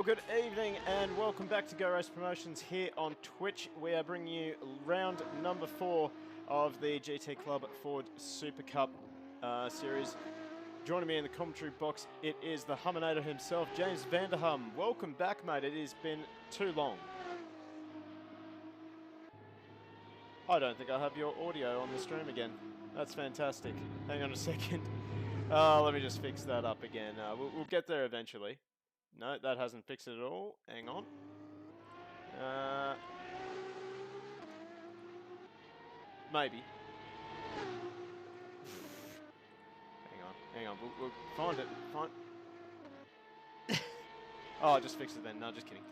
Well, good evening and welcome back to Go Race Promotions here on Twitch. We are bringing you round number 4 of the GT Club Ford Supercup series. Joining me in the commentary box, it is the Humminator himself, James Vanderhum. Welcome back, mate. It has been too long. I don't think I have your audio on the stream again. That's fantastic. Hang on a second. Let me just fix that up again. We'll get there eventually. No, that hasn't fixed it at all. Hang on. Maybe. Hang on. We'll find it. Oh, I just fixed it then. No, just kidding.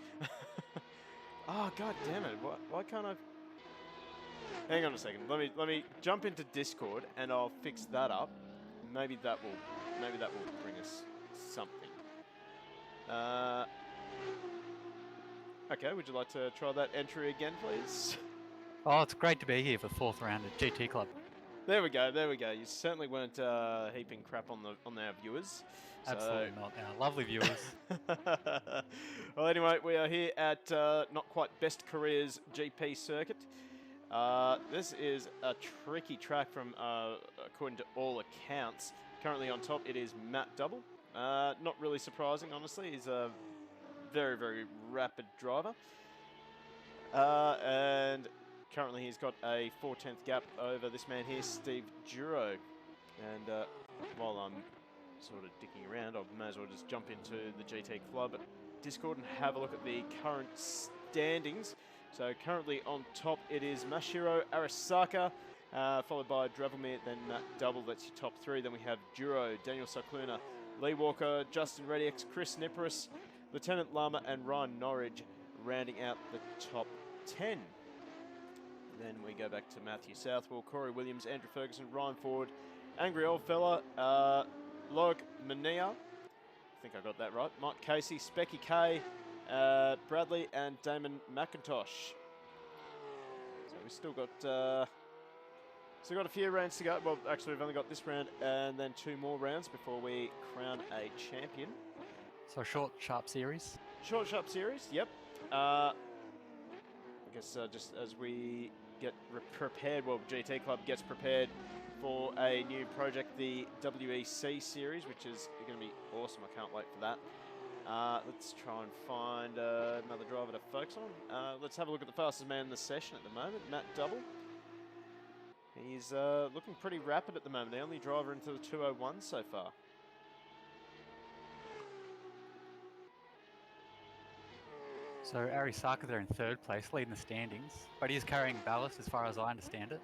Oh, god damn it. Why can't I... Hang on a second. Let me jump into Discord and I'll fix that up. Maybe that will bring us something. Okay, would you like to try that entry again, please? Oh, it's great to be here for the 4th round at GT Club. There we go. You certainly weren't heaping crap on our viewers. Absolutely not. Our lovely viewers. Well, anyway, we are here at not quite Best Careers GP circuit. This is a tricky track from, according to all accounts. Currently on top, it is Matt Double. Not really surprising, honestly. He's a very, very rapid driver. And currently he's got a 4/10 gap over this man here, Steve Duro. And while I'm sort of dicking around, I may as well just jump into the GT Club Discord and have a look at the current standings. So currently on top, it is Masahiro Arasaka, followed by Dravelmir, then Matt Double. That's your top 3. Then we have Duro, Daniel Cycluna, Lee Walker, Justin Redix, Chris Niparis, Lieutenant Lama, and Ryan Norridge rounding out the top 10. Then we go back to Matthew Southwell, Corey Williams, Andrew Ferguson, Ryan Ford, Angry Old Fella, Loic Mania, I think I got that right, Mike Casey, Specky K, Bradley, and Damon McIntosh. So we've still got a few rounds to go. Well, actually, we've only got this round and then 2 more rounds before we crown a champion. So a short, sharp series? Short, sharp series, yep. I guess just as we get prepared, well, GT Club gets prepared for a new project, the WEC series, which is going to be awesome. I can't wait for that. Let's try and find another driver to focus on. Let's have a look at the fastest man in the session at the moment, Matt Double. He's looking pretty rapid at the moment. The only driver into the 201 so far. So Arasaka there in 3rd place, leading the standings, but he is carrying ballast as far as I understand it.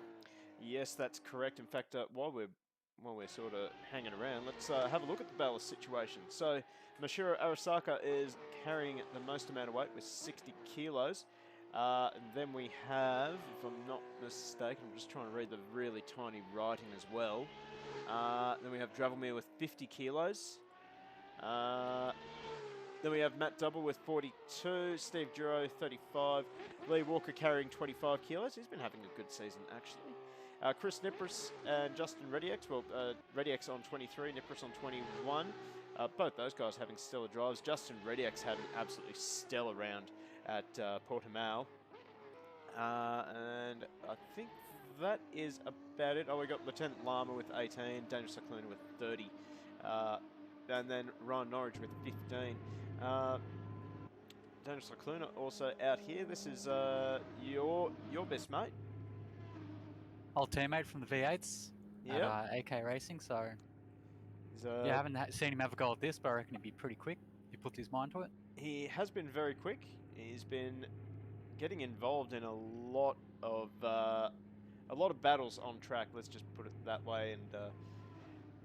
Yes, that's correct. In fact, while we're sort of hanging around, let's have a look at the ballast situation. So Masahiro Arasaka is carrying the most amount of weight with 60 kilos. And then we have, if I'm not mistaken, I'm just trying to read the really tiny writing as well. Then we have Dravelmir with 50 kilos. Then we have Matt Double with 42, Steve Duro 35, Lee Walker carrying 25 kilos. He's been having a good season, actually. Chris Niparis and Justin Redix, well, Redix on 23, Niparis on 21. Both those guys having stellar drives. Justin Redix had an absolutely stellar round at Portimao. And I think that is about it. Oh, we got Lieutenant Lama with 18, Daniel Cycluna with 30. And then Ryan Norridge with 15. Daniel Cycluna also out here. This is your best mate. Old teammate from the V8s at AK Racing, so I haven't seen him have a go at this, but I reckon he'd be pretty quick if he puts his mind to it. He has been very quick. He's been getting involved in a lot of battles on track, let's just put it that way, and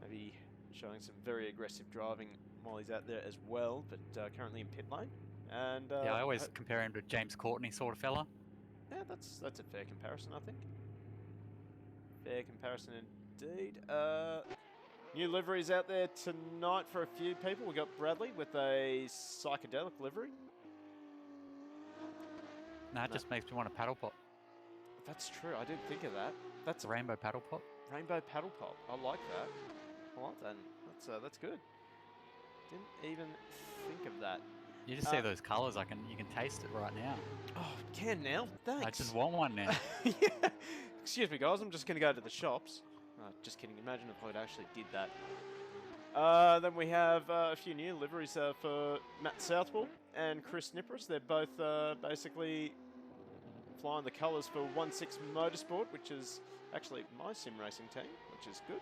maybe showing some very aggressive driving while he's out there as well, but currently in pit lane. And yeah, I always compare him to James Courtney sort of fella. Yeah, that's a fair comparison, I think. Fair comparison indeed. New liveries out there tonight for a few people. We got Bradley with a psychedelic livery. It just makes me want a paddle pop. That's true. I did think of that. That's a rainbow paddle pop. Rainbow paddle pop. I like that. I like that. That's good. Didn't even think of that. You just see those colours. You can taste it right now. Oh, can now? Thanks. I just want one now. Yeah. Excuse me, guys. I'm just going to go to the shops. Just kidding. Imagine if I'd actually did that. Then we have a few new liveries for Matt Southwell and Chris Nipris. They're both basically flying the colours for 1.6 Motorsport, which is actually my sim racing team, which is good.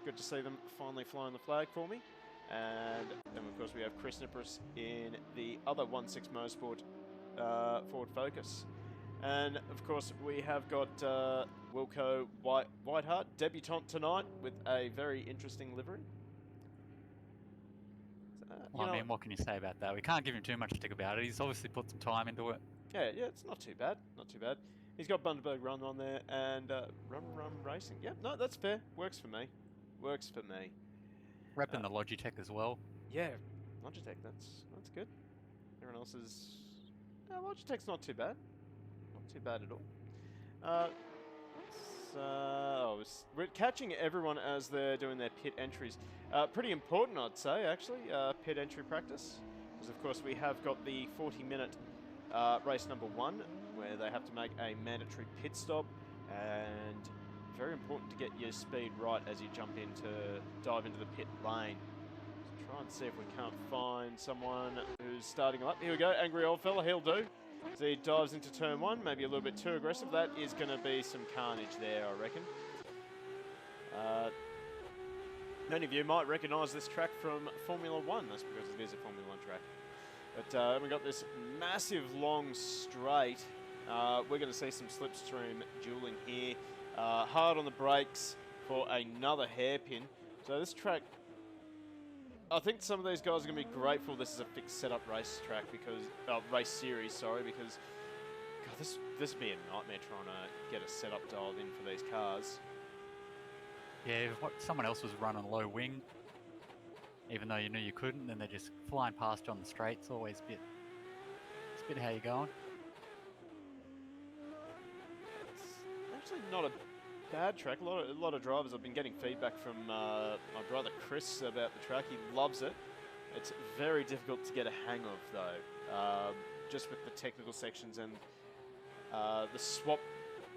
Good to see them finally flying the flag for me. And then, of course, we have Chris Nipris in the other 1.6 Motorsport Ford Focus. And, of course, we have got Wilco Whiteheart, debutant tonight, with a very interesting livery. Well, I mean, what can you say about that? We can't give him too much stick about it. He's obviously put some time into it. Yeah, it's not too bad. Not too bad. He's got Bundaberg Run on there and Rum Racing. Yep, no, that's fair. Works for me. Works for me. Repping the Logitech as well. Yeah, Logitech, that's good. Everyone else is... Logitech's not too bad. Not too bad at all. We're catching everyone as they're doing their pit entries. Pretty important, I'd say, actually, pit entry practice. Because, of course, we have got the 40-minute race number 1, where they have to make a mandatory pit stop. And very important to get your speed right as you dive into the pit lane. Let's try and see if we can't find someone who's starting up. Here we go, angry old fella, he'll do. So he dives into turn 1, maybe a little bit too aggressive. That is going to be some carnage there, I reckon. Many of you might recognise this track from Formula 1. That's because it is a Formula 1 track. But we've got this massive long straight. We're going to see some slipstream dueling here. Hard on the brakes for another hairpin. So this track, I think some of these guys are going to be grateful this is a fixed setup race track because race series, sorry, because God, this would be a nightmare trying to get a setup dialed in for these cars. Yeah, if someone else was running low wing, even though you knew you couldn't, then they're just flying past you on the straight. It's always a bit how you going. It's actually not a bad track. A lot of drivers. I've been getting feedback from my brother Chris about the track. He loves it. It's very difficult to get a hang of, though, just with the technical sections and the swap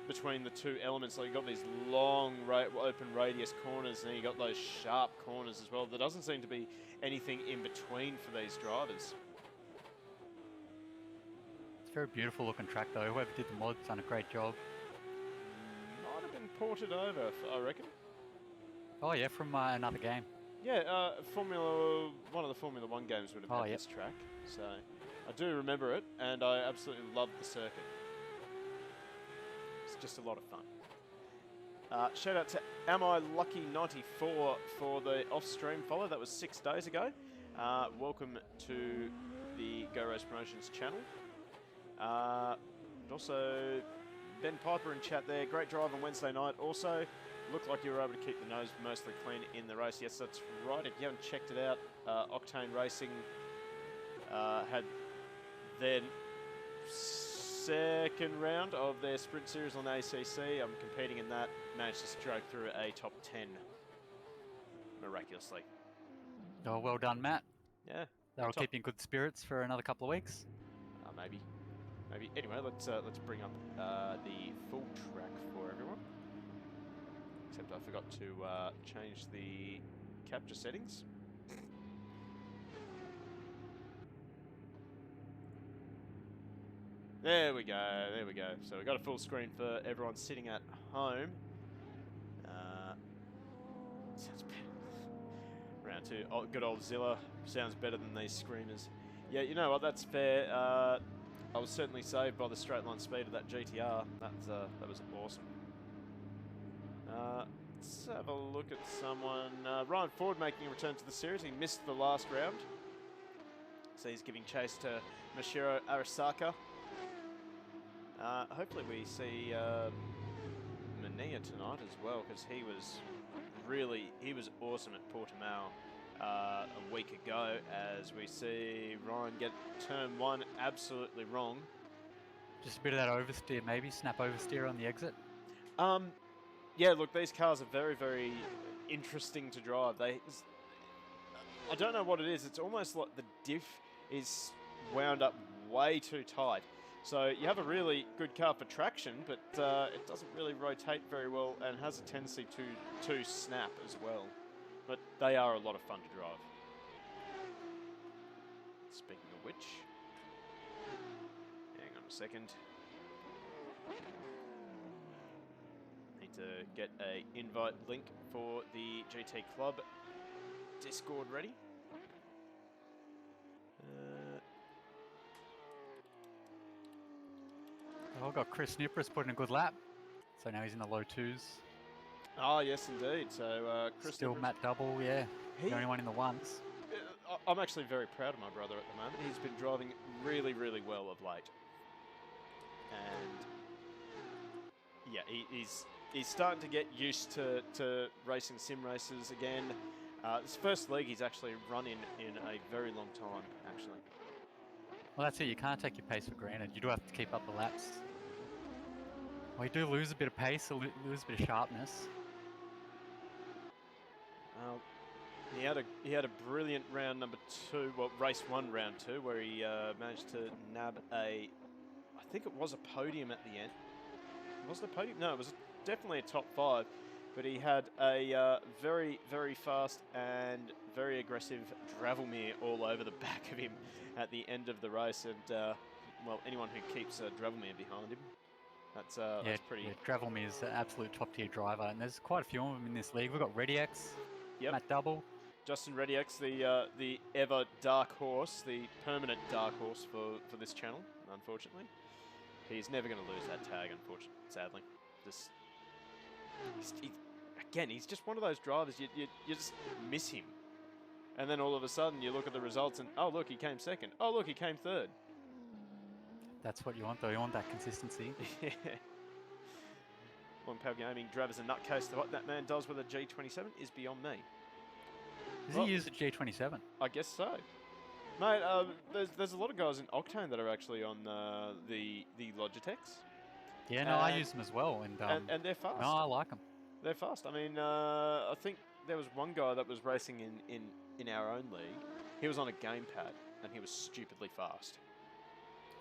between the two elements. Like, you've got these long open radius corners, and then you've got those sharp corners as well. There doesn't seem to be anything in between for these drivers. It's a very beautiful looking track, though. Whoever did the mod's done a great job. Might have been ported over, I reckon. Oh yeah, from another game. Yeah, one of the Formula 1 games would have had this track. So I do remember it, and I absolutely love the circuit. It's just a lot of fun. Shout out to Am I Lucky 94 for the off-stream follow. That was 6 days ago. Welcome to the Go Race Promotions channel. And also Ben Piper in chat there. Great drive on Wednesday night. Also, looked like you were able to keep the nose mostly clean in the race. Yes, that's right. If you haven't checked it out, Octane Racing had their second round of their sprint series on ACC. I'm competing in that. Managed to stroke through a top 10 miraculously. Oh, well done, Matt. Yeah. That'll keep you in good spirits for another couple of weeks. Maybe. Anyway, let's bring up the full track for everyone. Except I forgot to change the capture settings. There we go. So we got a full screen for everyone sitting at home. Sounds better. Round 2. Oh, good old Zilla. Sounds better than these screamers. Yeah, you know what? That's fair. I was certainly saved by the straight line speed of that GTR. That was awesome. Let's have a look at someone. Ryan Ford making a return to the series. He missed the last round. So he's giving chase to Mashiro Arasaka. Hopefully we see Mania tonight as well, because he was awesome at Portimao a week ago, as we see Ryan get turn 1 absolutely wrong. Just a bit of that oversteer, maybe snap oversteer on the exit. Yeah, look, these cars are very, very interesting to drive. I don't know what it is. It's almost like the diff is wound up way too tight. So you have a really good car for traction, but it doesn't really rotate very well and has a tendency to snap as well. But they are a lot of fun to drive. Speaking of which, hang on a second. Need to get a invite link for the GT Club Discord ready. I've got Chris Nipris putting a good lap, so now he's in the low 2s. Oh, yes, indeed. So, Chris Still Nipris, Matt Double, yeah. The only one in the 1s. I'm actually very proud of my brother at the moment. He's been driving really, really well of late. And, yeah, he's starting to get used to racing sim races again. This first league he's actually run in a very long time, actually. Well, that's it. You can't take your pace for granted. You do have to keep up the laps. Well, you do lose a bit of pace, lose a bit of sharpness. He had a brilliant round number 2, well, race 1, round 2, where he managed to nab I think it was a podium at the end. Was it a podium? No, it was definitely a top 5. But he had a very, very fast and very aggressive Dravelmere all over the back of him at the end of the race. And, well, anyone who keeps Dravelmere behind him, that's pretty... Yeah, Dravelmere is an absolute top-tier driver, and there's quite a few of them in this league. We've got ReadyX, yep. Matt Double. Justin ReadyX, the ever dark horse, the permanent dark horse for this channel, unfortunately. He's never going to lose that tag, unfortunately, sadly. He's just one of those drivers, you just miss him. And then all of a sudden you look at the results and, oh look, he came second. Oh look, he came third. That's what you want though, you want that consistency. Yeah. When Pal Gaming drivers a nutcase, what that man does with a G27 is beyond me. Does he use a G27? I guess so. Mate, there's a lot of guys in Octane that are actually on the Logitechs. Yeah, no, I use them as well. And they're fast. No, I like them. They're fast. I mean, I think there was one guy that was racing in our own league. He was on a gamepad, and he was stupidly fast.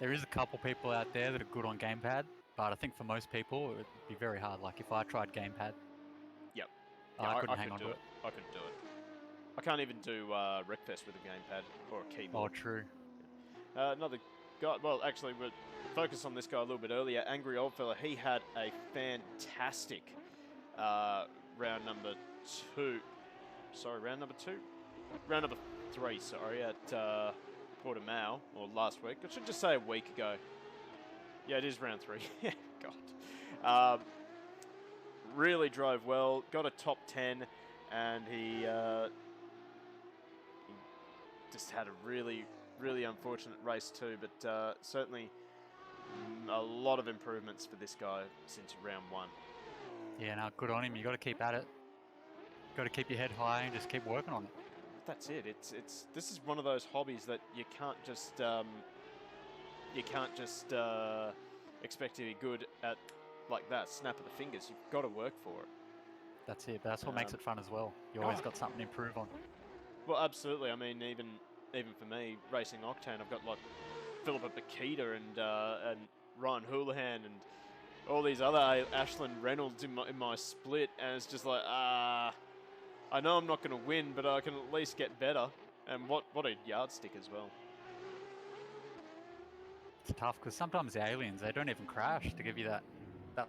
There is a couple people out there that are good on gamepad, but I think for most people, it would be very hard. Like, if I tried gamepad, yep. I couldn't hang on to it. I couldn't do it. I can't even do Wreckfest with a gamepad or a keyboard. Oh, true. Another guy, well, actually, we'll focus on this guy a little bit earlier. Angry Old Fella, he had a fantastic round number 2. Sorry, round number 2? Round number 3, sorry, at Portimao, or last week. I should just say a week ago. Yeah, it is round 3. God. Really drove well, got a top 10, and he just had a really, really unfortunate race too, but certainly a lot of improvements for this guy since round 1. Yeah, no, good on him. You got to keep at it. Got to keep your head high and just keep working on it. That's it. This is one of those hobbies that you can't just expect to be good at like that, snap of the fingers. You've got to work for it. That's it. But that's what makes it fun as well. You always got something to improve on. Well, absolutely. I mean, even for me, racing Octane, I've got like Philippa Bakita and Ryan Houlihan and all these other Ashland Reynolds in my split, and it's just like, I know I'm not going to win, but I can at least get better. And what a yardstick as well. It's tough because sometimes the aliens, they don't even crash to give you that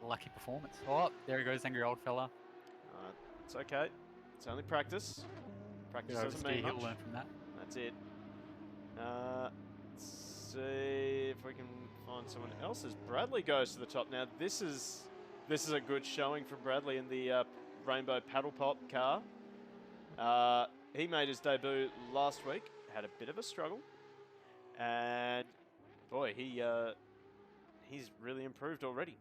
lucky performance. Oh, there he goes, Angry Old Fella. It's okay. It's only practice. Practice doesn't mean much. He'll learn from that. That's it. Let's see if we can find someone else as Bradley goes to the top. Now this is a good showing from Bradley in the Rainbow Paddle Pop car. He made his debut last week. Had a bit of a struggle, and boy, he's really improved already.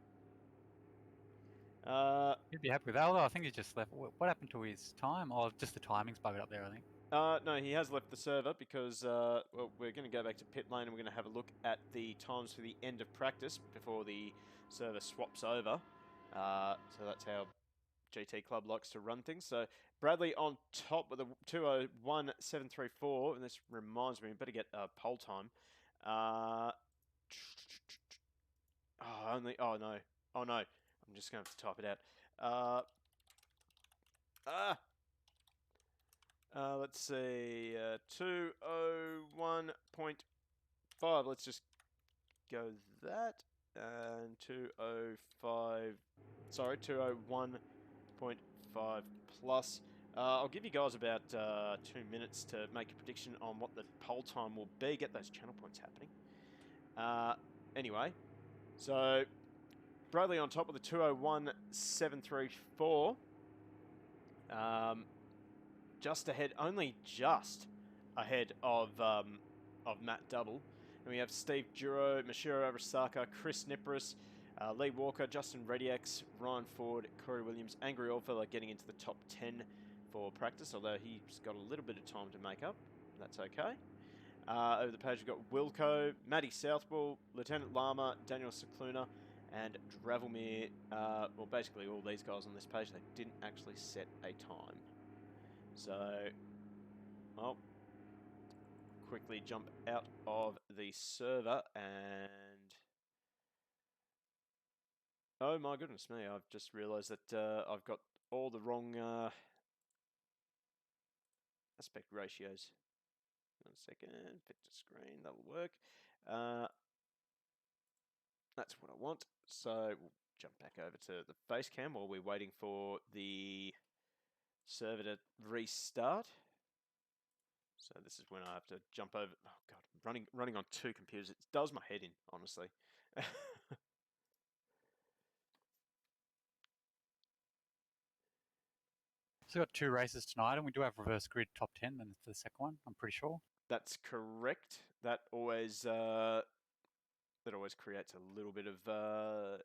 You'd be happy with that, although I think he just left. What happened to his time? Oh, just the timing's buggered up there, I think. No, he has left the server because well, we're going to go back to pit lane and we're going to have a look at the times for the end of practice before the server swaps over. So that's how GT Club likes to run things. So Bradley on top with a 2:01.734, and this reminds me, we better get pole time. Oh, oh no. Oh no. I'm just going to have to type it out. Let's see. 201.5. Let's just go that. And 205. Sorry, 201.5 plus. I'll give you guys about 2 minutes to make a prediction on what the poll time will be. Get those channel points happening. Anyway, so Bradley on top with a 201.734. Just ahead, only just ahead of Matt Double. And we have Steve Duro, Mashiro Arasaka, Chris Nipris, Lee Walker, Justin Rediex, Ryan Ford, Corey Williams, Angry Oldfella getting into the top 10 for practice, although he's got a little bit of time to make up. That's okay. Over the page, we've got Wilco, Matty Southwell, Lieutenant Lama, Daniel Cicluna, and Dravelmere. Well, basically all these guys on this page, they didn't actually set a time. So, I'll quickly jump out of the server and... Oh my goodness me, I've just realised that I've got all the wrong aspect ratios. 1 second, fit to screen, that'll work. That's what I want. So we'll jump back over to the face cam while we're waiting for the server to restart. So this is when I have to jump over. Oh god, running on 2 computers. It does my head in, honestly. So we've got 2 races tonight, and we do have reverse grid top 10 then for the second one, I'm pretty sure. That's correct. That always creates a little bit of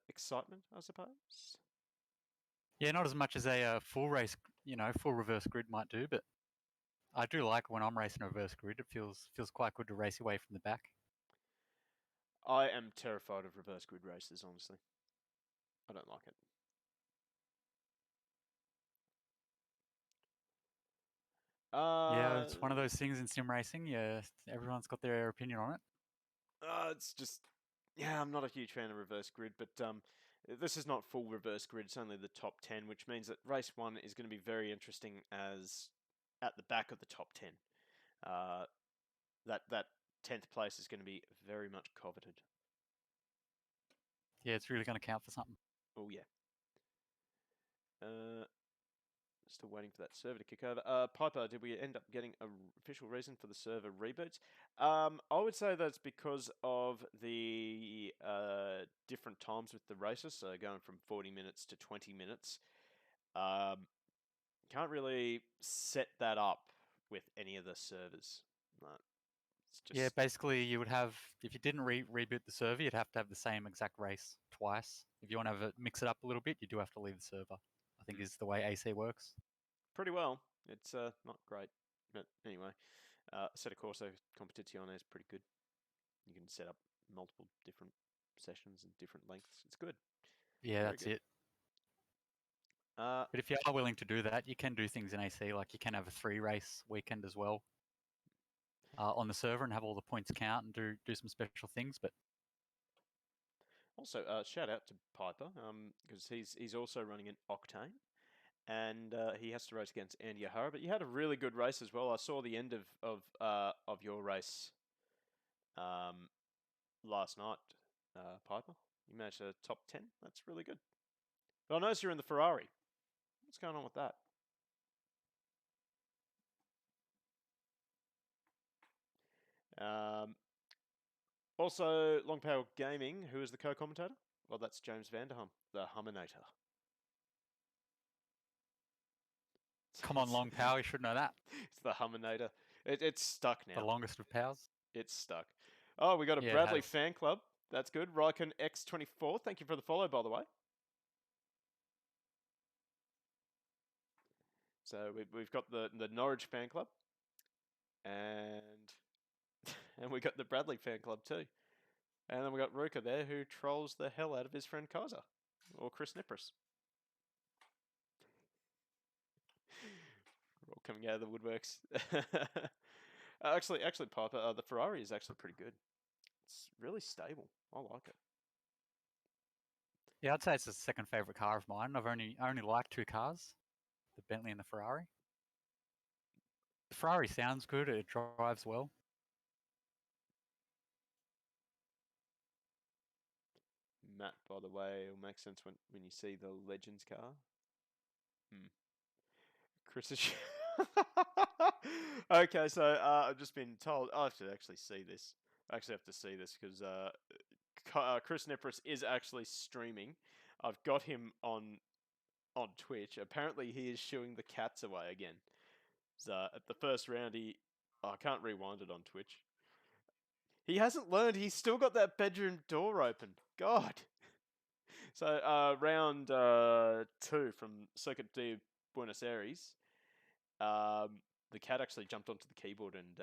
excitement, I suppose. Yeah, not as much as a full race, full reverse grid might do, but I do like when I'm racing a reverse grid. It feels quite good to race away from the back. I am terrified of reverse grid races, honestly. I don't like it. Yeah, it's one of those things in sim racing. Yeah, everyone's got their opinion on it. It's just, yeah, I'm not a huge fan of reverse grid, but this is not full reverse grid. It's only the top 10, which means that race 1 is going to be very interesting as at the back of the top 10. That 10th place is going to be very much coveted. Yeah, it's really going to count for something. Oh, yeah. Still waiting for that server to kick over. Piper, did we end up getting an official reason for the server reboots? I would say that's because of the different times with the races, so going from 40 minutes to 20 minutes. Can't really set that up with any of the servers. No, it's just... Yeah, basically you would have, if you didn't reboot the server, you'd have to have the same exact race twice. If you want to have it, mix it up a little bit, you do have to leave the server, I think is the way AC works. Pretty well. It's not great. But anyway, Assetto Corsa Competizione is pretty good. You can set up multiple different sessions and different lengths. It's good. Yeah, Very that's good. it. But if you are willing to do that, you can do things in AC, like you can have a 3-race weekend as well on the server and have all the points count and do some special things. But also, shout out to Piper because he's also running an Octane, and he has to race against Andy O'Hara. But you had a really good race as well. I saw the end of your race last night, Piper. You managed a top 10. That's really good. But I noticed you're in the Ferrari. What's going on with that? Also, Long Power Gaming, who is the co-commentator? Well, that's James Vanderham, the Humminator. Come on, Long Power, you should know that. It's the Humminator. It's stuck now. The longest of powers. It's stuck. Oh, we got a Bradley fan club. That's good. Ryken X24. Thank you for the follow, by the way. So we've got the Norwich fan club, and we got the Bradley fan club too, and then we got Ruka there who trolls the hell out of his friend Kaiser or Chris Nipris. We're all coming out of the woodworks. Actually, Piper, the Ferrari is actually pretty good. it's really stable. I like it. Yeah, I'd say it's the second favourite car of mine. I only like two cars, the Bentley and the Ferrari. The Ferrari sounds good, it drives well. Matt, by the way, it'll make sense when you see the Legends car. Chris is... Okay, so I've just been told... I have to actually see this. I actually have to see this because Chris Nepris is actually streaming. I've got him on Twitch. Apparently, he is shooing the cats away again. So at the first round, I can't rewind it on Twitch. He hasn't learned. He's still got that bedroom door open. God. So round 2 from Circuit de Buenos Aires, the cat actually jumped onto the keyboard and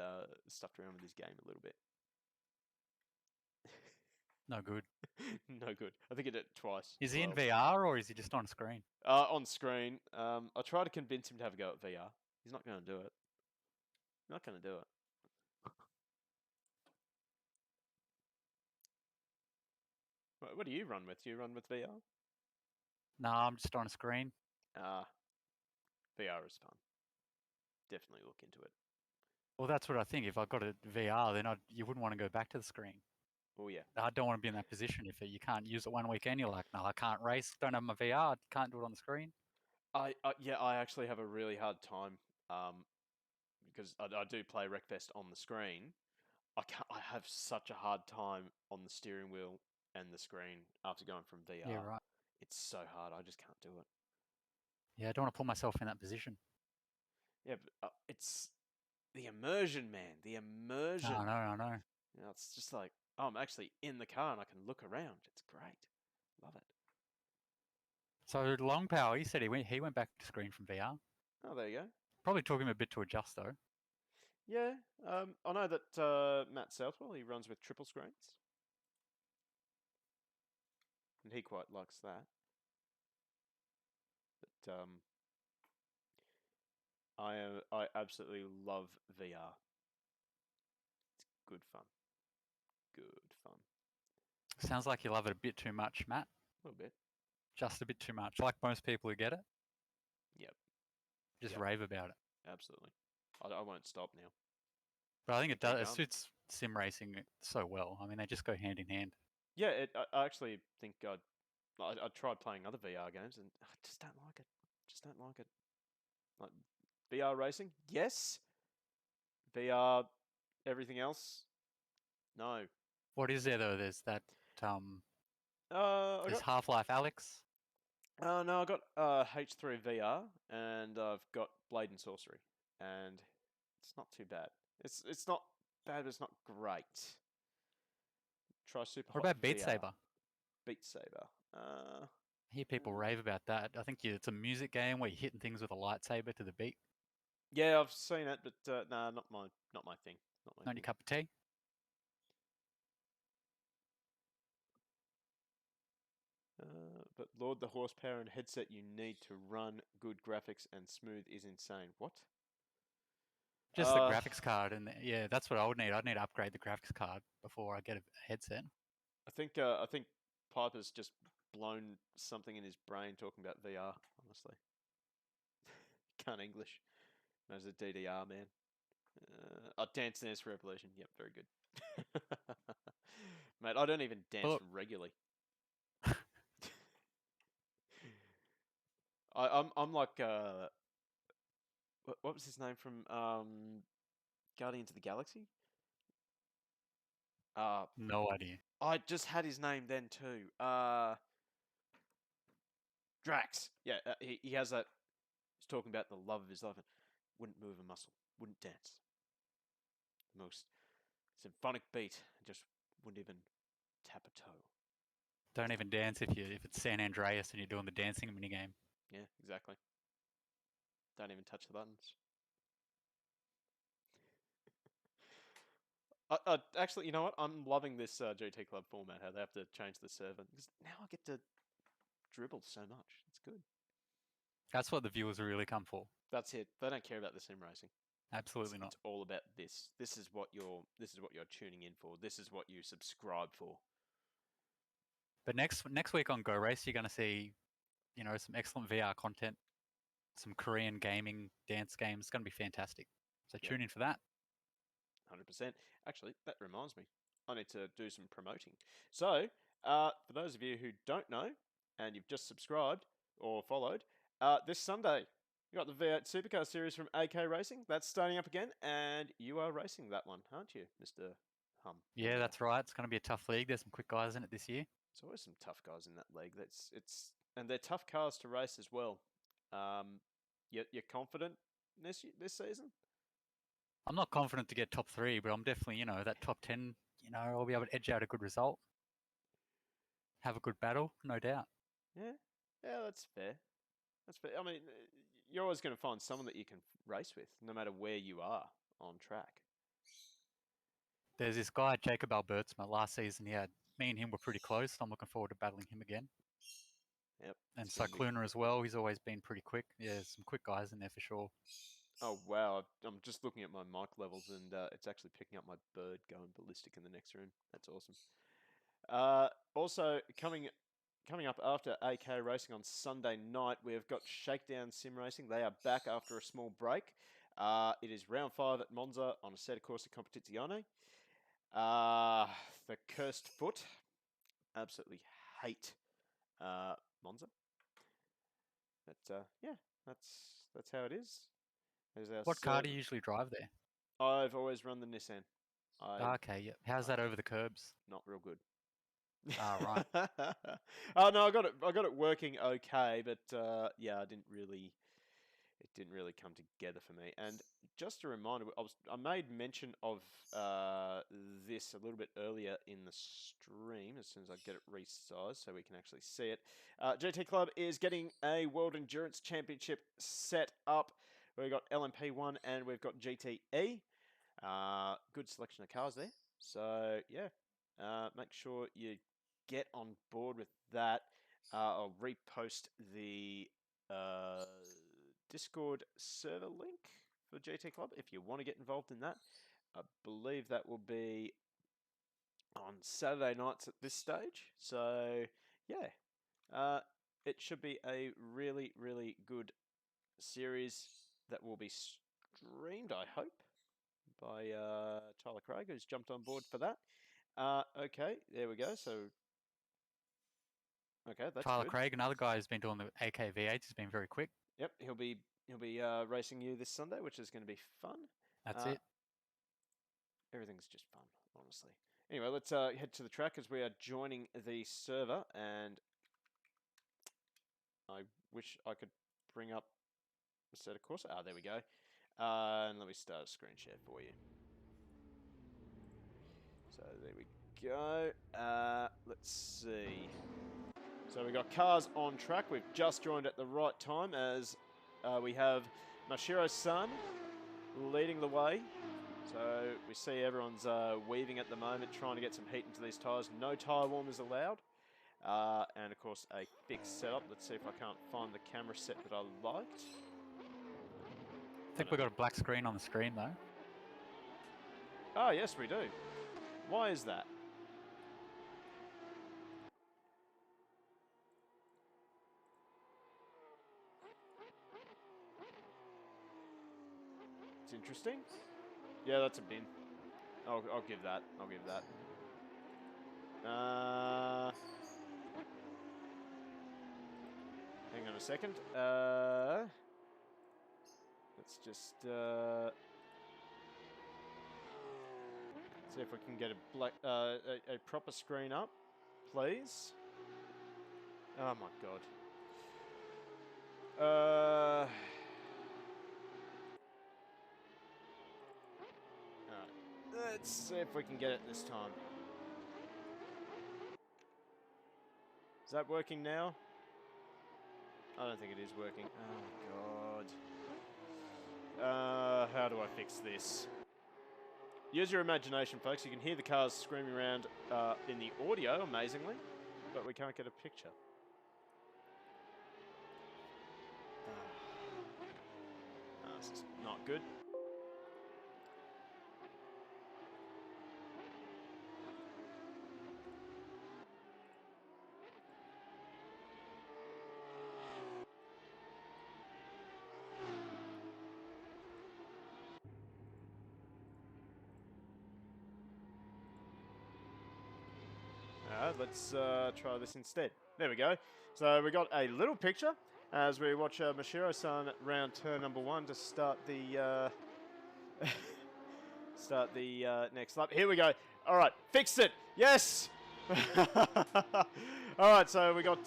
stuffed around with his game a little bit. No good. No good. I think he did it twice. Is he in VR or is he just on screen? On screen. I tried to convince him to have a go at VR. He's not going to do it. Not going to do it. What do you run with? Do you run with VR? No, I'm just on a screen. VR is fun. Definitely look into it. Well, that's what I think. If I got a VR, then you wouldn't want to go back to the screen. Oh yeah. I don't want to be in that position. If you can't use it one weekend, you're like, no, I can't race. Don't have my VR. Can't do it on the screen. I actually have a really hard time because I do play Wreckfest on the screen. I have such a hard time on the steering wheel and the screen after going from VR. Yeah, right. It's so hard. I just can't do it. Yeah, I don't want to put myself in that position. Yeah, but it's the immersion, man. The immersion. I know. You know, it's just like, oh, I'm actually in the car and I can look around. It's great. Love it. So Long Power, he said he went back to screen from VR. Oh, there you go. Probably took him a bit to adjust though. Yeah, I know that Matt Southwell, he runs with triple screens. And he quite likes that. But I absolutely love VR. It's good fun. Good fun. Sounds like you love it a bit too much, Matt. A little bit. Just a bit too much. Like most people who get it. Yep. Just rave about it. Absolutely. I won't stop now. But I think it suits sim racing so well. I mean, they just go hand in hand. Yeah, I actually think I tried playing other VR games and I just don't like it. Just don't like it. Like VR racing, yes. VR, everything else, no. What is there though? There's that there's Half-Life Alex. No, I got H3 VR and I've got Blade and Sorcery, and it's not too bad. It's not bad, but it's not great. Try Super. What about Beat VR. Saber? Beat Saber. I hear people rave about that. I think it's a music game where you're hitting things with a lightsaber to the beat. Yeah, I've seen it, but nah, not my thing. Not your cup of tea. But Lord, the horsepower and headset you need to run good graphics and smooth is insane. What? Just the graphics card, and yeah, that's what I would need. I'd need to upgrade the graphics card before I get a headset. I think Piper's just blown something in his brain talking about VR. Honestly, can't English. Knows a DDR man. Dance Dance Revolution. Yep, very good. Mate, I don't even dance regularly. I'm like what was his name from Guardians of the Galaxy? No idea. I just had his name then too. Drax. Yeah, he has that. He's talking about the love of his life and wouldn't move a muscle, wouldn't dance. The most symphonic beat, just wouldn't even tap a toe. Don't even dance if it's San Andreas and you're doing the dancing minigame. Yeah, exactly. Don't even touch the buttons. Actually, you know what? I'm loving this GT Club format, how they have to change the server. Because now I get to dribble so much. It's good. That's what the viewers really come for. That's it. They don't care about the sim racing. Absolutely not. It's all about this. This is what you're tuning in for. This is what you subscribe for. But next week on Go Race, you're going to see, some excellent VR content, some Korean gaming dance games. It's going to be fantastic. So tune in for that. 100%. Actually, that reminds me. I need to do some promoting. So, for those of you who don't know, and you've just subscribed or followed, this Sunday, you got the V8 Supercar Series from AK Racing. That's starting up again, and you are racing that one, aren't you, Mr. Hum? Yeah, that's right. It's going to be a tough league. There's some quick guys in it this year. There's always some tough guys in that league. And they're tough cars to race as well. You're confident this season? I'm not confident to get top 3, but I'm definitely, that top 10, I'll be able to edge out a good result. Have a good battle, no doubt. Yeah, that's fair. That's fair. I mean, you're always going to find someone that you can race with, no matter where you are on track. There's this guy, Jacob Albertsma. Last season, me and him were pretty close. I'm looking forward to battling him again. Yep. And Cycluna as well. He's always been pretty quick. Yeah, there's some quick guys in there for sure. Oh, wow. I'm just looking at my mic levels, and it's actually picking up my bird going ballistic in the next room. That's awesome. Also, coming up after AK Racing on Sunday night, we've got Shakedown Sim Racing. They are back after a small break. It is round 5 at Monza on a Assetto Corsa Competizione. The cursed foot. Absolutely hate Monza. But yeah, that's how it is. What car do you usually drive there? I've always run the Nissan. Okay, yeah. How's that over the curbs? Not real good. Right. Oh no, I got it working okay, but yeah, it didn't really come together for me. And just a reminder, I made mention of this a little bit earlier in the stream. As soon as I get it resized, so we can actually see it. GT Club is getting a World Endurance Championship set up. We've got LMP1 and we've got GTE. Good selection of cars there. So yeah, make sure you get on board with that. I'll repost the Discord server link for GT Club if you want to get involved in that. I believe that will be on Saturday nights at this stage. So yeah, it should be a really, really good series that will be streamed, I hope, by Tyler Craig, who's jumped on board for that. Okay, there we go. So, okay, that's Tyler good. Craig, another guy who's been doing the AK V8s, has been very quick. Yep, he'll be racing you this Sunday, which is going to be fun. That's it. Everything's just fun, honestly. Anyway, let's head to the track as we are joining the server, and I wish I could bring up a set of course. There we go. And let me start a screen share for you. So there we go. Let's see. So we've got cars on track. We've just joined at the right time as we have Mashiro-san leading the way. So we see everyone's weaving at the moment, trying to get some heat into these tyres. No tyre warmers allowed. And of course a fixed setup. Let's see if I can't find the camera set that I liked. I think we've got a black screen on the screen though. Oh, yes, we do. Why is that? It's interesting. Yeah, that's a bin. I'll give that. I'll give that. Hang on a second. Let's just see if we can get a black a proper screen up, please. Oh my god. Alright. Let's see if we can get it this time. Is that working now? I don't think it is working. Oh god. How do I fix this? Use your imagination, folks. You can hear the cars screaming around in the audio, amazingly, but we can't get a picture. This is not good. go. Let's try this instead. There we go. So we got a little picture as we watch Mashiro-san round turn number 1 to start the next lap. Here we go. All right, fixed it. Yes. All right, so we got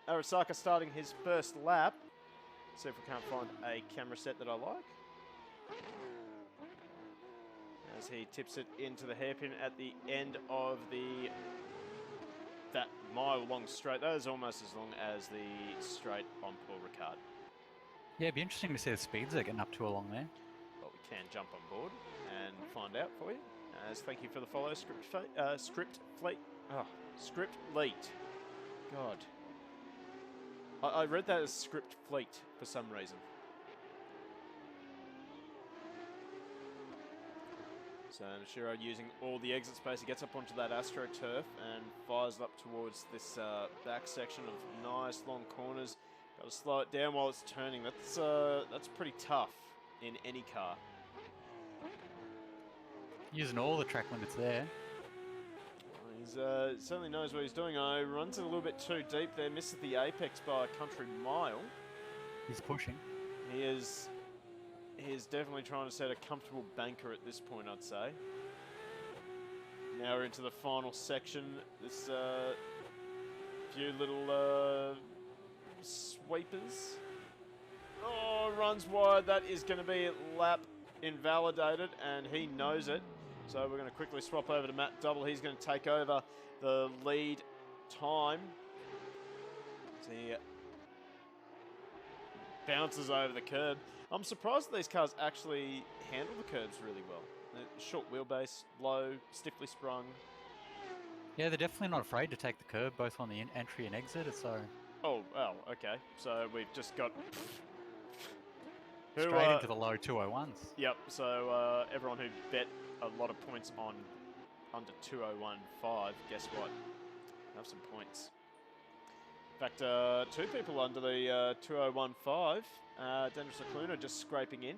Arasaka starting his first lap. See if we can't find a camera set that I like. As he tips it into the hairpin at the end of that mile-long straight. That is almost as long as the straight on Paul Ricard. Yeah, it'd be interesting to see the speeds they're getting up to along there. Well, we can jump on board and find out for you. As thank you for the follow, Script Fleet. God. I read that as Script Fleet for some reason. So Mashiro using all the exit space, he gets up onto that AstroTurf and fires up towards this back section of nice long corners. Got to slow it down while it's turning. That's pretty tough in any car. Using all the track limits there. He's certainly knows what he's doing. Runs it a little bit too deep there, misses the apex by a country mile. He's pushing. He is definitely trying to set a comfortable banker at this point, I'd say. Now we're into the final section. This few little sweepers. Oh, runs wide. That is going to be lap invalidated, and he knows it. So we're going to quickly swap over to Matt Double. He's going to take over the lead time. So he bounces over the curb. I'm surprised that these cars actually handle the curbs really well. Short wheelbase, low, stiffly sprung. Yeah, they're definitely not afraid to take the curb, both on the entry and exit. So. Oh, okay. So we've just got straight into the low 201s. Yep. So everyone who bet a lot of points on under 201.5, guess what? Have some points. In fact, 2 people under the 201.5. Daniel Cicluna just scraping in.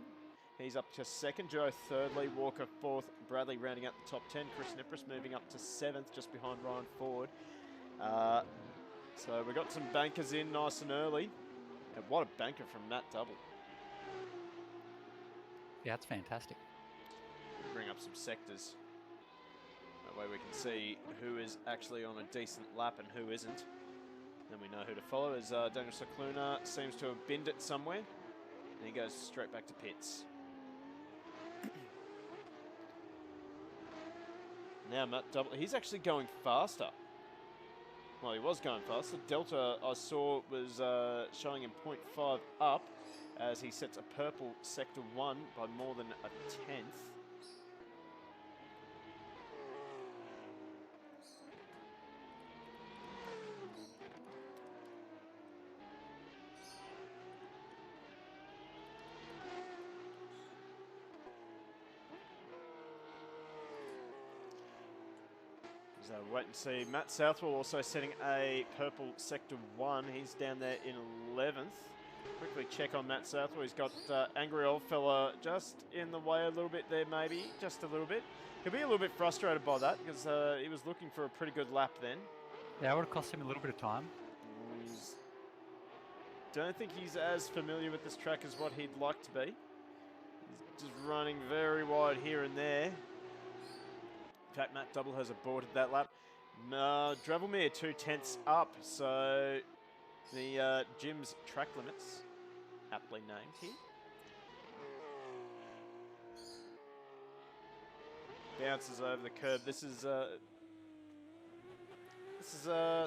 He's up to 2nd. Joe 3rd. Lee Walker 4th. Bradley rounding out the top 10. Chris Nipris moving up to 7th, just behind Ryan Ford. So we got some bankers in nice and early. And what a banker from Matt Double. Yeah, that's fantastic. Bring up some sectors. That way we can see who is actually on a decent lap and who isn't. Then we know who to follow, as Daniel Cicluna seems to have binned it somewhere. And he goes straight back to pits. Now Matt Double, he's actually going faster. Well, he was going faster. Delta, I saw, was showing him 0.5 up as he sets a purple Sector 1 by more than a 10th. So wait and see. Matt Southwell also setting a purple Sector 1. He's down there in 11th. Quickly check on Matt Southwell. He's got Angry Old Fella just in the way a little bit there, maybe. Just a little bit. He'll be a little bit frustrated by that because he was looking for a pretty good lap then. Yeah, it would have cost him a little bit of time. Don't think he's as familiar with this track as what he'd like to be. He's just running very wide here and there. In fact, Matt Double has aborted that lap. Dravelmere 2/10 up, so the gym's track limits, aptly named here. Bounces over the curb. This is a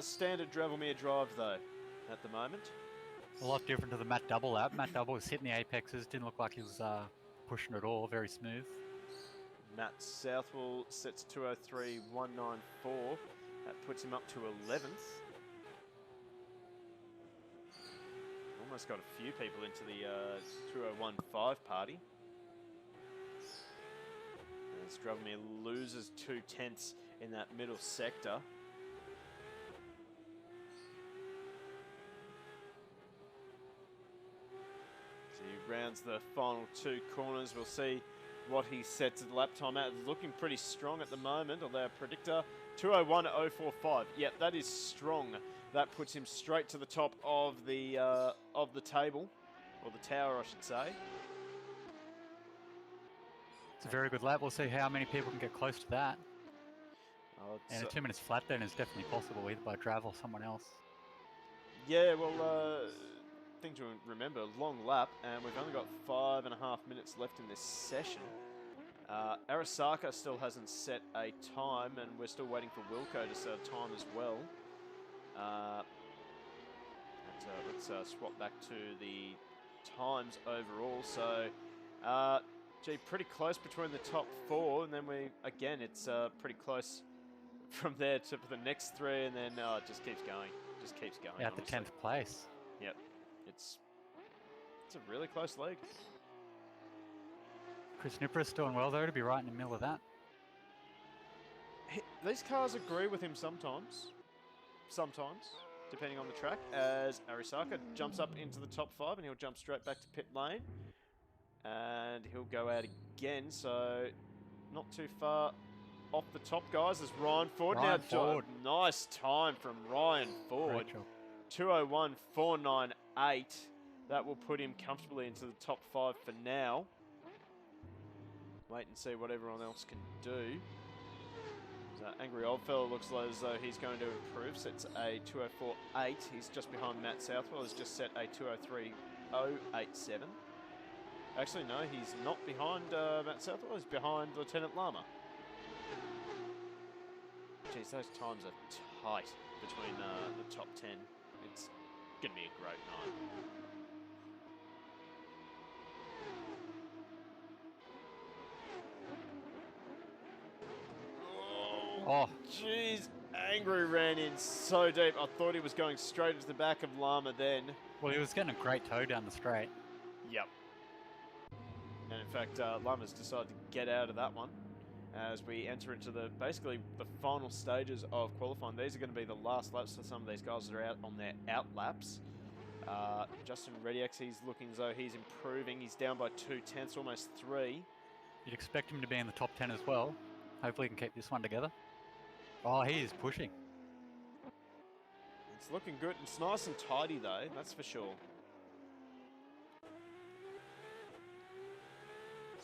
standard Dravelmere drive though, at the moment. A lot different to the Matt Double lap. Matt Double was hitting the apexes, didn't look like he was pushing at all, very smooth. Matt Southwell sets 203.194. That puts him up to 11th. Almost got a few people into the 201.5 party. As Dravelmere loses 2/10 in that middle sector. So he rounds the final 2 corners. We'll see what he sets at lap time at. Looking pretty strong at the moment, although our predictor 201.045. Yep, that is strong. That puts him straight to the top of the table, or the tower, I should say. It's a very good lap. We'll see how many people can get close to that. And a 2 minutes flat then is definitely possible, either by Drav or someone else. Yeah, well, thing to remember, long lap, and we've only got 5.5 minutes left in this session. Arasaka still hasn't set a time, and we're still waiting for Wilco to set a time as well. Let's swap back to the times overall. So, gee, pretty close between the top 4, and then it's pretty close from there to the next 3, and then it just keeps going. Just keeps going. Yeah, at the 10th place. Yep, it's a really close league. Chris Nipper's doing well though to be right in the middle of that. These cars agree with him sometimes, depending on the track, as Arisaka jumps up into the top 5 and he'll jump straight back to pit lane. And he'll go out again, so not too far off the top, guys, is Ryan Ford. Ryan Ford. Nice time from Ryan Ford. 201.498. That will put him comfortably into the top 5 for now. Wait and see what everyone else can do. So Angry Oldfellow looks as though he's going to improve. Sets a 204.8. He's just behind Matt Southwell. He's just set a 203.087. Actually, no, he's not behind Matt Southwell. He's behind Lieutenant Lama. Jeez, those times are tight between the top 10. It's going to be a great night. Oh, jeez. Angry ran in so deep. I thought he was going straight into the back of Lama then. Well, he was getting a great tow down the straight. Yep. And in fact, Lama's decided to get out of that one as we enter into basically the final stages of qualifying. These are going to be the last laps for some of these guys that are out on their out laps. Justin Rediex, he's looking as though he's improving. He's down by 2/10, almost 3. You'd expect him to be in the top 10 as well. Hopefully he can keep this one together. Oh, he is pushing. It's looking good. It's nice and tidy though, that's for sure.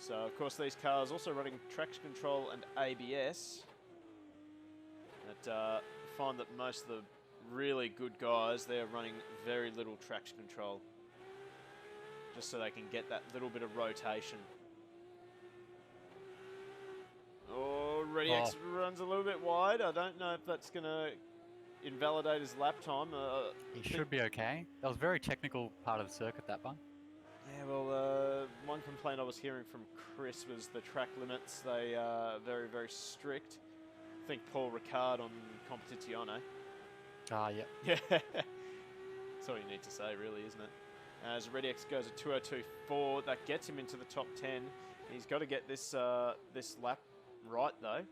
So, of course, these cars also running traction control and ABS. But find that most of the really good guys, they're running very little traction control. Just so they can get that little bit of rotation. Oh, Rediex runs a little bit wide. I don't know if that's going to invalidate his lap time. He should be okay. That was a very technical part of the circuit, that one. Yeah, well, one complaint I was hearing from Chris was the track limits. They are very, very strict. I think Paul Ricard on Competizione. Ah, yeah. Yeah. That's all you need to say, really, isn't it? As Rediex goes at 202.4, that gets him into the top 10. He's got to get this this lap right, though.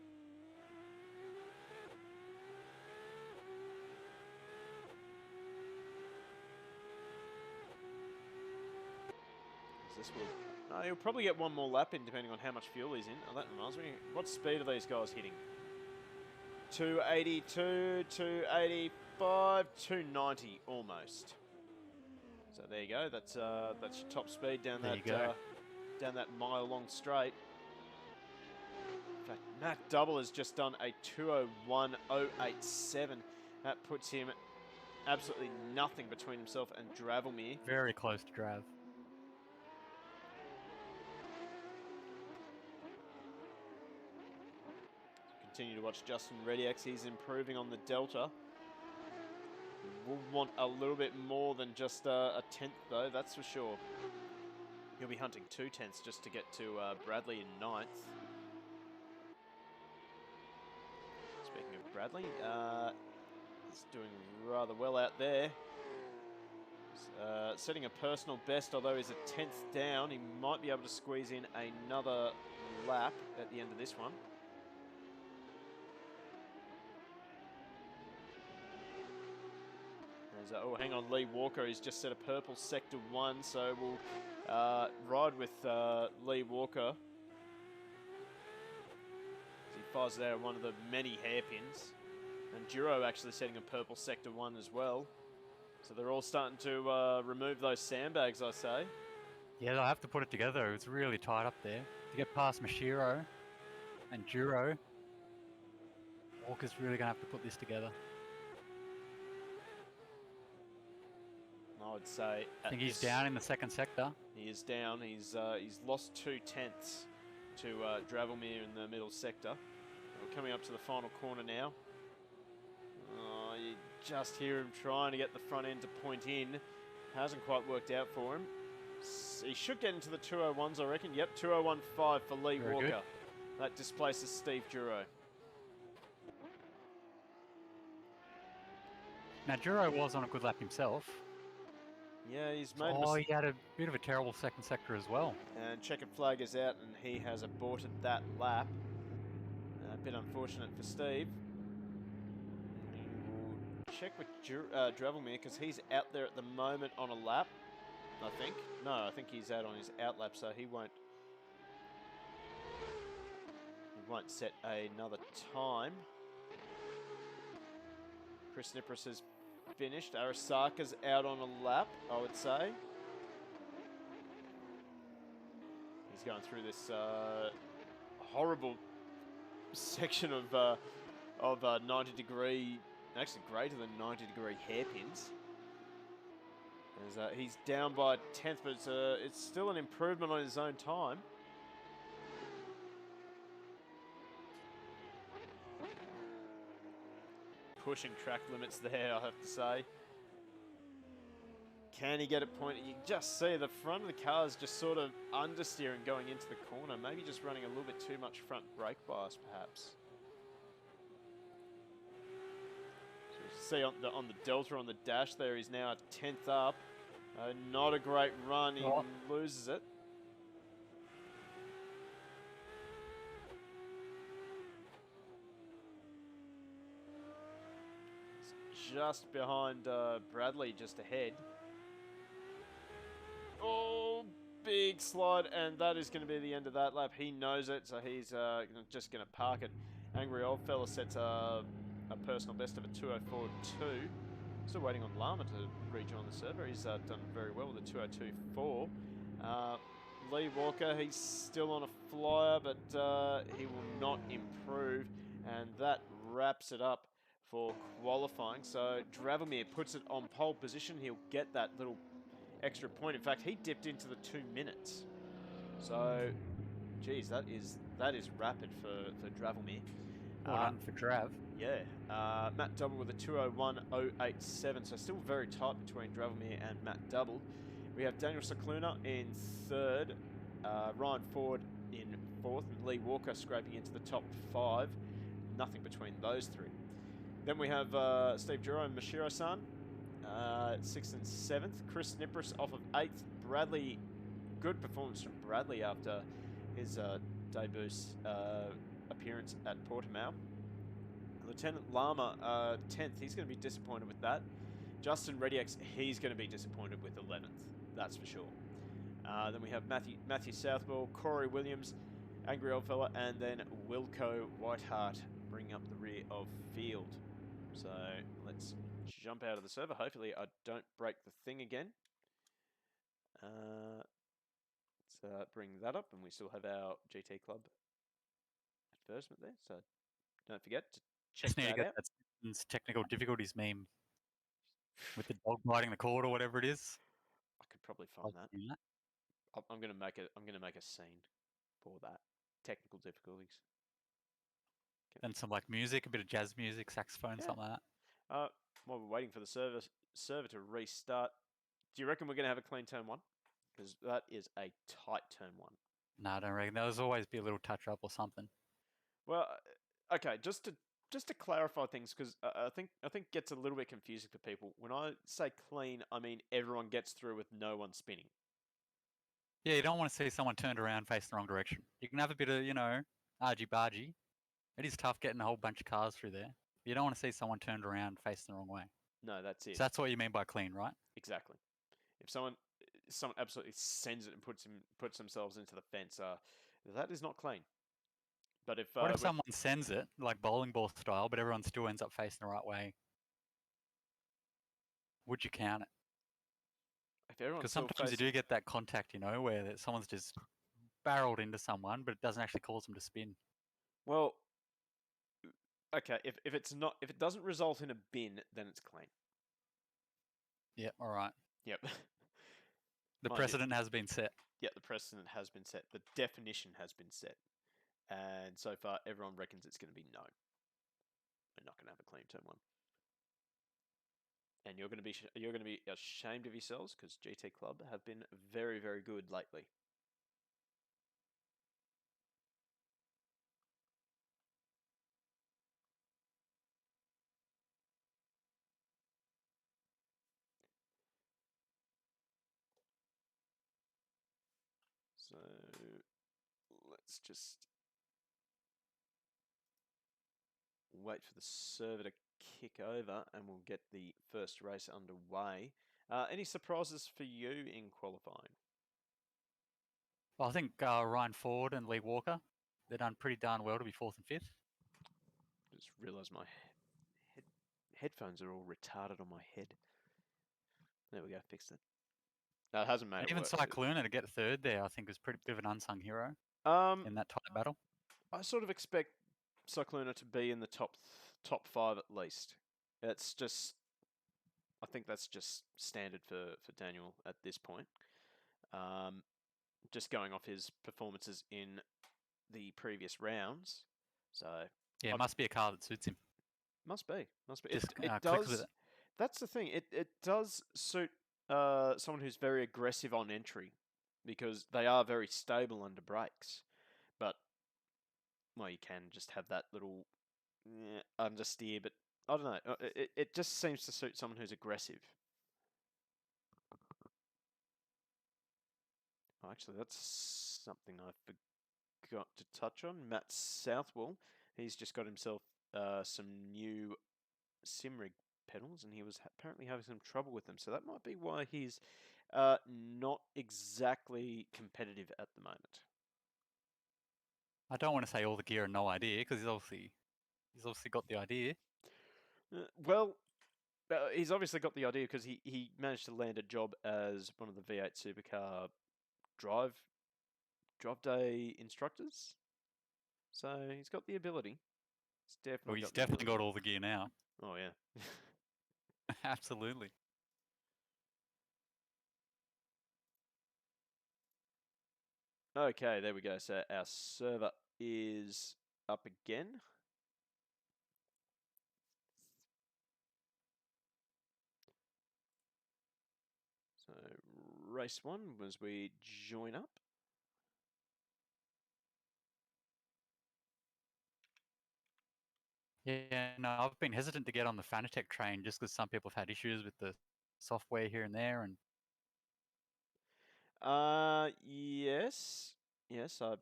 He'll probably get one more lap in, depending on how much fuel he's in. Oh, that reminds me. What speed are these guys hitting? 282, 285, 290 almost. So there you go. That's your top speed down down that mile-long straight. In fact, Matt Double has just done a 201.087. That puts him absolutely nothing between himself and Dravelmere. Very close to Drav. Continue to watch Justin Rediex. He's improving on the Delta. We'll want a little bit more than just a 10th, though, that's for sure. He'll be hunting 2 tenths just to get to Bradley in 9th. Speaking of Bradley, he's doing rather well out there. Setting a personal best, although he's a 10th down. He might be able to squeeze in another lap at the end of this one. Oh, hang on, Lee Walker. He's just set a purple sector 1, so we'll ride with Lee Walker. As he fires it out one of the many hairpins. And Duro actually setting a purple sector 1 as well. So they're all starting to remove those sandbags, I say. Yeah, they'll have to put it together. It's really tight up there. To get past Mashiro and Duro, Walker's really going to have to put this together. I would say... I think he's down in the second sector. He is down. He's lost 2 tenths to Dravelmir in the middle sector. We're coming up to the final corner now. Oh, you just hear him trying to get the front end to point in. Hasn't quite worked out for him. He should get into the 201s, I reckon. Yep, 201.5 for Lee Very Walker. good. That displaces Steve Duro. Now, Duro was on a good lap himself. Yeah, he's made Oh, he had a bit of a terrible second sector as well. And checkered flag is out, and he has aborted that lap. A bit unfortunate for Steve. We'll check with Dravelmir, because he's out there at the moment on a lap, I think. No, I think he's out on his out lap, so he won't set another time. Chris Nipris has finished. Arasaka's out on a lap, I would say. He's going through this horrible section of 90 degree, actually greater than 90 degree hairpins. As, he's down by 10th, but it's still an improvement on his own time. Pushing track limits there, I have to say. Can he get it pointed? You just see the front of the car is just sort of understeering going into the corner. Maybe just running a little bit too much front brake bias, perhaps. So you see on the delta on the dash there, he's now 10th up. Not a great run. He loses it. Just behind Bradley, just ahead. Oh, big slide, and that is going to be the end of that lap. He knows it, so he's just going to park it. Angry Old Fella sets a personal best of a 2:04.2. Still waiting on Lama to rejoin the server. He's done very well with a 2:02.4. Lee Walker, he's still on a flyer, but he will not improve, and that wraps it up for qualifying. So Dravelmir puts it on pole position. He'll get that little extra point. In fact, he dipped into the 2 minutes. So, geez, that is rapid for Dravelmir. Well done for Drav. Yeah. Matt Double with a 2:01.087. So still very tight between Dravelmir and Matt Double. We have Daniel Cicluna in 3rd, Ryan Ford in 4th, and Lee Walker scraping into the top 5. Nothing between those 3. Then we have Steve Duro and Mashiro-san, 6th and 7th. Chris Nipris off of 8th. Bradley, good performance from Bradley after his debut appearance at Portimao. Lieutenant Lama, 10th. He's going to be disappointed with that. Justin Rediex, he's going to be disappointed with 11th. That's for sure. Then we have Matthew Southwell, Corey Williams, Angry Old Fella, and then Wilco Whiteheart bringing up the rear of field. So let's jump out of the server. Hopefully I don't break the thing again. Let's bring that up, and we still have our GT Club advertisement there. So don't forget to check Just need to that get out. that Simpsons technical difficulties meme with the dog biting the cord or whatever it is. I could probably find that. Yeah. I'm gonna make a scene for that. Technical difficulties. And some like music, a bit of jazz music, saxophone, Yeah. something like that. While we're waiting for the server to restart, do you reckon we're gonna have a clean turn 1? Because that is a tight turn 1. No, I don't reckon. There'll always be a little touch up or something. Well, okay, just to clarify things, because I think gets a little bit confusing for people. When I say clean, I mean everyone gets through with no one spinning. Yeah, you don't want to see someone turned around facing the wrong direction. You can have a bit of, argy-bargy. It is tough getting a whole bunch of cars through there. You don't want to see someone turned around facing the wrong way. No, that's it. So that's what you mean by clean, right? Exactly. If someone absolutely sends it and puts themselves into the fence, that is not clean. But if What if someone sends it, like bowling ball style, but everyone still ends up facing the right way? Would you count it? if everyone's Because still sometimes you facing, do get that contact, where someone's just barreled into someone, but it doesn't actually cause them to spin. well, okay, if it doesn't result in a bin, then it's clean. Yep, all right. Yep. The Mind you, precedent has been set. yeah, the precedent has been set. The definition has been set. And so far, everyone reckons it's going to be no. We're not going to have a clean turn one. And you're going to be ashamed of yourselves because GT Club have been very, very good lately. So let's just wait for the server to kick over and we'll get the first race underway. Any surprises for you in qualifying? Well, I think Ryan Ford and Lee Walker, they've done pretty darn well to be 4th and 5th. Just realised my headphones are all retarded on my head. There we go, fixed it. That hasn't made And it even work. Cycluna to get 3rd there, I think was pretty bit of an unsung hero in that tight battle. I sort of expect Cycluna to be in the top 5 at least. It's just, I think that's just standard for Daniel at this point. Just going off his performances in the previous rounds. So Yeah, it must be a car that suits him. Must be. Just It clicks with does. it. That's the thing. It does suit someone who's very aggressive on entry because they are very stable under brakes. But well, you can just have that little understeer. But I don't know. It just seems to suit someone who's aggressive. Oh, actually, that's something I forgot to touch on. Matt Southwell, he's just got himself some new Simrig pedals, and he was apparently having some trouble with them. So that might be why he's not exactly competitive at the moment. I don't want to say all the gear and no idea because he's obviously got the idea. Well, he's obviously got the idea because he managed to land a job as one of the V8 Supercar drive day instructors. So he's got the ability. Well, he's definitely got all the gear now. Oh yeah. Absolutely. Okay, there we go. So our server is up again. So race 1 was we join up. Yeah, no, I've been hesitant to get on the Fanatec train just because some people have had issues with the software here and there, and Yes, I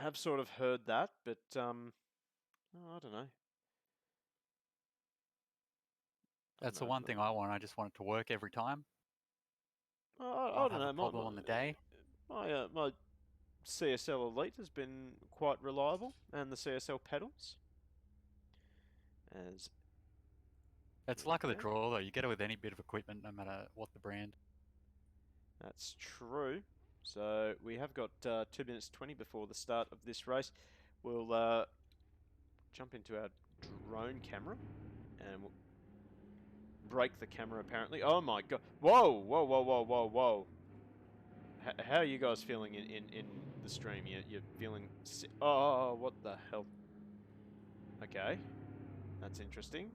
have sort of heard that, but I don't know. that's the one thing I want. I just want it to work every time. I don't know. Have a problem on the day. My CSL Elite has been quite reliable, and the CSL pedals. As It's luck of the draw, though. You get it with any bit of equipment, no matter what the brand. That's true. So we have got 2 minutes 20 before the start of this race. We'll jump into our drone camera, and we'll break the camera apparently. Oh my god. Whoa. How are you guys feeling in the stream? You're feeling... Oh, what the hell? Okay. That's interesting.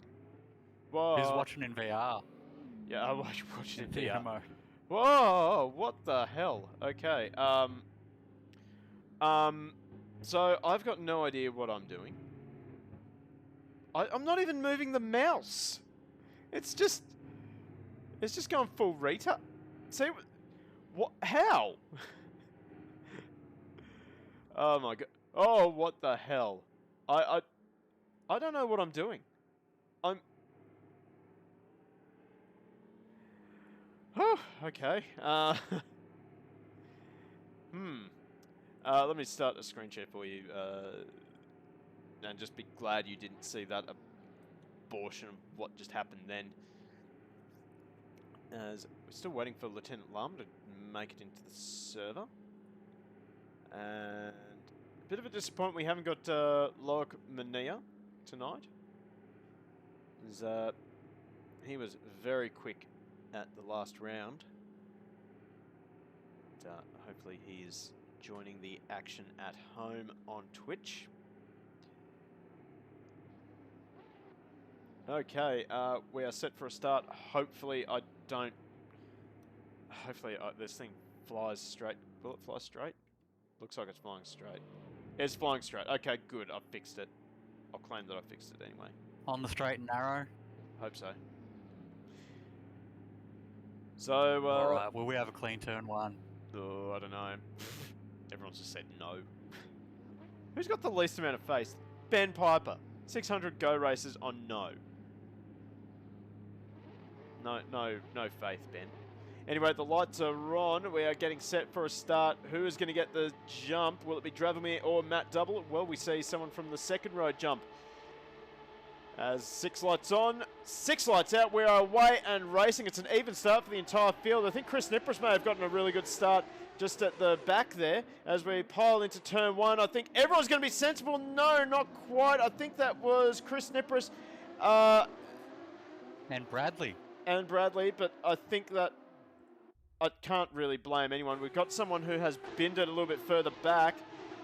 Whoa. Who's watching in VR? Yeah, I watch it in VR. mode. Whoa, what the hell? Okay, so I've got no idea what I'm doing. I'm not even moving the mouse. It's just going full retard. See, what? How? Oh my god. Oh, what the hell? I don't know what I'm doing. I'm... Oh, okay. Let me start a screen share for you, and just be glad you didn't see that abortion of what just happened then. As we're still waiting for Lieutenant Lum to make it into the server. And a bit of a disappointment we haven't got Loic Mania tonight. As, he was very quick at the last round. Hopefully he's joining the action at home on Twitch. Okay, we are set for a start. Hopefully this thing flies straight. Will it fly straight? Looks like it's flying straight. It's flying straight. Okay, good. I've fixed it. I'll claim that I fixed it anyway. On the straight and narrow? Hope so. So, Alright, will we have a clean turn 1? Oh, I don't know. Everyone's just said no. Who's got the least amount of faith? Ben Piper. 600 go races on no. No faith, Ben. Anyway, the lights are on. We are getting set for a start. Who is going to get the jump? Will it be Dravomir or Matt Double? Well, we see someone from the second row jump. As 6 lights on, 6 lights out. We are away and racing. It's an even start for the entire field. I think Chris Nipris may have gotten a really good start just at the back there as we pile into turn 1. I think everyone's going to be sensible. No, not quite. I think that was Chris Nipris. And Bradley. But I think that I can't really blame anyone. We've got someone who has binned it a little bit further back.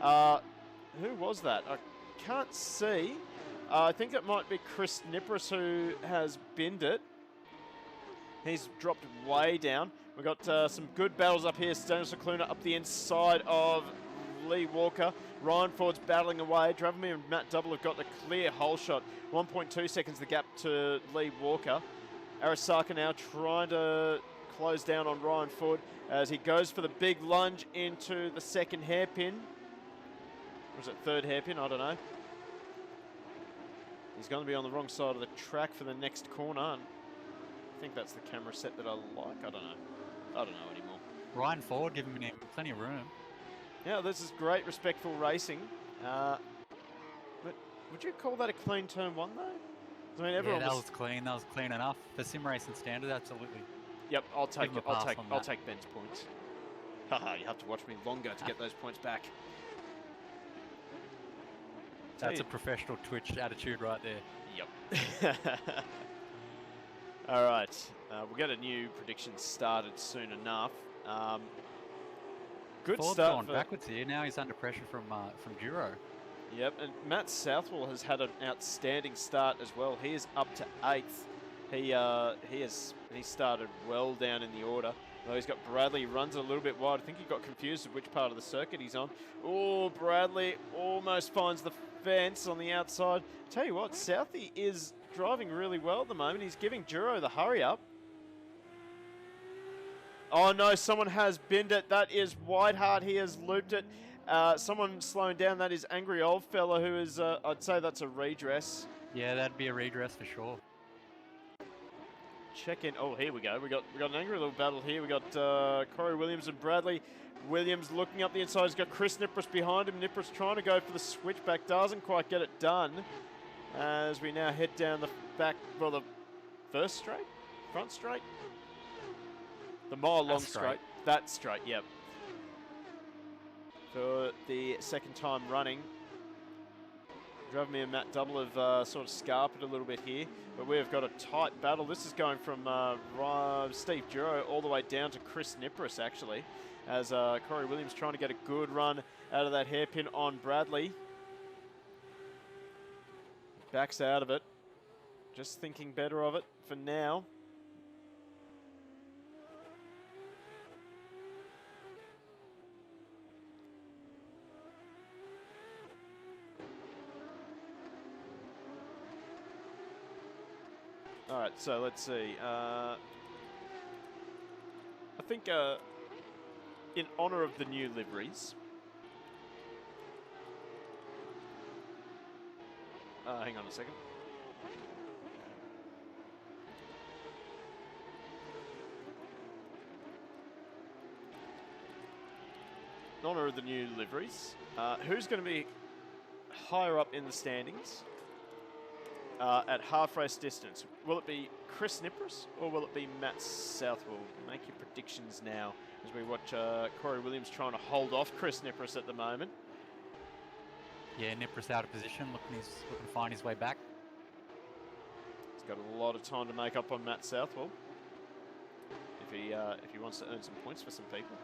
Who was that? I can't see. I think it might be Chris Nipris who has binned it. He's dropped way down. We've got some good battles up here. Stanislas Kluna up the inside of Lee Walker. Ryan Ford's battling away. Dravomir and Matt Double have got the clear hole shot. 1.2 seconds the gap to Lee Walker. Arasaka now trying to close down on Ryan Ford as he goes for the big lunge into the second hairpin. Was it third hairpin? I don't know. He's going to be on the wrong side of the track for the next corner. And I think that's the camera set that I like. I don't know. I don't know anymore. Ryan Ford giving him plenty of room. Yeah, this is great, respectful racing. But would you call that a clean turn 1 though? I mean, everyone that was clean. That was clean enough for sim racing standard. Absolutely. Yep, I'll take I'll take Ben's points. Haha, you have to watch me longer to get those points back. That's a professional Twitch attitude right there. Yep. All right, we'll get a new prediction started soon enough. Good Ford's start. Gone backwards here. Now he's under pressure from Duro. Yep, and Matt Southwell has had an outstanding start as well. He is up to 8th. He started well down in the order. Though he's got Bradley, he runs a little bit wide. I think he got confused with which part of the circuit he's on. Oh, Bradley almost finds the fence on the outside. Tell you what, Southie is driving really well at the moment. He's giving Duro the hurry up. Oh no, someone has binned it. That is Whiteheart. He has looped it. Someone slowing down. That is Angry Old Fella, who is, I'd say that's a redress. Yeah, that'd be a redress for sure. Check in. Oh, here we go. We got an angry little battle here. We got Corey Williams and Bradley. Williams looking up the inside. He's got Chris Nipris behind him. Nipris trying to go for the switchback. Doesn't quite get it done. As we now head down the back, well, the first straight? Front straight? The mile-long straight. That straight, yep. For the second time running. Dravomir and Matt Double have sort of scarpered a little bit here, but we've got a tight battle. This is going from Steve Duro all the way down to Chris Nipris, actually, as Corey Williams trying to get a good run out of that hairpin on Bradley. Backs out of it. Just thinking better of it for now. All right, so let's see. I think in honour of the new liveries, hang on a second. honour of the new liveries, who's going to be higher up in the standings at half race distance? Will it be Chris Nipris or will it be Matt Southwell? Make your predictions now as we watch Corey Williams trying to hold off Chris Nipris at the moment. Yeah, Nipris out of position, looking to find his way back. He's got a lot of time to make up on Matt Southwell if he wants to earn some points for some people.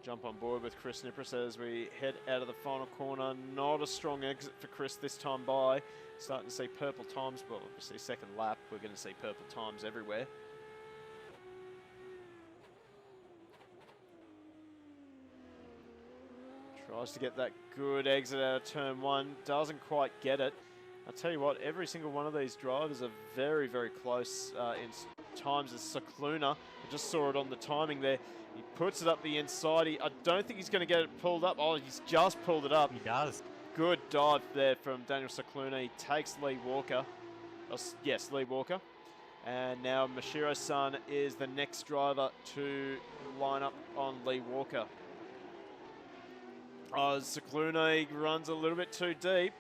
Jump on board with Chris Nipris as we head out of the final corner. Not a strong exit for Chris this time by. Starting to see purple times, well, obviously second lap, we're going to see purple times everywhere. Tries to get that good exit out of turn one, doesn't quite get it. I'll tell you what, every single one of these drivers are very, very close in times. As Cicluna, I just saw it on the timing there. He puts it up the inside. I don't think he's going to get it pulled up. Oh, he's just pulled it up. He does. Good dive there from Daniel Cicluna. He takes Lee Walker. Oh, yes, Lee Walker. And now Mashiro-san is the next driver to line up on Lee Walker. Oh, Cicluna runs a little bit too deep.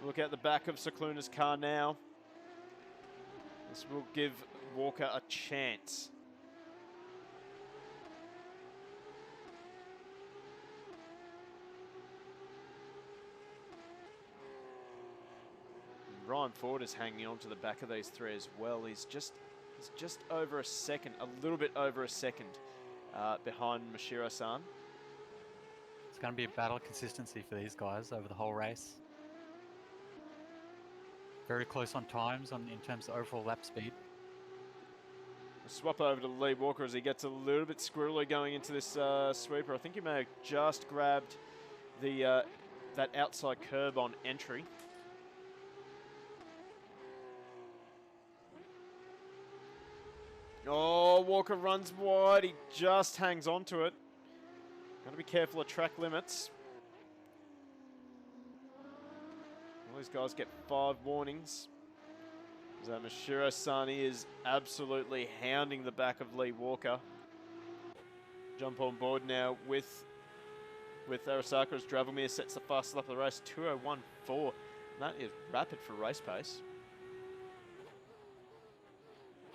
Look at the back of Cicluna's car now. This will give Walker a chance. Ryan Ford is hanging on to the back of these three as well. He's just over a second, a little bit over a second behind Mashiro-san. It's going to be a battle of consistency for these guys over the whole race. Very close on times in terms of overall lap speed. We'll swap over to Lee Walker as he gets a little bit squirrely going into this sweeper. I think he may have just grabbed the that outside curb on entry. Oh, Walker runs wide. He just hangs on to it. Got to be careful of track limits. All these guys get 5 warnings. So Mashiro-san is absolutely hounding the back of Lee Walker. Jump on board now with Arasaka as Dravomir sets the fastest lap of the race, 2:01.4. That is rapid for race pace.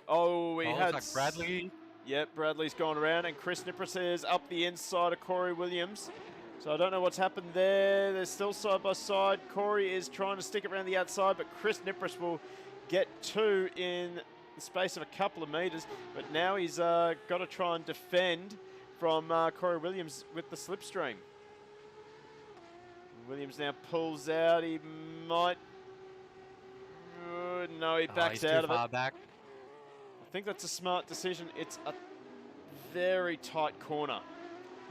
Oh, we had like Bradley. Yep, Bradley's gone around, and Chris Nipris is up the inside of Corey Williams. So I don't know what's happened there. They're still side by side. Corey is trying to stick it around the outside, but Chris Nipris will get 2 in the space of a couple of metres. But now he's got to try and defend from Corey Williams with the slipstream. Williams now pulls out. He might... no, he backs out of it. He's too far back. I think that's a smart decision. It's a very tight corner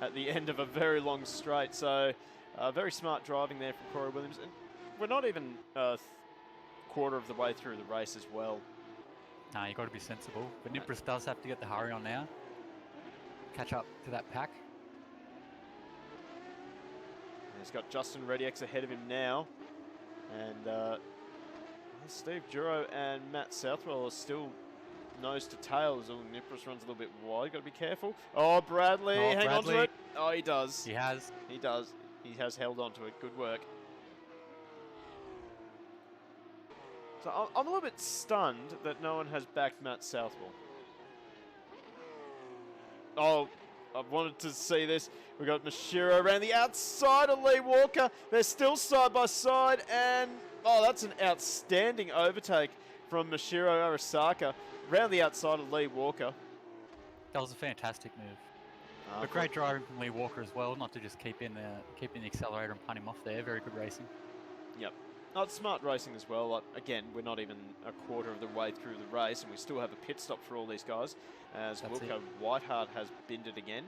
at the end of a very long straight. So very smart driving there from Corey Williams. And we're not even a quarter of the way through the race as well. No, you've got to be sensible. But Nipris does have to get the hurry on now. Catch up to that pack. And he's got Justin Rediex ahead of him now. And Steve Duro and Matt Southwell are still nose to tail as Nipris runs a little bit wide. Got to be careful. Oh, Bradley, hang on to it. Oh, he does. He has. He does. He has held on to it. Good work. So I'm a little bit stunned that no one has backed Matt Southwell. Oh, I wanted to see this. We've got Mashiro around the outside of Lee Walker. They're still side by side, and oh, that's an outstanding overtake from Mashiro Arasaka. Round the outside of Lee Walker. That was a fantastic move. But great driving from Lee Walker as well, not to just keep in the accelerator and punt him off there. Very good racing. Yep. Oh, it's smart racing as well. Like, again, we're not even a quarter of the way through the race, and we still have a pit stop for all these guys, as Wilco Whiteheart has binned it again.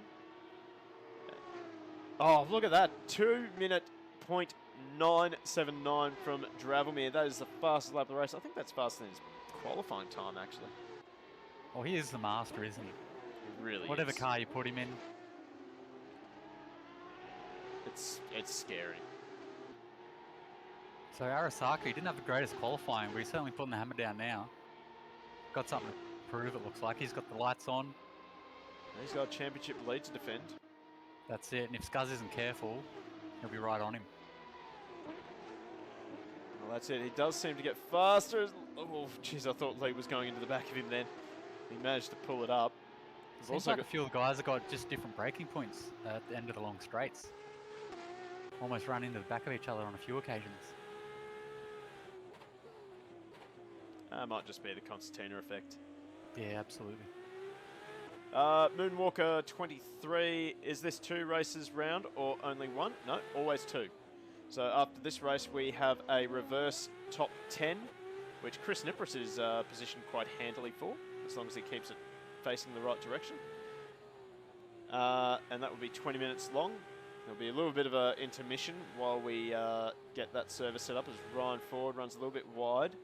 Oh, look at that. 2-minute .979 from Dravomir. That is the fastest lap of the race. I think that's faster than his qualifying time, actually. Well, he is the master, isn't he? He really Whatever is. car you put him in. It's scary. So Arasaka, he didn't have the greatest qualifying, but he's certainly putting the hammer down now. Got something prove, it looks like. He's got the lights on. He's got a championship lead to defend. That's it. And if Scuzz isn't careful, he'll be right on him. Well, that's it. He does seem to get faster. Oh, jeez, I thought Lee was going into the back of him then. He managed to pull it up. Seems also like a few of the guys have got just different braking points at the end of the long straights. Almost run into the back of each other on a few occasions. Might just be the concertina effect. Yeah, absolutely. Moonwalker 23. Is this 2 races round or only 1? No, always 2. So after this race, we have a reverse top 10, which Chris Nipris is positioned quite handily for, as long as he keeps it facing the right direction. And that will be 20 minutes long. There'll be a little bit of an intermission while we get that service set up as Ryan Ford runs a little bit wide.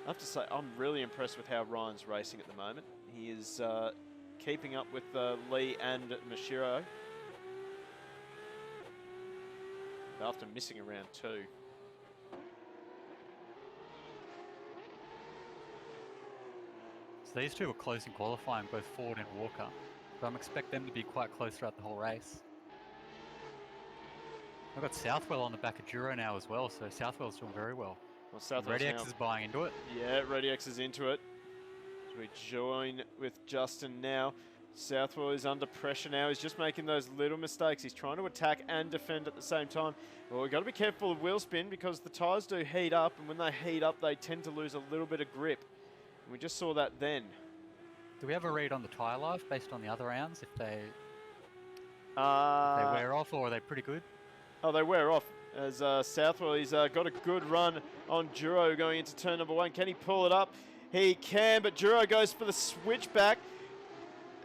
I have to say, I'm really impressed with how Ryan's racing at the moment. He is keeping up with Lee and Mashiro after missing around 2. So these two were close in qualifying, both Ford and Walker. But I'm expect them to be quite close throughout the whole race. I've got Southwell on the back of Duro now as well, so Southwell's doing very well. Well, Southwell's ReadyX is buying into it. Yeah, ReadyX is into it. So we join with Justin now. Southwell is under pressure now. He's just making those little mistakes. He's trying to attack and defend at the same time. Well, we've got to be careful of wheel spin because the tyres do heat up, and when they heat up, they tend to lose a little bit of grip. And we just saw that then. Do we have a read on the tyre life based on the other rounds? If they wear off, or are they pretty good? Oh, they wear off. As Southwell, he's got a good run on Duro going into turn number 1. Can he pull it up? He can, but Duro goes for the switchback.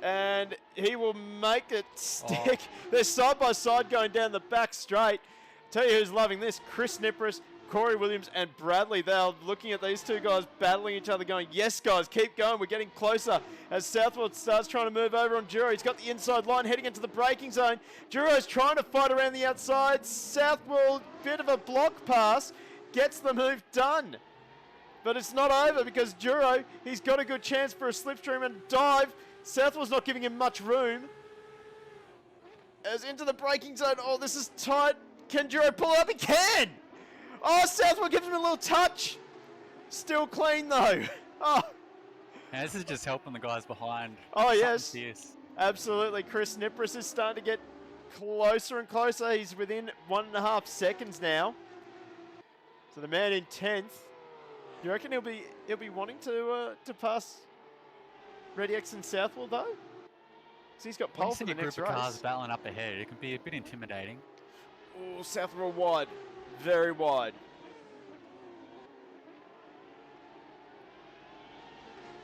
And he will make it stick. Oh. They're side by side going down the back straight. Tell you who's loving this. Chris Nipris, Corey Williams, and Bradley. They're looking at these two guys battling each other going, yes, guys, keep going. We're getting closer as Southwell starts trying to move over on Duro. He's got the inside line heading into the braking zone. Duro's trying to fight around the outside. Southwell, bit of a block pass, gets the move done. But it's not over because Duro, he's got a good chance for a slipstream and dive. Southwell's not giving him much room. As into the braking zone. Oh, this is tight. Can Duro pull it up? He can! Oh, Southwell gives him a little touch. Still clean, though. Oh. Yeah, this is just helping the guys behind. Oh, yes. Absolutely. Chris Nipris is starting to get closer and closer. He's within 1.5 seconds now. So the man in 10th. You reckon he'll be wanting to pass ReadyX and Southwell, though? Because he's got pole for the next race. Group of cars battling up ahead, it can be a bit intimidating. Oh, Southwell wide. Very wide.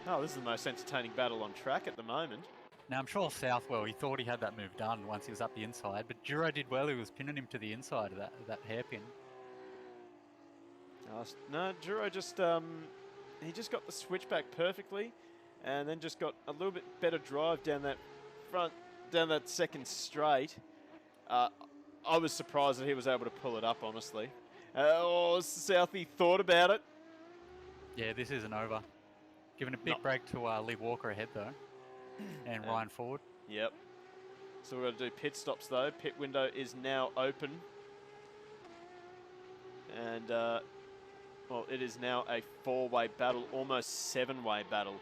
Oh, this is the most entertaining battle on track at the moment. Now, I'm sure Southwell, he thought he had that move done once he was up the inside, but Duro did well. He was pinning him to the inside of that hairpin. No, Duro just, he just got the switchback perfectly and then just got a little bit better drive down that second straight. I was surprised that he was able to pull it up, honestly. Southie thought about it. Yeah, this isn't over. Giving a big break to Lee Walker ahead, though. And Ryan Ford. Yep. So we've got to do pit stops, though. Pit window is now open. And, well, it is now a 4-way battle, almost 7-way battle.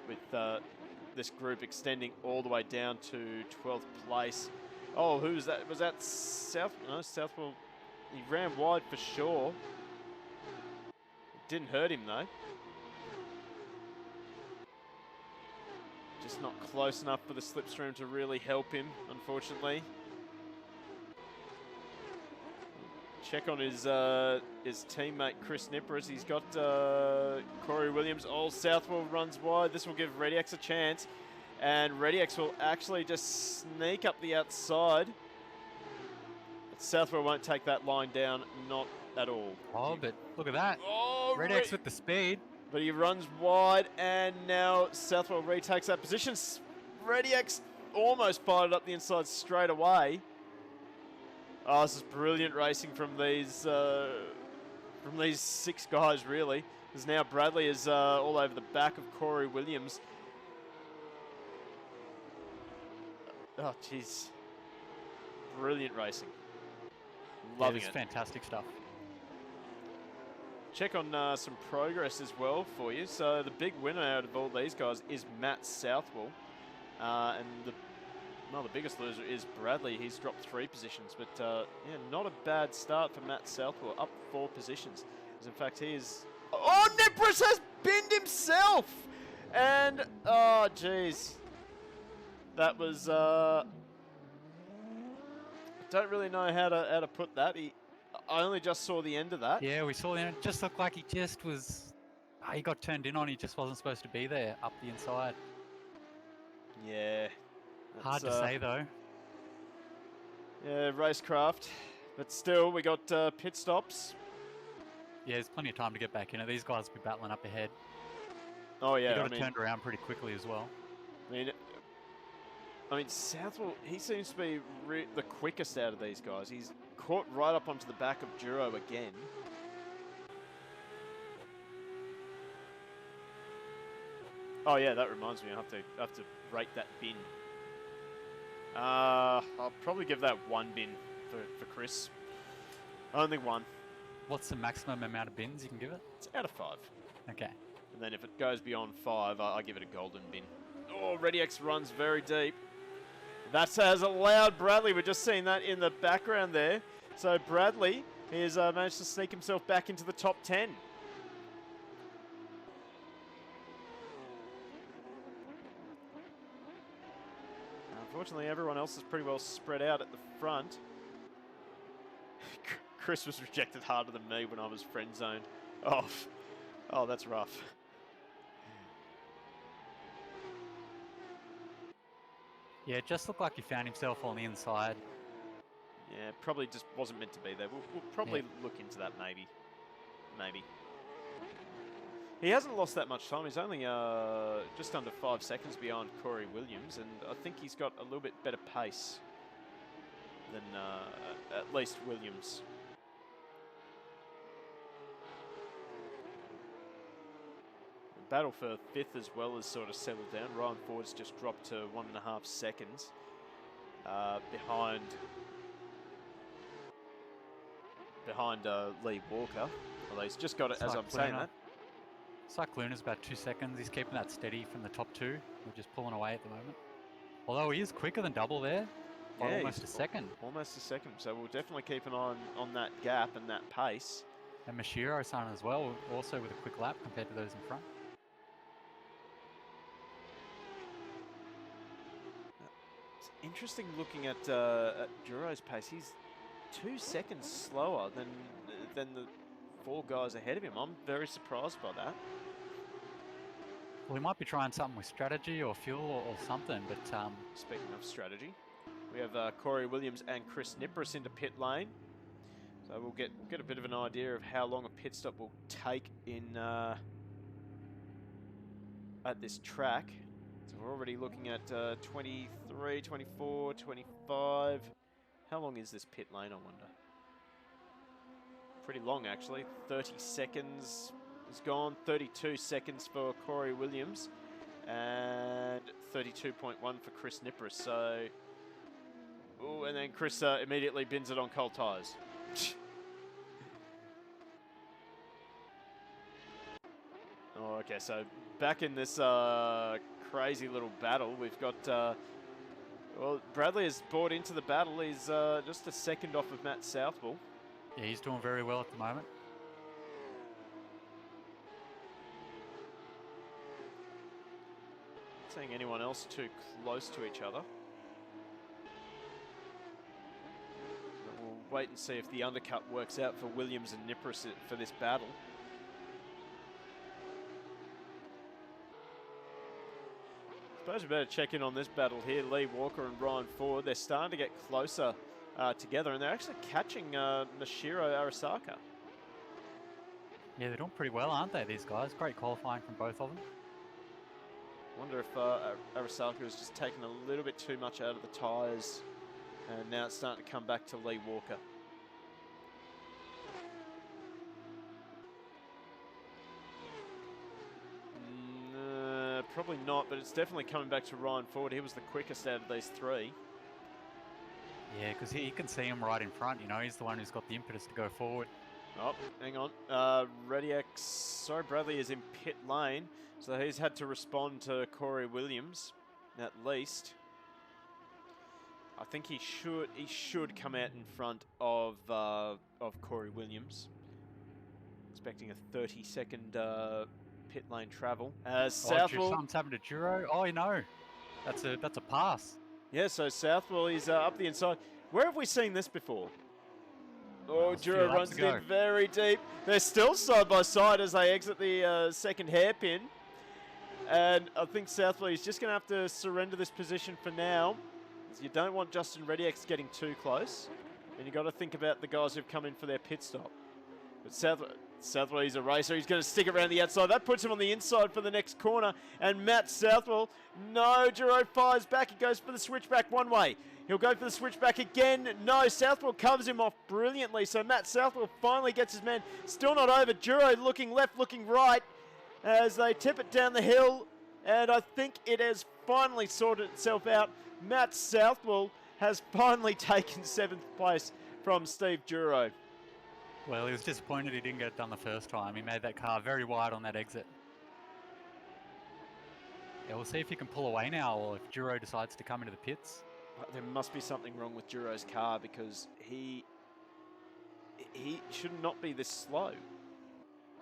With this group extending all the way down to 12th place. Oh, who's that? Was that South? No, Southwell. He ran wide for sure. It didn't hurt him, though. Just not close enough for the slipstream to really help him, unfortunately. Check on his teammate Chris Nipris. He's got Corey Williams. Oh, Southwell runs wide. This will give ReadyX a chance. And ReadyX will actually just sneak up the outside. But Southwell won't take that line down, not at all. Oh, but look at that. Oh, ReadyX with the speed. But he runs wide, and now Southwell retakes that position. ReadyX almost fired up the inside straight away. Oh, this is brilliant racing from these from these 6 guys, really. Because now Bradley is all over the back of Corey Williams. Oh, jeez. Brilliant racing. Loving it. Fantastic stuff. Check on some progress as well for you. So the big winner out of all these guys is Matt Southwell. And the biggest loser is Bradley. He's dropped 3 positions. But yeah, not a bad start for Matt Southwell. Up 4 positions. As in fact, he is... Oh, Nipris has binned himself! And, oh, jeez. That was... I don't really know how to put that. I only just saw the end of that. Yeah, we saw him. It just looked like he just was... he got turned in on. He just wasn't supposed to be there up the inside. Yeah. Hard to say, though. Yeah, racecraft. But still, we got pit stops. Yeah, there's plenty of time to get back in it. These guys will be battling up ahead. Oh, yeah. He got it turned around pretty quickly as well. I mean, Southwell, he seems to be the quickest out of these guys. He's caught right up onto the back of Duro again. Oh yeah, that reminds me. I have to rate that bin. I'll probably give that 1 bin for Chris. Only 1. What's the maximum amount of bins you can give it? It's out of 5. Okay. And then if it goes beyond 5, I give it a golden bin. Oh, Ready X runs very deep. That has allowed Bradley. We're just seeing that in the background there. So Bradley has managed to sneak himself back into the top 10. Unfortunately, everyone else is pretty well spread out at the front. Chris was rejected harder than me when I was friend zoned. Oh, that's rough. Yeah, it just looked like he found himself on the inside. Yeah, probably just wasn't meant to be there. We'll probably look into that maybe. Maybe. He hasn't lost that much time. He's only just under 5 seconds behind Corey Williams, and I think he's got a little bit better pace than at least Williams. The battle for 5th as well has sort of settled down. Ryan Ford's just dropped to 1.5 seconds behind Lee Walker. Although he's just got it as I'm saying that. Cyclone's about 2 seconds. He's keeping that steady from the top 2. We're just pulling away at the moment. Although he is quicker than double there. By almost a second. Almost a second. So we'll definitely keep an eye on that gap and that pace. And Mashiro-san as well, also with a quick lap compared to those in front. It's interesting looking at Duro's pace. He's 2 seconds slower than the 4 guys ahead of him. I'm very surprised by that. Well, he might be trying something with strategy or fuel or something, but... Speaking of strategy, we have Corey Williams and Chris Nipris into pit lane. So we'll get a bit of an idea of how long a pit stop will take in at this track. So we're already looking at 23, 24, 25. How long is this pit lane, I wonder? Pretty long, actually. 30 seconds is gone. 32 seconds for Corey Williams. And 32.1 for Chris Nipris. So, ooh, and then Chris immediately bins it on cold tyres. Oh, okay, so back in this crazy little battle, we've got... well, Bradley has bought into the battle. He's just a second off of Matt Southwell. Yeah, he's doing very well at the moment. Not seeing anyone else too close to each other. But we'll wait and see if the undercut works out for Williams and Nipris for this battle. Suppose we better check in on this battle here. Lee Walker and Ryan Ford, they're starting to get closer together, and they're actually catching Mashiro Arasaka. Yeah, they're doing pretty well, aren't they, these guys? Great qualifying from both of them. Wonder if Arasaka has just taken a little bit too much out of the tyres, and now it's starting to come back to Lee Walker. probably not, but it's definitely coming back to Ryan Ford. He was the quickest out of these three. Yeah, because he can see him right in front. You know, he's the one who's got the impetus to go forward. Oh, hang on. Sorry, Bradley is in pit lane, so he's had to respond to Corey Williams, at least. I think he should come out in front of Corey Williams. Expecting a 30-second pit lane travel. Southwell. Something's happened to Duro. Oh, no. That's a pass. Yeah, so Southwell is up the inside. Where have we seen this before? Oh, Duro runs it in very deep. They're still side by side as they exit the second hairpin. And I think Southwell is just going to have to surrender this position for now. You don't want Justin Rediex getting too close. And you've got to think about the guys who've come in for their pit stop. But Southwell, he's a racer. He's going to stick it around the outside. That puts him on the inside for the next corner. And Matt Southwell, no, Duro fires back. He goes for the switchback one way. He'll go for the switchback again. No, Southwell covers him off brilliantly. So Matt Southwell finally gets his man. Still not over. Duro looking left, looking right as they tip it down the hill. And I think it has finally sorted itself out. Matt Southwell has finally taken 7th place from Steve Duro. Well, he was disappointed he didn't get it done the first time. He made that car very wide on that exit. Yeah, we'll see if he can pull away now or if Duro decides to come into the pits. There must be something wrong with Duro's car because he should not be this slow.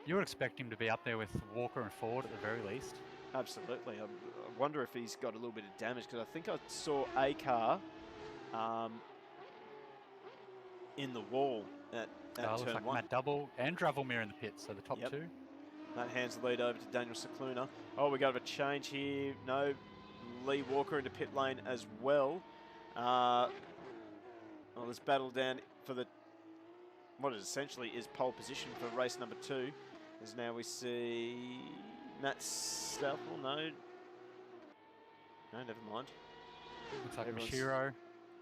You would expect him to be up there with Walker and Ford at the very least. Absolutely. I wonder if he's got a little bit of damage because I think I saw a car in the wall at looks turn like 1. Matt Double and Dravelmere in the pits, so the top two. That hands the lead over to Daniel Cicluna. Oh, we got a change here. No, Lee Walker into pit lane as well. Well, this battle down for what it essentially is pole position for race number 2. As now we see Matt Southwell. No, never mind. Looks like Mashiro.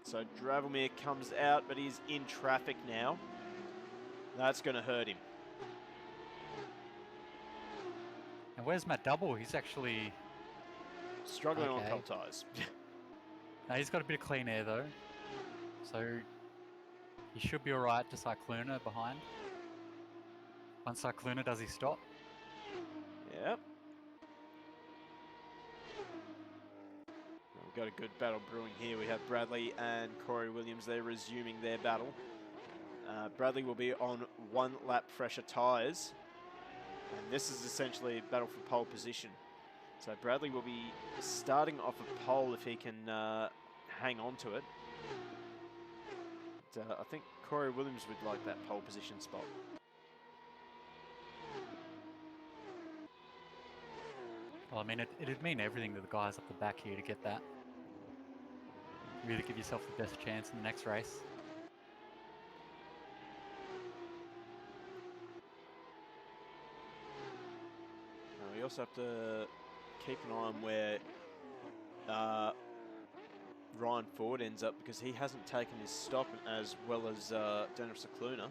So Dravelmere comes out, but he's in traffic now. That's going to hurt him. And where's Matt Double? He's actually struggling on cold tyres. No, he's got a bit of clean air though, so he should be all right to Cycluna behind. Once Cycluna does his stop. Yep. We've got a good battle brewing here. We have Bradley and Corey Williams. They're resuming their battle. Bradley will be on 1 lap fresher tyres. And this is essentially a battle for pole position. So Bradley will be starting off a pole if he can hang on to it. But, I think Corey Williams would like that pole position spot. Well, I mean, it'd mean everything to the guys up the back here to get that. Really give yourself the best chance in the next race. We also have to keep an eye on where Ryan Ford ends up because he hasn't taken his stop as well as Daniel Cicluna.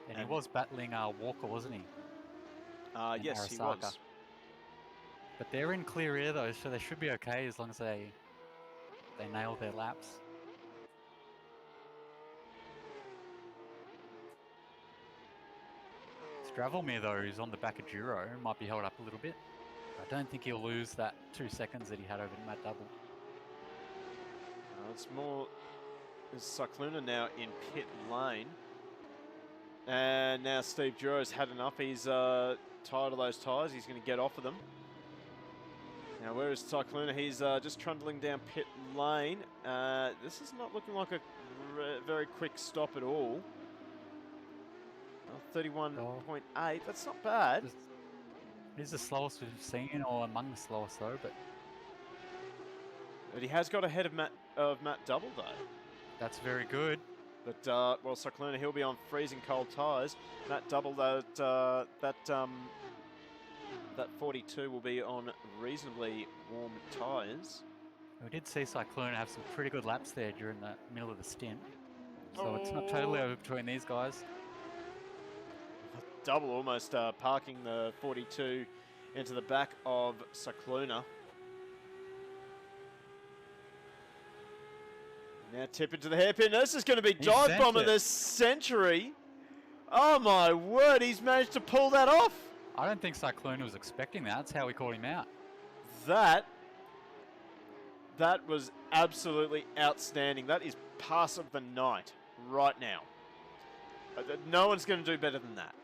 And he was battling Walker, wasn't he? Yes, he was. But they're in clear air though, so they should be okay as long as they nail their laps. Dravelmere though, who's on the back of Duro, might be held up a little bit. I don't think he'll lose that 2 seconds that he had over Matt Double. It's more... There's Cycluna now in pit lane. And now Steve Duro's had enough. He's tired of those tyres. He's going to get off of them. Now, where is Cycluna? He's just trundling down pit lane. This is not looking like a very quick stop at all. 31.8, that's not bad. He's the slowest we've seen, or among the slowest though, but he has got ahead of Matt Double though. That's very good. But well, Cycluna, he'll be on freezing cold tyres. Matt Double, that 42 will be on reasonably warm tyres. We did see Cycluna have some pretty good laps there during the middle of the stint, so it's not totally over between these guys. double, almost parking the 42 into the back of Cyclona. Now tip into the hairpin. This is going to be dive bomb of the century. Oh my word, he's managed to pull that off. I don't think Cyclona was expecting that. That's how we called him out. That was absolutely outstanding. That is pass of the night right now. No one's going to do better than that.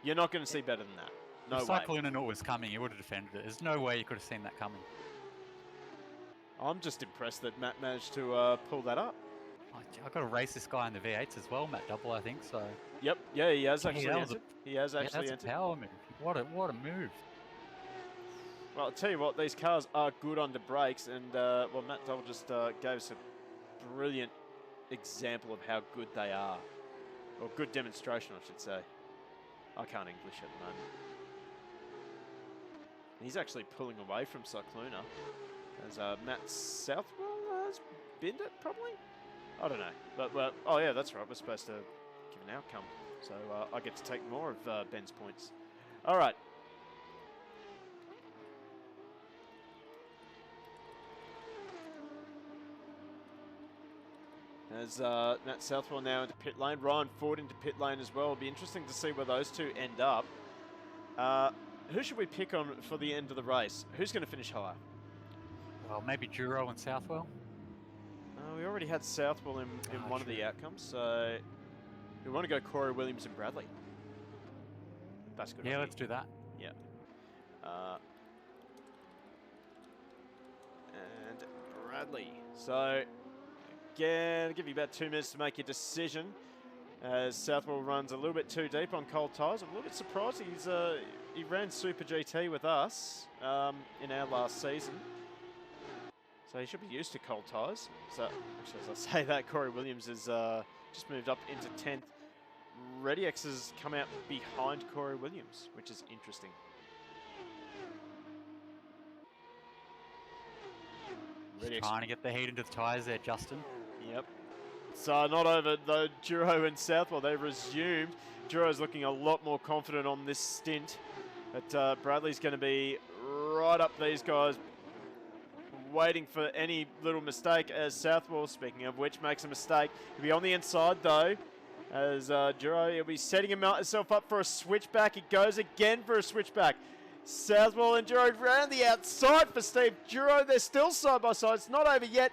You're not going to see better than that. No way. If Cyclona knew it was coming, he would have defended it. There's no way you could have seen that coming. I'm just impressed that Matt managed to pull that up. I've got to race this guy in the V8s as well, Matt Double, I think, so... Yep, yeah, he has actually entered. He has actually that's entered. A power move. What a move. Well, I'll tell you what, these cars are good under brakes, and, well, Matt Double just gave us a brilliant example of how good they are. Or good demonstration, I should say. I can't English at the moment. He's actually pulling away from Cyclona. As Matt Southwell has binned it, probably? I don't know. But, oh yeah, that's right. We're supposed to give an outcome. So I get to take more of Ben's points. All right. As Matt Southwell now into pit lane. Ryan Ford into pit lane as well. It'll be interesting to see where those two end up. Who should we pick on for the end of the race? Who's going to finish higher? Well, maybe Duro and Southwell. We already had Southwell in one of the outcomes, so we want to go Corey Williams and Bradley. That's good. Yeah, let's do that. Yeah. And Bradley. So, again, I'll give you about 2 minutes to make your decision. As Southwell runs a little bit too deep on cold tyres. I'm a little bit surprised. He ran Super GT with us in our last season. So he should be used to cold tyres. So, actually, as I say that, Corey Williams has just moved up into 10th. ReadyX has come out behind Corey Williams, which is interesting. Just trying to get the heat into the tyres there, Justin. Yep. So not over, though, Duro and Southwell. They've resumed. Duro's looking a lot more confident on this stint. But Bradley's going to be right up these guys, waiting for any little mistake as Southwell, speaking of which, makes a mistake. He'll be on the inside though, as Duro, he'll be setting himself up for a switchback. He goes again for a switchback. Southwell and Duro round the outside for Steve Duro. They're still side by side. It's not over yet.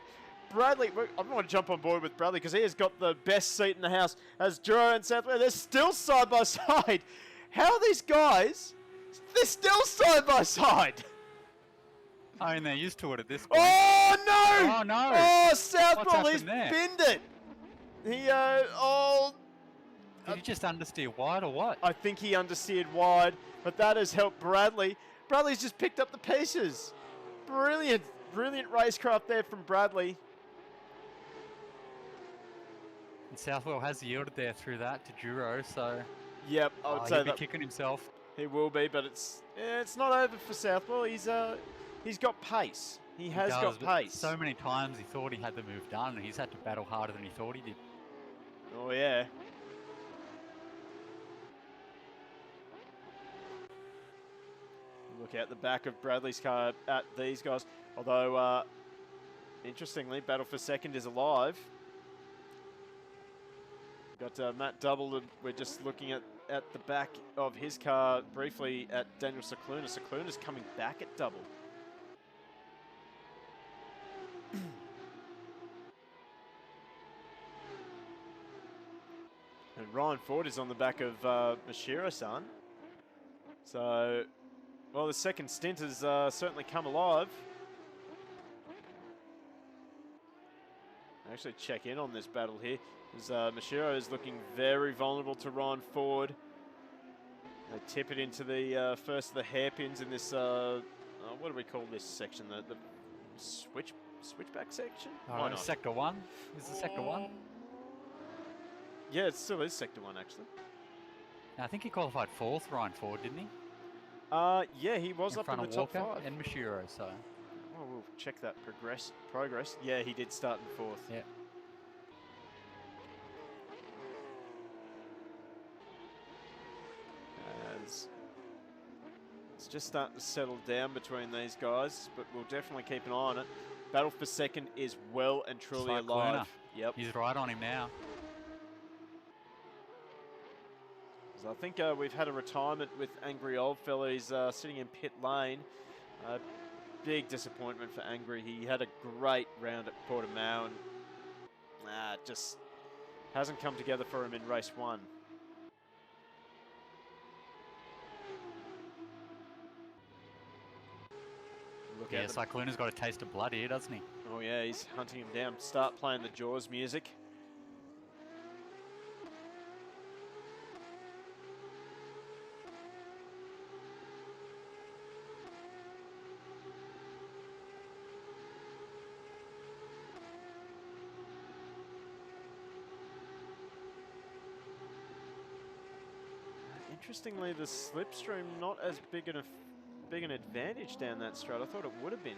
Bradley, I don't want to jump on board with Bradley because he has got the best seat in the house. As Duro and Southwell, they're still side by side. How are these guys? They're still side by side. I mean, they're used to it at this point. Oh, no! Oh, no! Oh, Southwell, he's binned it. He, Did he just understeer wide or what? I think he understeered wide, but that has helped Bradley. Bradley's just picked up the pieces. Brilliant, brilliant racecraft there from Bradley. And Southwell has yielded there through that to Duro, so... Yep, I would say he'll that. be kicking himself. He will be, but it's not over for Southwell. He's got pace. He has got pace. So many times he thought he had the move done, and he's had to battle harder than he thought he did. Oh, yeah. Look out the back of Bradley's car at these guys. Although, interestingly, battle for second is alive. Got Matt Double. We're just looking at the back of his car briefly at Daniel Cyclona. Cyclona's coming back at Double. And Ryan Ford is on the back of Mashiro-san. So, well, the second stint has certainly come alive. I'll actually check in on this battle here. As Mashiro is looking very vulnerable to Ryan Ford. They tip it into the first of the hairpins in this, what do we call this section? The switchback section? Why not? Sector 1? Is it Sector 1? Yeah, it still is Sector 1, actually. Now, I think he qualified 4th, Ryan Ford, didn't he? Yeah, he was up in the top 5. And Mashiro, so... Oh, we'll check that progress. Yeah, he did start in 4th. Yeah. It's just starting to settle down between these guys, but we'll definitely keep an eye on it. Battle for second is well and truly alive. Yep. He's right on him now. So I think we've had a retirement with Angry Oldfella. He's sitting in pit lane. Big disappointment for Angry. He had a great round at Portimao and just hasn't come together for him in race 1. Yeah, Cyclona's got a taste of blood here, doesn't he? Oh yeah, he's hunting him down. Start playing the Jaws music. Interestingly, the slipstream not as big an advantage down that straight. I thought it would have been.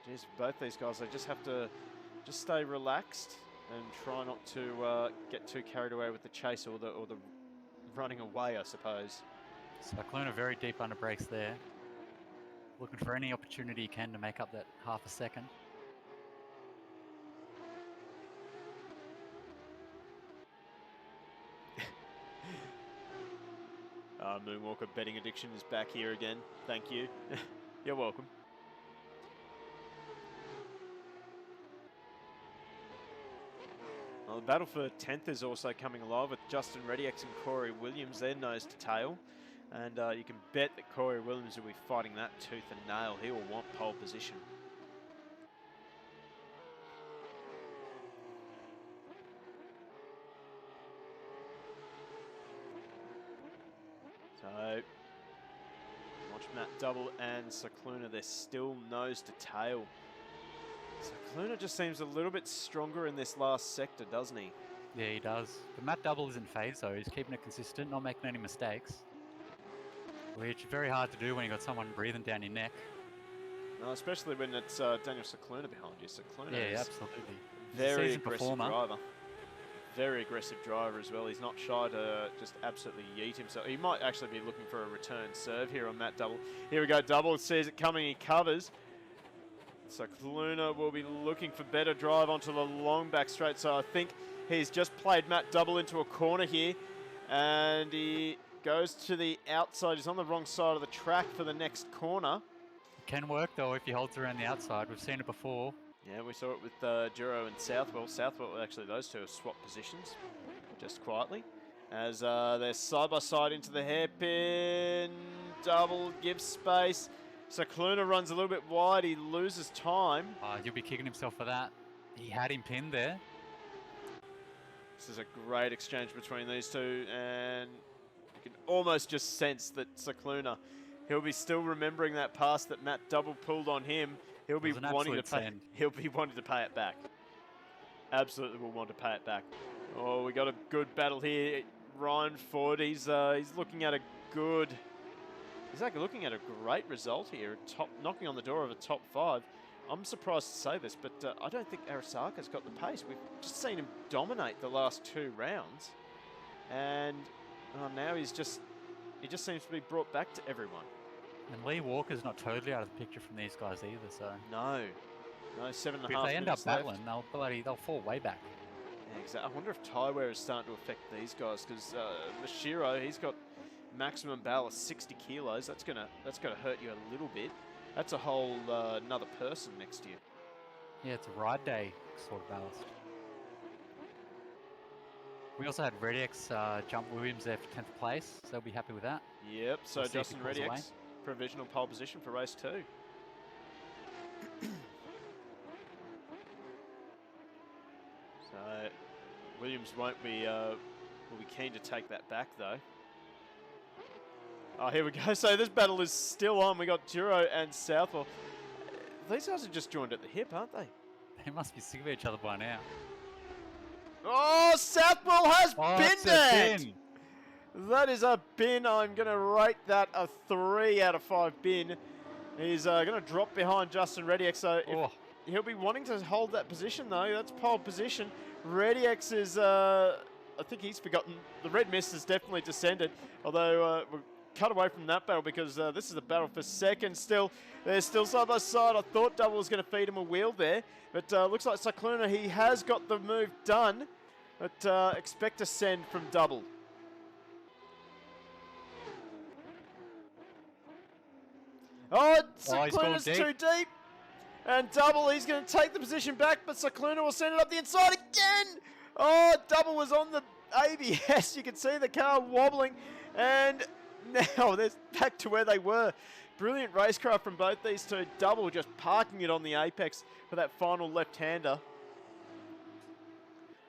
Geez, both these guys, they just have to stay relaxed and try not to get too carried away with the chase or the running away, I suppose. Cyclona very deep under brakes there. Looking for any opportunity he can to make up that half a second. Moonwalker betting addiction is back here again. Thank you. You're welcome. Well, the battle for 10th is also coming alive with Justin Rediex and Corey Williams. They're nose to tail. And you can bet that Corey Williams will be fighting that tooth and nail. He will want pole position. So, watch Matt Double and Cyclona. They're still nose to tail. Cyclona just seems a little bit stronger in this last sector, doesn't he? Yeah, he does. But Matt Double isn't phased though. He's keeping it consistent, not making any mistakes. Which is very hard to do when you've got someone breathing down your neck. No, especially when it's Daniel Cyclona behind you. Cyclona is absolutely. Very aggressive driver. Very aggressive driver as well. He's not shy to just absolutely yeet himself. He might actually be looking for a return serve here on Matt Double. Here we go. Double sees it coming. He covers. Cyclona will be looking for better drive onto the long back straight. So I think he's just played Matt Double into a corner here. And he goes to the outside. He's on the wrong side of the track for the next corner. It can work though if he holds around the outside. We've seen it before. Yeah, we saw it with Duro and Southwell. Southwell, actually, those two have swapped positions just quietly. As they're side by side into the hairpin. Double gives space. Cyclona runs a little bit wide. He loses time. He'll be kicking himself for that. He had him pinned there. This is a great exchange between these two, and you can almost just sense that Cyclona, he'll be still remembering that pass that Matt Double pulled on him. He'll be wanting to pay. He'll be wanting to pay it back. Absolutely, will want to pay it back. Oh, we got a good battle here. Ryan Ford, he's looking at a good. He's like looking at a great result here. Knocking on the door of a top 5. I'm surprised to say this, but I don't think Arasaka's got the pace. We've just seen him dominate the last 2 rounds, and now he just seems to be brought back to everyone. And Lee Walker's not totally out of the picture from these guys either, so... No, 7.5 minutes If they end up battling, left. they'll fall way back. Yeah, exactly. I wonder if Tywear is starting to affect these guys, because Mashiro, he's got maximum ballast 60 kilos. That's gonna hurt you a little bit. That's a whole another person next to you. Yeah, it's a ride day sort of ballast. We also had Redix jump Williams there for 10th place, so they'll be happy with that. Yep, so Justin Redix, provisional pole position for race 2. So Williams will be keen to take that back though. Oh, here we go. So this battle is still on. We got Duro and Southwell. These guys are just joined at the hip, aren't they? They must be sick of each other by now. Oh, Southwell has binned it! That is a bin. I'm going to rate that a 3 out of 5 bin. He's going to drop behind Justin Rediex. So he'll be wanting to hold that position, though. That's pole position. Rediex is a I think he's forgotten. The red mist has definitely descended, although we're cut away from that battle because this is a battle for second still. They're still side by side. I thought Double was going to feed him a wheel there, but looks like Cyclona, he has got the move done, but expect a send from Double. Oh, Cyclona's too deep. And Double, he's going to take the position back, but Cyclona will send it up the inside again. Oh, Double was on the ABS. You can see the car wobbling. And now they're back to where they were. Brilliant racecraft from both these two. Double just parking it on the apex for that final left-hander.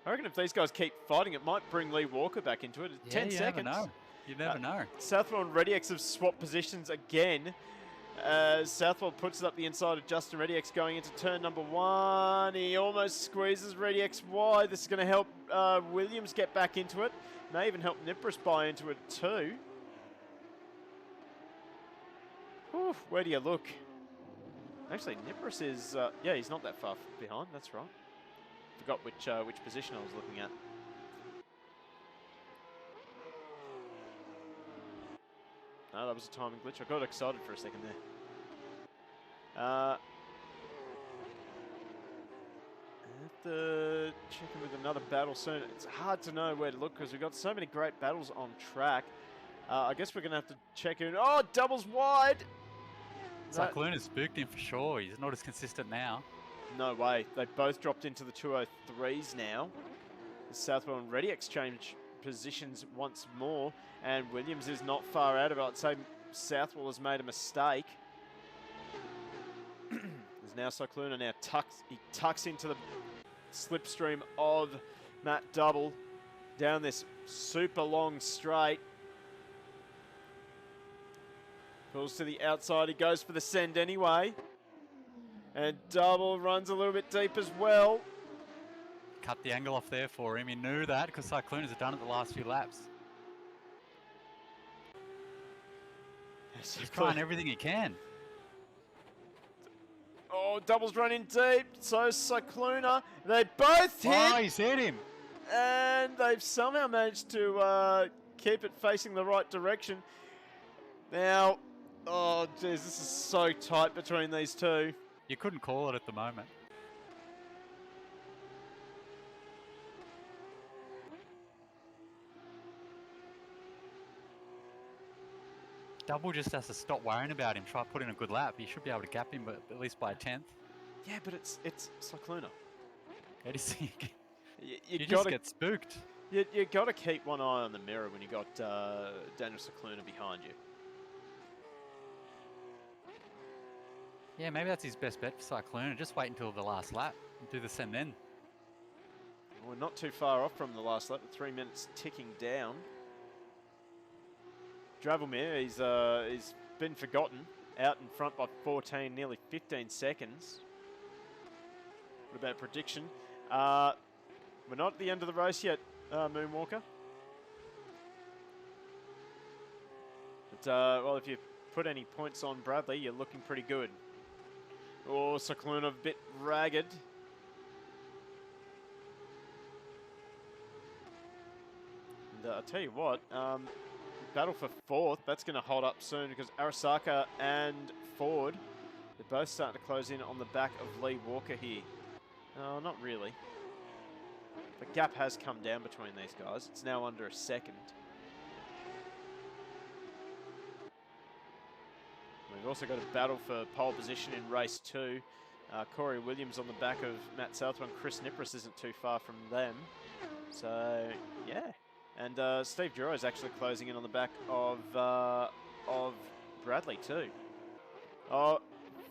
I reckon if these guys keep fighting, it might bring Lee Walker back into it. Yeah, 10 seconds. Never know. You never know. Southwell and ReadyX have swapped positions again. Southwell puts it up the inside of Justin ReadyX going into turn number 1. He almost squeezes ReadyX wide. This is going to help Williams get back into it. May even help Nipris buy into it too. Whew, where do you look? Actually, Nipris is... yeah, he's not that far behind. That's right. Forgot which position I was looking at. No, that was a timing glitch. I got excited for a second there. I have to check in with another battle soon. It's hard to know where to look because we've got so many great battles on track. I guess we're going to have to check in. Oh, Double's wide! Cyclone has spooked him for sure. He's not as consistent now. No way. They both dropped into the 203s now. The Southwell and ReadyX change positions once more, and Williams is not far out of it. I'd say Southwell has made a mistake. There's now Cyclona now tucks into the slipstream of Matt Double down this super long straight. Pulls to the outside, he goes for the send anyway. And Double runs a little bit deep as well. Cut the angle off there for him. He knew that because Cyclones have done it the last few laps. He's trying everything he can. Oh, Double's running deep. So Cyclona. They both hit. Oh, he's hit him. And they've somehow managed to keep it facing the right direction. Now, oh, geez, this is so tight between these two. You couldn't call it at the moment. Double just has to stop worrying about him. Try to put in a good lap. He should be able to gap him, but at least by a 10th. Yeah, but it's Cyclona. You just get spooked. You got to keep one eye on the mirror when you got Daniel Cyclona behind you. Yeah, maybe that's his best bet for Cyclona. Just wait until the last lap and do the send then. We're not too far off from the last lap. 3 minutes ticking down. Dravelmere, he's been forgotten. Out in front by 14, nearly 15 seconds. What about prediction? We're not at the end of the race yet, Moonwalker. But, well, if you put any points on Bradley, you're looking pretty good. Oh, Cyclona a bit ragged. And I'll tell you what, battle for 4th, that's going to hold up soon because Arasaka and Ford, they're both starting to close in on the back of Lee Walker here. No, not really. The gap has come down between these guys. It's now under a second. We've also got a battle for pole position in race 2. Corey Williams on the back of Matt Southwell, and Chris Nipris isn't too far from them. So, yeah. And Steve Duro is actually closing in on the back of Bradley too. Oh,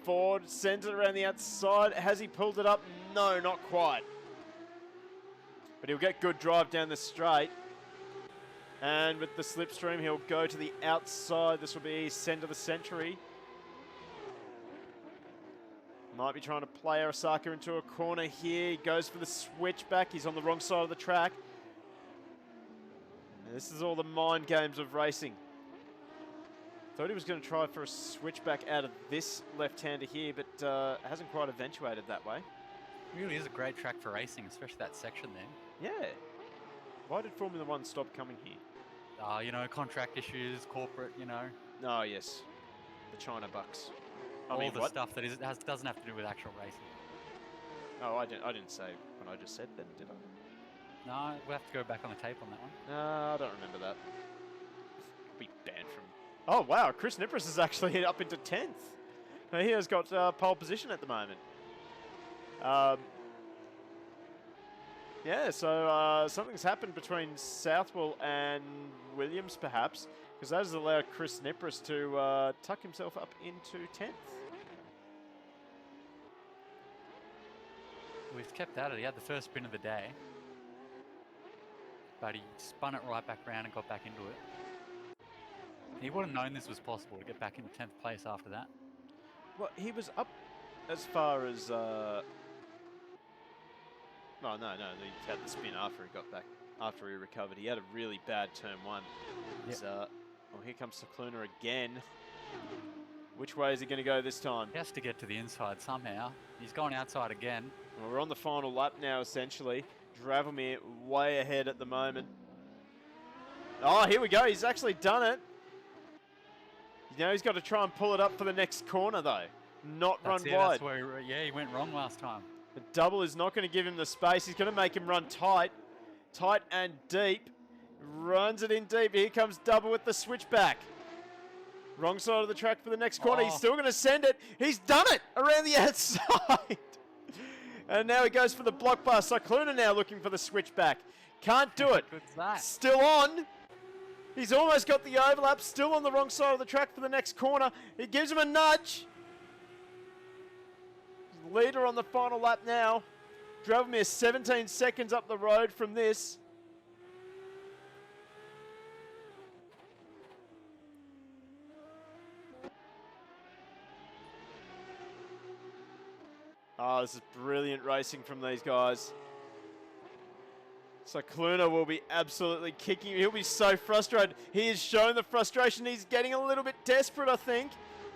Ford sends it around the outside. Has he pulled it up? No, not quite. But he'll get good drive down the straight. And with the slipstream, he'll go to the outside. This will be send of the century. Might be trying to play Arasaka into a corner here. He goes for the switchback. He's on the wrong side of the track. And this is all the mind games of racing. Thought he was going to try for a switchback out of this left-hander here, but hasn't quite eventuated that way. It really is a great track for racing, especially that section there. Yeah. Why did Formula One stop coming here? You know, contract issues, corporate, you know. Oh, yes. The China bucks. I All mean, the what? stuff that doesn't have to do with actual racing. Oh, I didn't say what I just said then, did I? No, we'll have to go back on the tape on that one. No, I don't remember that. Be banned from... Oh, wow. Chris Nipris is actually hit up into 10th. Now, he has got pole position at the moment. Yeah, so something's happened between Southwell and Williams, perhaps, because that has allowed Chris Nipris to tuck himself up into 10th. We've kept at it. He had the first spin of the day, but he spun it right back around and got back into it. He would have known this was possible to get back into 10th place after that. Well, he was up as far as... Oh, no, he had the spin after he got back, after he recovered. He had a really bad turn one. Yep. Well, here comes Cicluna again. Which way is he going to go this time? He has to get to the inside somehow. He's going outside again. Well, we're on the final lap now, essentially. Dravomir way ahead at the moment. Oh, here we go. He's actually done it. You know, he's got to try and pull it up for the next corner, though. Not run wide. That's where he went wrong last time. The double is not going to give him the space. He's going to make him run tight. Tight and deep. Runs it in deep. Here comes double with the switchback. Wrong side of the track for the next corner. He's still going to send it. He's done it around the outside. And now he goes for the block pass. Cicluna now looking for the switchback. Can't do it. Still on. He's almost got the overlap. Still on the wrong side of the track for the next corner. He gives him a nudge. Leader on the final lap now. Dravomir 17 seconds up the road from this. Oh, this is brilliant racing from these guys. Cicluna will be absolutely kicking. He'll be so frustrated. He has shown the frustration. He's getting a little bit desperate, I think.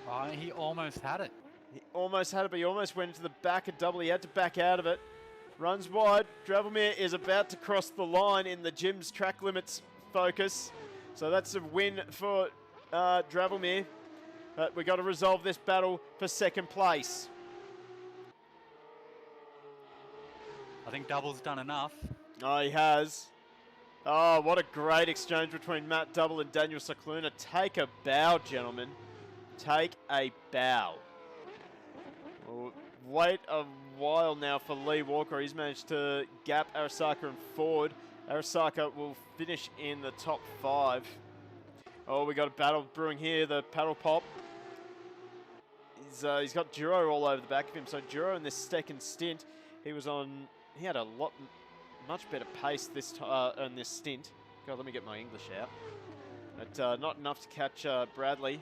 Oh, he almost had it. He almost had it, but he almost went into the back of double. He had to back out of it. Runs wide. Dravomir is about to cross the line in the gym's track limits focus. So that's a win for Dravomir. But we've got to resolve this battle for second place. I think Double's done enough. Oh, he has. Oh, what a great exchange between Matt Double and Daniel Cicluna. Take a bow, gentlemen. Take a bow. We'll wait a while now for Lee Walker. He's managed to gap Arasaka and Ford. Arasaka will finish in the top 5. Oh, we got a battle brewing here. The paddle pop. He's got Duro all over the back of him. So Duro in this second stint, he had a much better pace this in this stint. God, let me get my English out. But not enough to catch Bradley.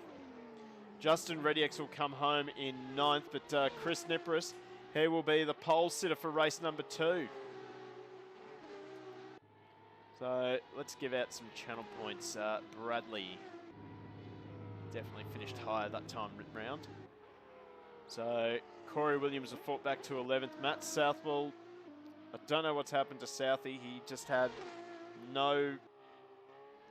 Justin Rediex will come home in 9th, but Chris Nipris, he will be the pole sitter for race number 2. So let's give out some channel points. Bradley definitely finished higher that time round. So Corey Williams will fought back to 11th. Matt Southwell, I don't know what's happened to Southie. He just had no...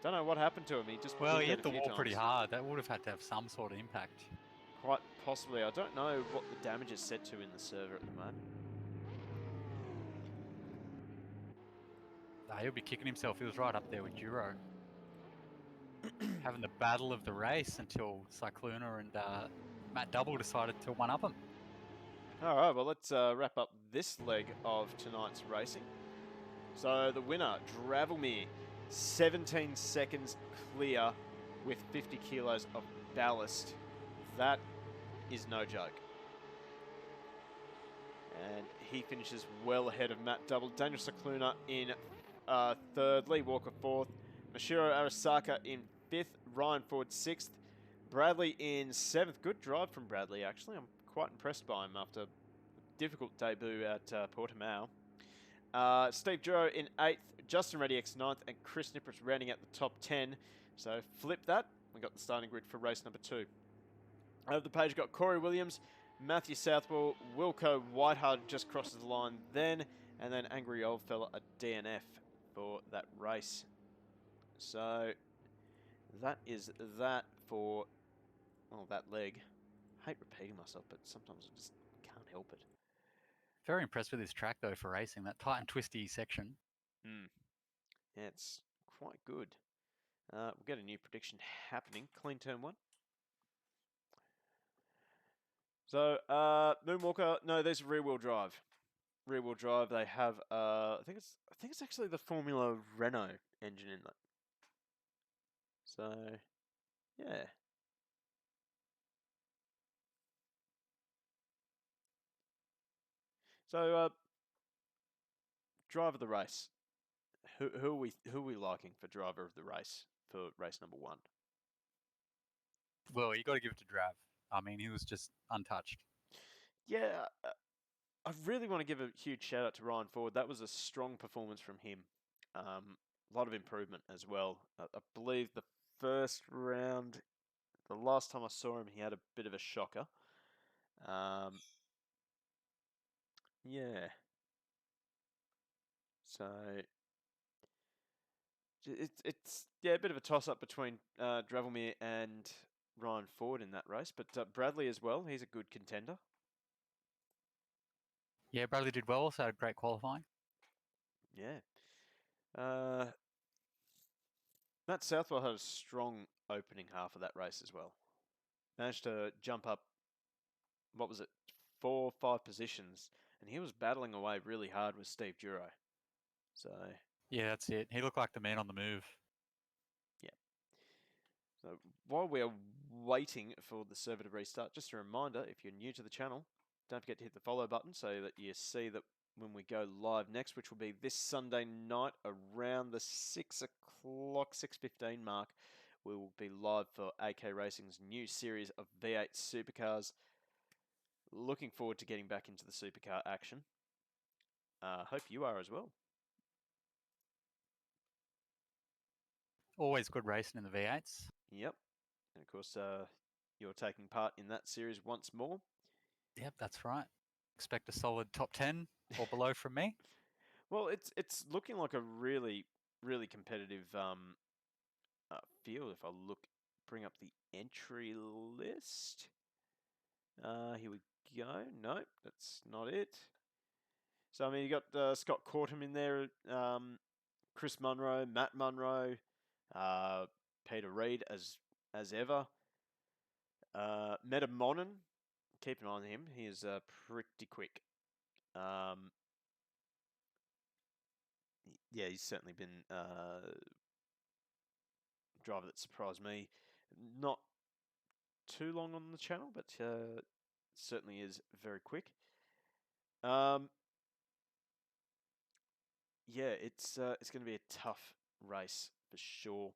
Don't know what happened to him. He just... Well, he hit the wall pretty hard. That would have had to have some sort of impact. Quite possibly. I don't know what the damage is set to in the server at the moment. He'll be kicking himself. He was right up there with Duro. Having the battle of the race until Cicluna and Matt Double decided to one-up him. All right, well, let's wrap up this leg of tonight's racing. So the winner, Dravomir, 17 seconds clear with 50 kilos of ballast. That is no joke. And he finishes well ahead of Matt Double. Daniel Cicluna in 3rd, Lee Walker 4th, Mashiro Arasaka in 5th, Ryan Ford 6th, Bradley in 7th. Good drive from Bradley, actually. I'm quite impressed by him after a difficult debut at Portimao. Steve Duro in 8th, Justin Rediex 9th, and Chris Nipris rounding out the top 10. So flip that. We got the starting grid for race number 2. Over the page, got Corey Williams, Matthew Southwell, Wilco Whiteheart just crosses the line then, and then Angry Old Fella, a DNF for that race. So that is that for, well, that leg. I hate repeating myself, but sometimes I just can't help it. Very impressed with this track though for racing. That tight and twisty section. Yeah, it's quite good. We'll get a new prediction happening. Clean turn 1. So, Moonwalker, no, there's rear-wheel drive. Rear-wheel drive, they have, I think it's actually the Formula Renault engine in that. So, yeah. So, driver of the race. Who are we liking for driver of the race for race number 1? Well, you got to give it to Drav. I mean, he was just untouched. Yeah, I really want to give a huge shout out to Ryan Ford. That was a strong performance from him. A lot of improvement as well. I believe the first round, the last time I saw him, he had a bit of a shocker. Yeah. So it's a bit of a toss up between Dravelmere and Ryan Ford in that race, but Bradley as well. He's a good contender. Yeah, Bradley did well. Also had a great qualifying. Yeah. Matt Southwell had a strong opening half of that race as well. Managed to jump up, what was it, 4 or 5 positions, and he was battling away really hard with Steve Duro. So, Yeah, that's it. He looked like the man on the move. yeah. So while we're waiting for the server to restart, just a reminder, if you're new to the channel, don't forget to hit the follow button so that you see that when we go live next, which will be this Sunday night around the 6 o'clock, 6:15 mark, we will be live for AK Racing's new series of V8 supercars. Looking forward to getting back into the supercar action. Hope you are as well. Always good racing in the V8s. Yep. And of course, you're taking part in that series once more. Yep, that's right. Expect a solid top 10 or below from me. Well, it's looking like a really, really competitive field. If I bring up the entry list. Here we go. No, that's not it. So, I mean, you got Scott Cortum in there, Chris Munro, Matt Munro, Peter Reid as ever. Meta Monin, keep an eye on him. He is pretty quick. Yeah, he's certainly been a driver that surprised me. Not too long on the channel, but certainly is very quick. Yeah, it's going to be a tough race for sure.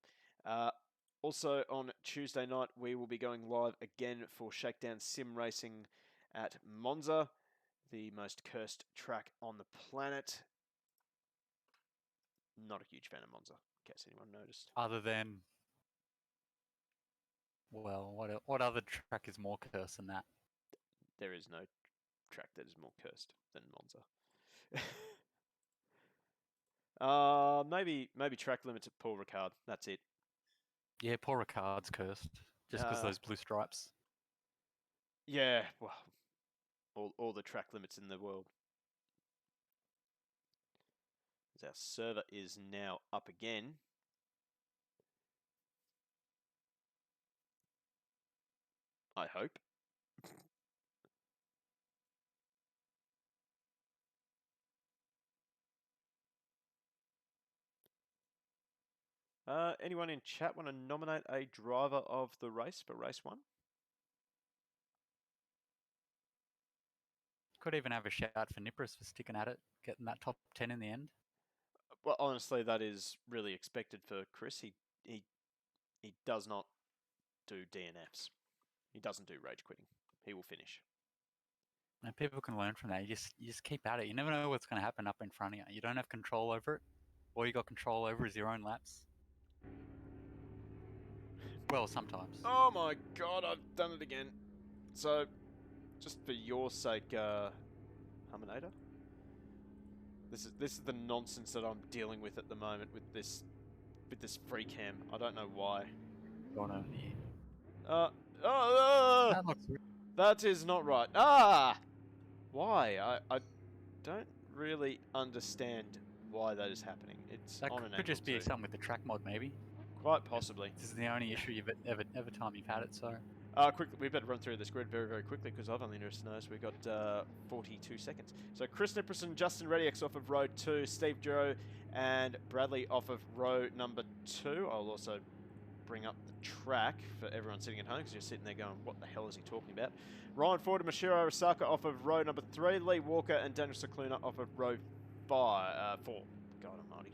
Also on Tuesday night, we will be going live again for Shakedown Sim Racing at Monza, the most cursed track on the planet. Not a huge fan of Monza, in case anyone noticed. Other than, well, what other track is more cursed than that? There is no track that is more cursed than Monza. Maybe track limits at Paul Ricard. That's it. Yeah, Paul Ricard's cursed just because those blue stripes. Yeah, well, all the track limits in the world. As our server is now up again. I hope. Anyone in chat want to nominate a driver of the race for race 1? Could even have a shout for Nippers for sticking at it, getting that top 10 in the end. Well, honestly, that is really expected for Chris. He does not do DNFs. He doesn't do rage quitting. He will finish. And people can learn from that. You just keep at it. You never know what's going to happen up in front of you. You don't have control over it. All you got control over is your own laps. Well, sometimes. Oh my god, I've done it again. So, just for your sake, Huminator, This is the nonsense that I'm dealing with at the moment with this free cam. I don't know why. That looks weird. That is not right. Ah! Why? I don't really understand why that is happening. It's That on an could just angle be too. something with the track mod, maybe. Quite possibly. This is the only issue you've ever time you've had it. So. Quickly, we better run through this grid very, very quickly because I've only noticed we've got 42 seconds. So Chris Nipperson, Justin Reddick off of row 2, Steve Duro and Bradley off of row number 2. I'll also bring up the track for everyone sitting at home because you're sitting there going, what the hell is he talking about? Ryan Ford and Mashiro Arasaka off of row number 3, Lee Walker and Daniel Cicluna off of row 4. God almighty.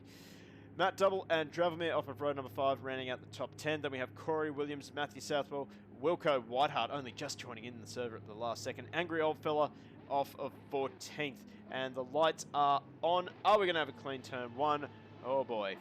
Matt Double and Dravomir off of row number 5, rounding out the top 10. Then we have Corey Williams, Matthew Southwell, Wilco Whiteheart only just joining in the server at the last second. Angry Old Fella off of 14th. And the lights are on. Are we going to have a clean turn 1? Oh boy.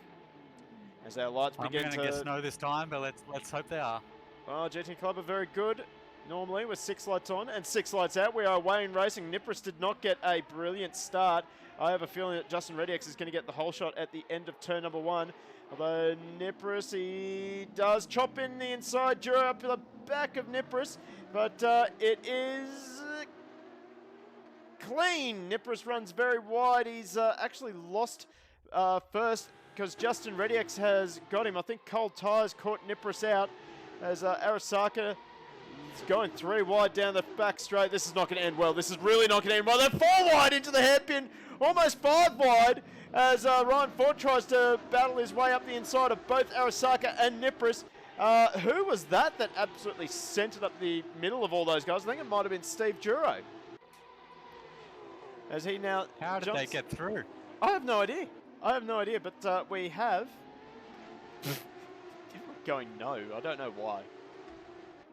As our lights begin to... I'm going to get snow this time, but let's hope they are. Oh, GT Club are very good. Normally with 6 lights on and 6 lights out. We are away in racing. Nipris did not get a brilliant start. I have a feeling that Justin Redix is going to get the whole shot at the end of turn number 1. Although Nipris, he does chop in the inside. Duro up to the back of Nipris. But it is clean. Nipris runs very wide. He's actually lost first because Justin Redix has got him. I think Cold Tires caught Nipris out as Arasaka is going 3 wide down the back straight. This is not going to end well. This is really not going to end well. They're 4 wide into the hairpin. Almost 5 wide as Ryan Ford tries to battle his way up the inside of both Arasaka and Nipris. Who was that absolutely sent it up the middle of all those guys? I think it might have been Steve Duro. As he now How did they get through? I have no idea. But we have... going no. I don't know why.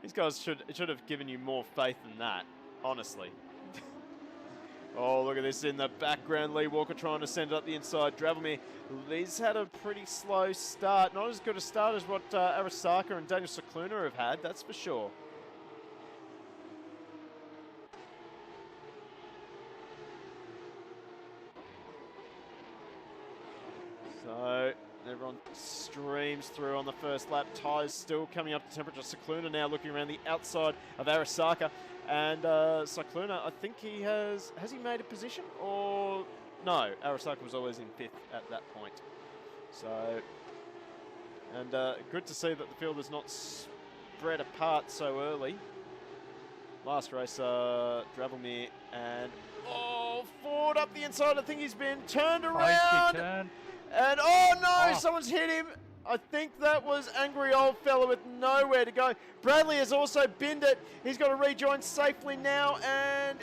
These guys should have given you more faith than that, honestly. Oh, look at this in the background. Lee Walker trying to send it up the inside. Dravomir, he's had a pretty slow start. Not as good a start as what Arasaka and Daniel Cicluna have had, that's for sure. So, everyone streams through on the first lap. Tyres still coming up to temperature. Cicluna now looking around the outside of Arasaka. And Cicluna, I think he has he made a position? Or no, Arasaka was always in 5th at that point. So, and good to see that the field is not spread apart so early. Last race, Dravomir and Ford up the inside. I think he's been turned around. And oh no, someone's hit him. I think that was Angry Old Fella with nowhere to go. Bradley has also binned it. He's got to rejoin safely now, and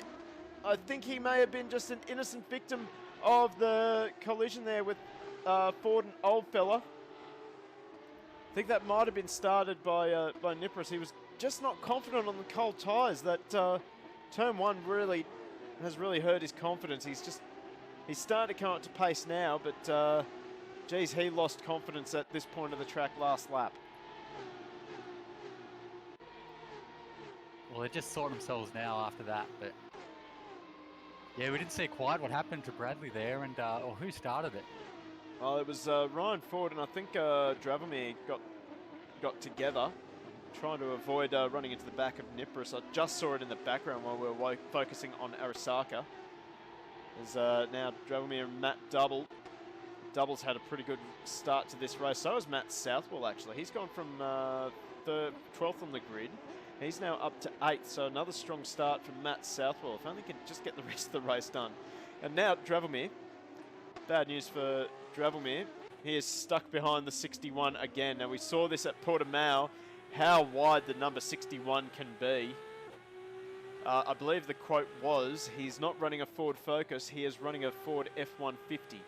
I think he may have been just an innocent victim of the collision there with Ford and Old Fella. I think that might have been started by Nipris. He was just not confident on the cold tyres. That turn 1 has really hurt his confidence. He's starting to come up to pace now, but geez, he lost confidence at this point of the track last lap. Well, they just sort themselves now after that, but yeah, we didn't see quite what happened to Bradley there, and or who started it. Oh, it was Ryan Ford, and I think Dravomir got together, trying to avoid running into the back of Nipris. I just saw it in the background while we were focusing on Arasaka. There's now Dravomir and Matt Double. Double's had a pretty good start to this race. So has Matt Southwell, actually. He's gone from 12th on the grid. He's now up to 8th, so another strong start from Matt Southwell. If only he can just get the rest of the race done. And now Dravomir. Bad news for Dravomir. He is stuck behind the 61 again. Now we saw this at Portimao, how wide the number 61 can be. I believe the quote was, he's not running a Ford Focus, he is running a Ford F-150.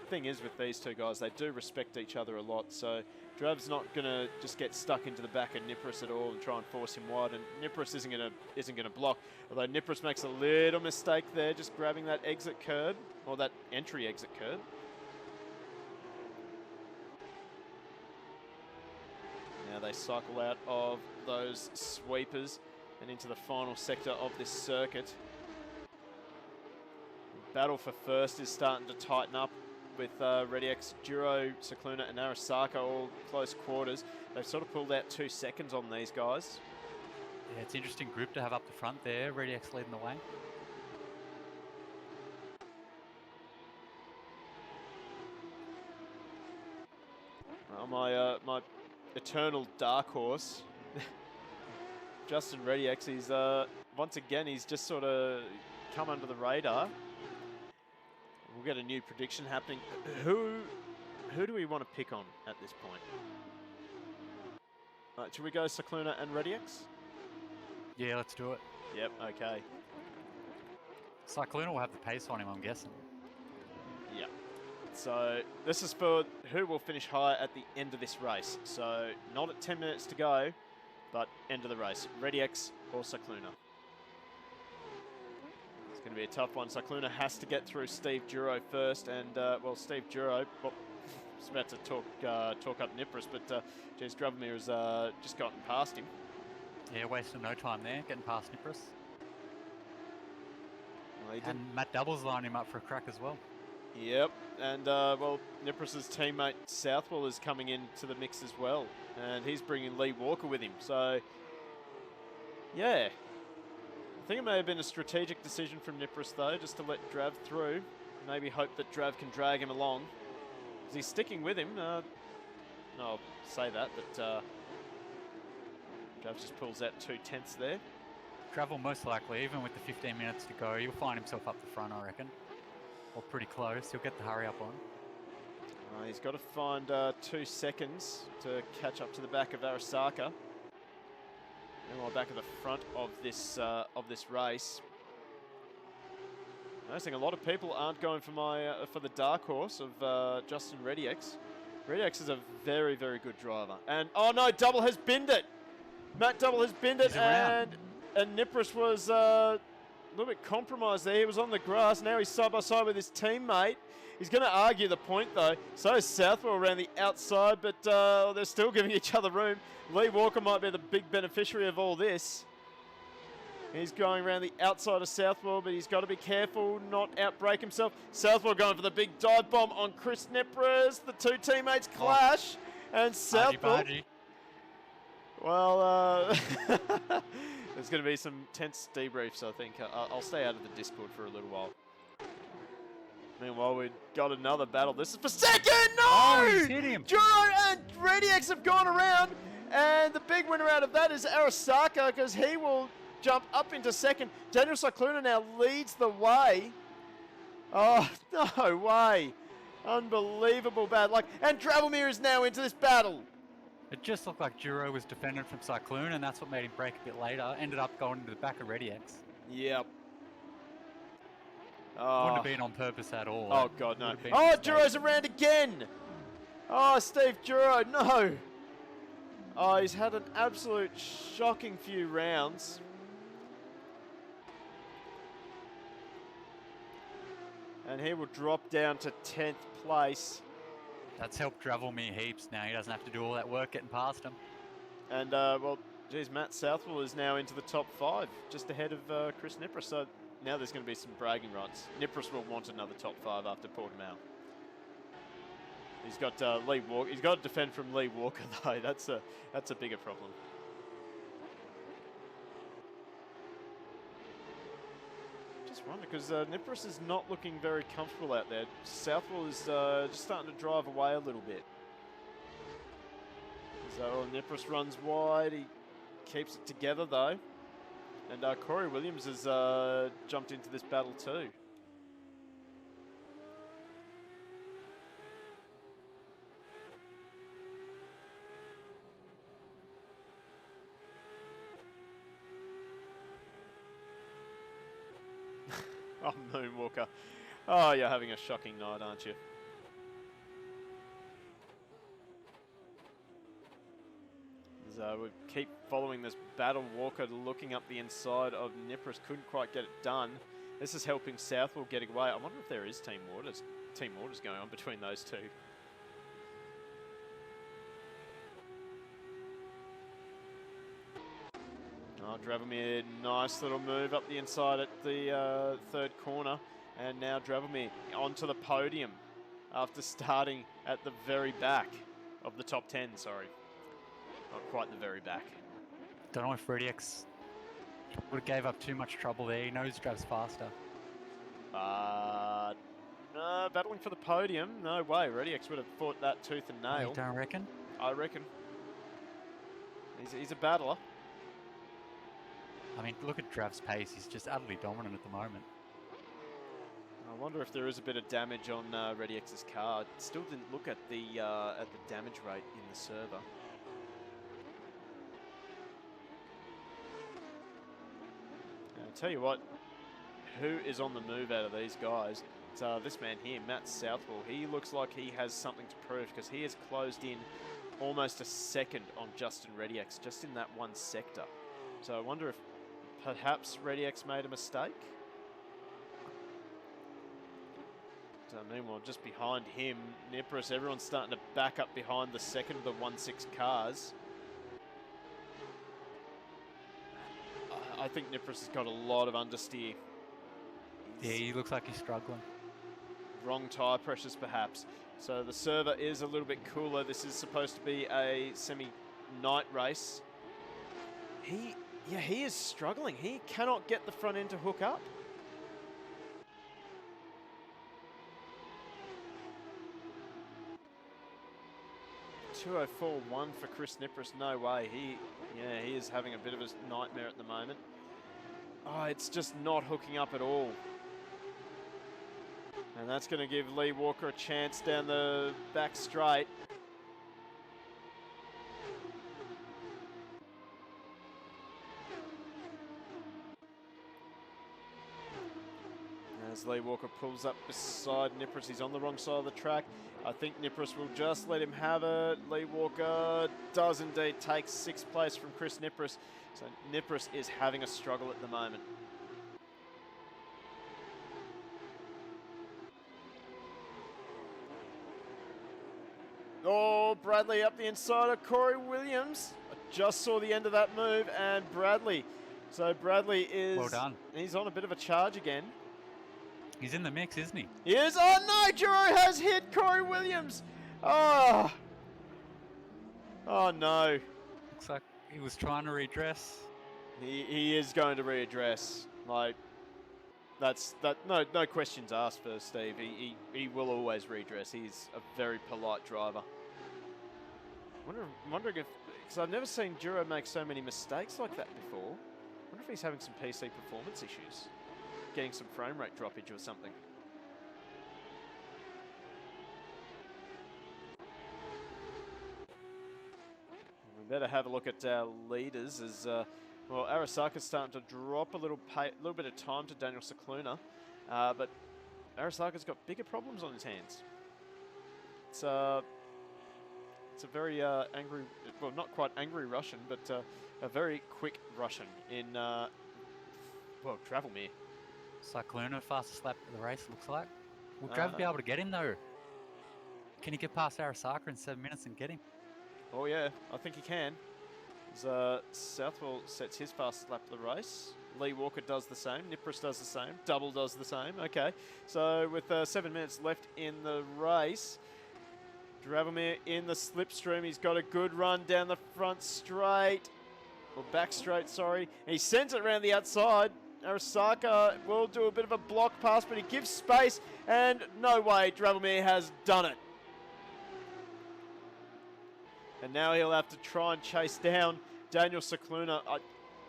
Thing is with these two guys, they do respect each other a lot, so Drav's not going to just get stuck into the back of Nipris at all and try and force him wide, and Nipris isn't going to block, although Nipris makes a little mistake there, just grabbing that exit curb, or that entry exit curb. Now they they cycle out of those sweepers and into the final sector of this circuit. Battle for first is starting to tighten up with ReadyX, Duro, Cicluna and Arasaka all close quarters. They've sort of pulled out 2 seconds on these guys. Yeah, it's an interesting group to have up the front there. ReadyX leading the way. My eternal dark horse, Justin ReadyX, he's once again, he's just sort of come under the radar. We'll get a new prediction happening. Who do we want to pick on at this point? Should we go Cicluna and ReadyX? Yeah, let's do it. Yep, okay. Cicluna will have the pace on him, I'm guessing. Yeah. So this is for who will finish higher at the end of this race. So not at 10 minutes to go, but end of the race. ReadyX or Cicluna. It's going to be a tough one. Cicluna has to get through Steve Duro first, and well, Steve Duro, well, was about to talk up Nipris, but Jez Dravomir has just gotten past him. Yeah, wasting no time there, getting past Nipris. Well, and Matt Doubles lining him up for a crack as well. Yep, and well, Nipris's teammate Southwell is coming into the mix as well, and he's bringing Lee Walker with him. So, yeah, I think it may have been a strategic decision from Nipris though, just to let Drav through. Maybe hope that Drav can drag him along. Is he sticking with him? No, I'll say that, but Drav just pulls out 2 tenths there. Drav will most likely, even with the 15 minutes to go, he'll find himself up the front, I reckon. Or pretty close. He'll get the hurry up on. He's got to find 2 seconds to catch up to the back of Arasaka. Meanwhile, back at the front of this race. Noticing a lot of people aren't going for for the dark horse of Justin ReadyX. ReadyX is a very, very good driver. And oh no, Double has binned it. Matt Double has binned it, and Nipris was a little bit compromised there. He was on the grass. Now he's side by side with his teammate. He's going to argue the point though. So is Southwell around the outside, but they're still giving each other room. Lee Walker might be the big beneficiary of all this. He's going around the outside of Southwell, but he's got to be careful not outbreak himself. Southwell going for the big dive bomb on Chris Nipris. The 2 teammates clash, and Southwell. Well, there's going to be some tense debriefs, I think. I'll stay out of the Discord for a little while. Meanwhile, we've got another battle. This is for second! No! Oh, he's hit him. Duro and ReadyX have gone around, and the big winner out of that is Arasaka, because he will jump up into second. Daniel Cicluna now leads the way. Oh, no way. Unbelievable bad luck. And Dravomir is now into this battle. It just looked like Duro was defended from Cicluna, and that's what made him break a bit later. Ended up going into the back of ReadyX. Yep. Wouldn't have been on purpose at all. Oh, God, no. Oh, Duro's around again. Oh, Steve Duro, no. Oh, he's had an absolute shocking few rounds. And he will drop down to 10th place. That's helped Dravomir heaps now. He doesn't have to do all that work getting past him. And, well, geez, Matt Southwell is now into the top 5, just ahead of Chris Nipris. So now there's going to be some bragging rights. Nipris will want another top 5 after Portimao. He's got Lee Walker. He's got to defend from Lee Walker, though. That's a bigger problem. Just wonder, because Nipris is not looking very comfortable out there. Southwell is just starting to drive away a little bit. So Nipris runs wide. He keeps it together, though. And Corey Williams has jumped into this battle too. Oh, Moonwalker. Oh, you're having a shocking night, aren't you? So we keep following this battle. Walker looking up the inside of Nipris. Couldn't quite get it done. This is helping Southwell getting away. I wonder if there is team orders going on between those two. Oh, Dravomir, nice little move up the inside at the third corner. And now Dravomir onto the podium after starting at the very back of the top 10, sorry. Not quite the very back. Don't know if Redix would have gave up too much trouble there. He knows Drav's faster. No, battling for the podium. No way. Redix would have fought that tooth and nail. You don't reckon? I reckon. He's a battler. I mean, look at Drav's pace. He's just utterly dominant at the moment. I wonder if there is a bit of damage on Redix's car. Still didn't look at the damage rate in the server. I'll tell you what, who is on the move out of these guys? It's this man here, Matt Southwell. He looks like he has something to prove because he has closed in almost a second on Justin Redix, just in that one sector. So I wonder if perhaps Redix made a mistake. Meanwhile, just behind him, Nipris, everyone's starting to back up behind the second of the 1-6 cars. I think Nipris has got a lot of understeer. Yeah, he looks like he's struggling. Wrong tyre pressures, perhaps. So the server is a little bit cooler. This is supposed to be a semi-night race. He is struggling. He cannot get the front end to hook up. .204.1 for Chris Nipris. No way. He is having a bit of a nightmare at the moment. Oh, it's just not hooking up at all. And that's going to give Lee Walker a chance down the back straight. As Lee Walker pulls up beside Nipris, he's on the wrong side of the track. I think Nipris will just let him have it. Lee Walker does indeed take 6th place from Chris Nipris. So Nipris is having a struggle at the moment. Oh, Bradley up the inside of Corey Williams. I just saw the end of that move, and Bradley. So Bradley is... Well done. He's on a bit of a charge again. He's in the mix, isn't he? He is. Oh no, Juro has hit Corey Williams. Oh. Oh no. Looks like he was trying to redress. He is going to readdress. Like, no questions asked for Steve. He will always redress. He's a very polite driver. Wondering if, because I've never seen Juro make so many mistakes like that before. Wonder if he's having some PC performance issues. Getting some frame rate droppage or something. We better have a look at our leaders as well. Arasaka's starting to drop a little bit of time to Daniel Cicluna, but Arasaka's got bigger problems on his hands. It's a very angry, well, not quite angry Russian, but a very quick Russian in well, Dravomir. Cicluna, fastest lap of the race, looks like. Will Drav be able to get him, though? Can he get past Arasaka in 7 minutes and get him? Oh, yeah, I think he can. As, Southwell sets his fastest lap of the race. Lee Walker does the same. Nipris does the same. Double does the same. Okay, so with 7 minutes left in the race, Dravomir in the slipstream. He's got a good run down the front straight. Or back straight, sorry. And he sends it around the outside. Arasaka will do a bit of a block pass, but he gives space, and no way, Dravomir has done it. And now he'll have to try and chase down Daniel Cicluna.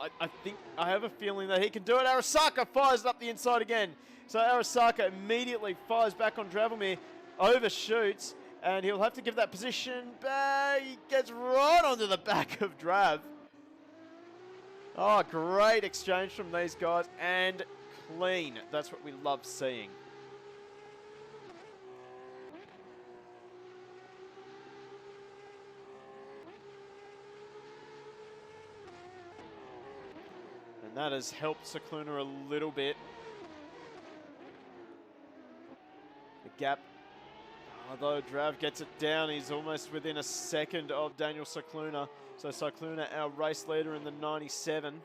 I have a feeling that he can do it. Arasaka fires up the inside again. So Arasaka immediately fires back on Dravomir, overshoots, and he'll have to give that position back. He gets right onto the back of Drav. Oh, great exchange from these guys, and clean. That's what we love seeing. And that has helped Cicluna a little bit. The gap, although Drav gets it down, he's almost within a second of Daniel Cicluna. So Cicluna, our race leader in the 97.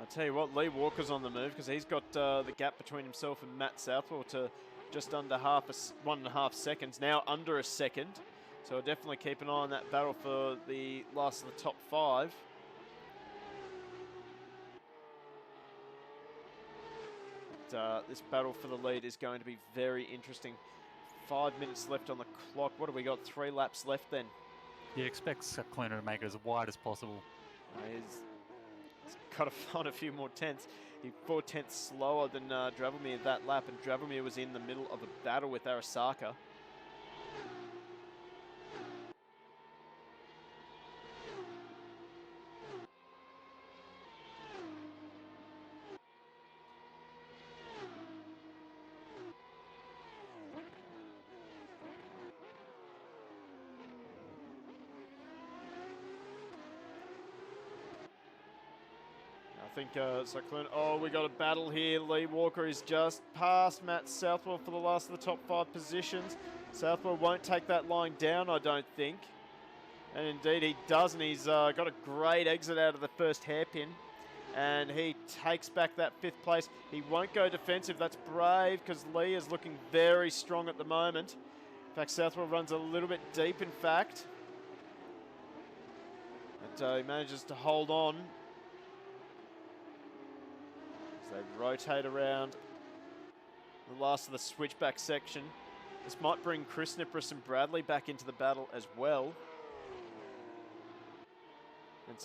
I'll tell you what, Lee Walker's on the move because he's got the gap between himself and Matt Southwell to just under 1.5 seconds, now under a second. So we'll definitely keep an eye on that battle for the last of the top 5. This battle for the lead is going to be very interesting. 5 minutes left on the clock. What have we got? 3 laps left then. You expect Cyclona to make it as wide as possible. He's got to find a few more tenths. He's 4 tenths slower than Dravelmir that lap, and Dravelmir was in the middle of a battle with Arasaka. I think Cyclone. Oh, we got a battle here. Lee Walker is just past Matt Southwell for the last of the top 5 positions. Southwell won't take that line down, I don't think. And indeed he doesn't. He's got a great exit out of the first hairpin. And he takes back that 5th place. He won't go defensive. That's brave because Lee is looking very strong at the moment. In fact, Southwell runs a little bit deep, in fact. But he manages to hold on. They rotate around the last of the switchback section. This might bring Chris Nipris and Bradley back into the battle as well. And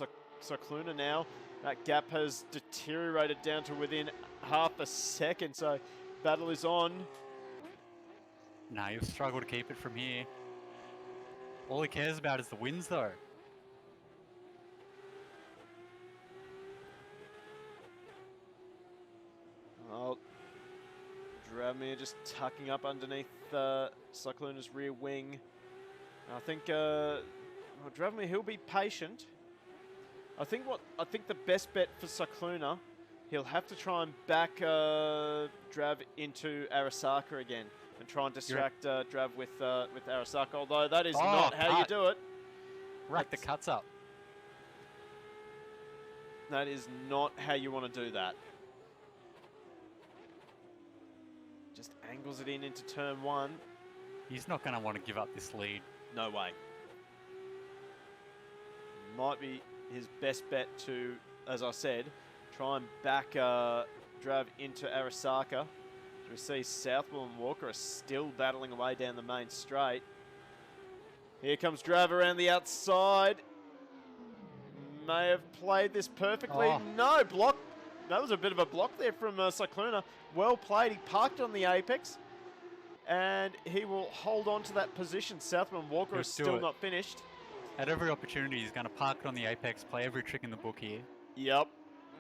Cycluna now, that gap has deteriorated down to within half a second, so battle is on. Nah, you'll struggle to keep it from here. All he cares about is the wins though. Well, Dravelmir just tucking up underneath Cyclona's rear wing. I think Dravelmir, he'll be patient. I think the best bet for Cyclona, he'll have to try and back Drav into Arasaka again and try and distract Drav with Arasaka. Although that is not how you do it. Rack the cuts up. That is not how you want to do that. Just angles it into turn 1. He's not going to want to give up this lead. No way. Might be his best bet to, as I said, try and back Drav into Arasaka. We see Southwell and Walker are still battling away down the main straight. Here comes Drav around the outside. May have played this perfectly. Oh. No, block. That was a bit of a block there from Cyclona. Well played. He parked on the apex. And he will hold on to that position. Southwell and Walker are still not finished. At every opportunity, he's going to park it on the apex, play every trick in the book here. Yep.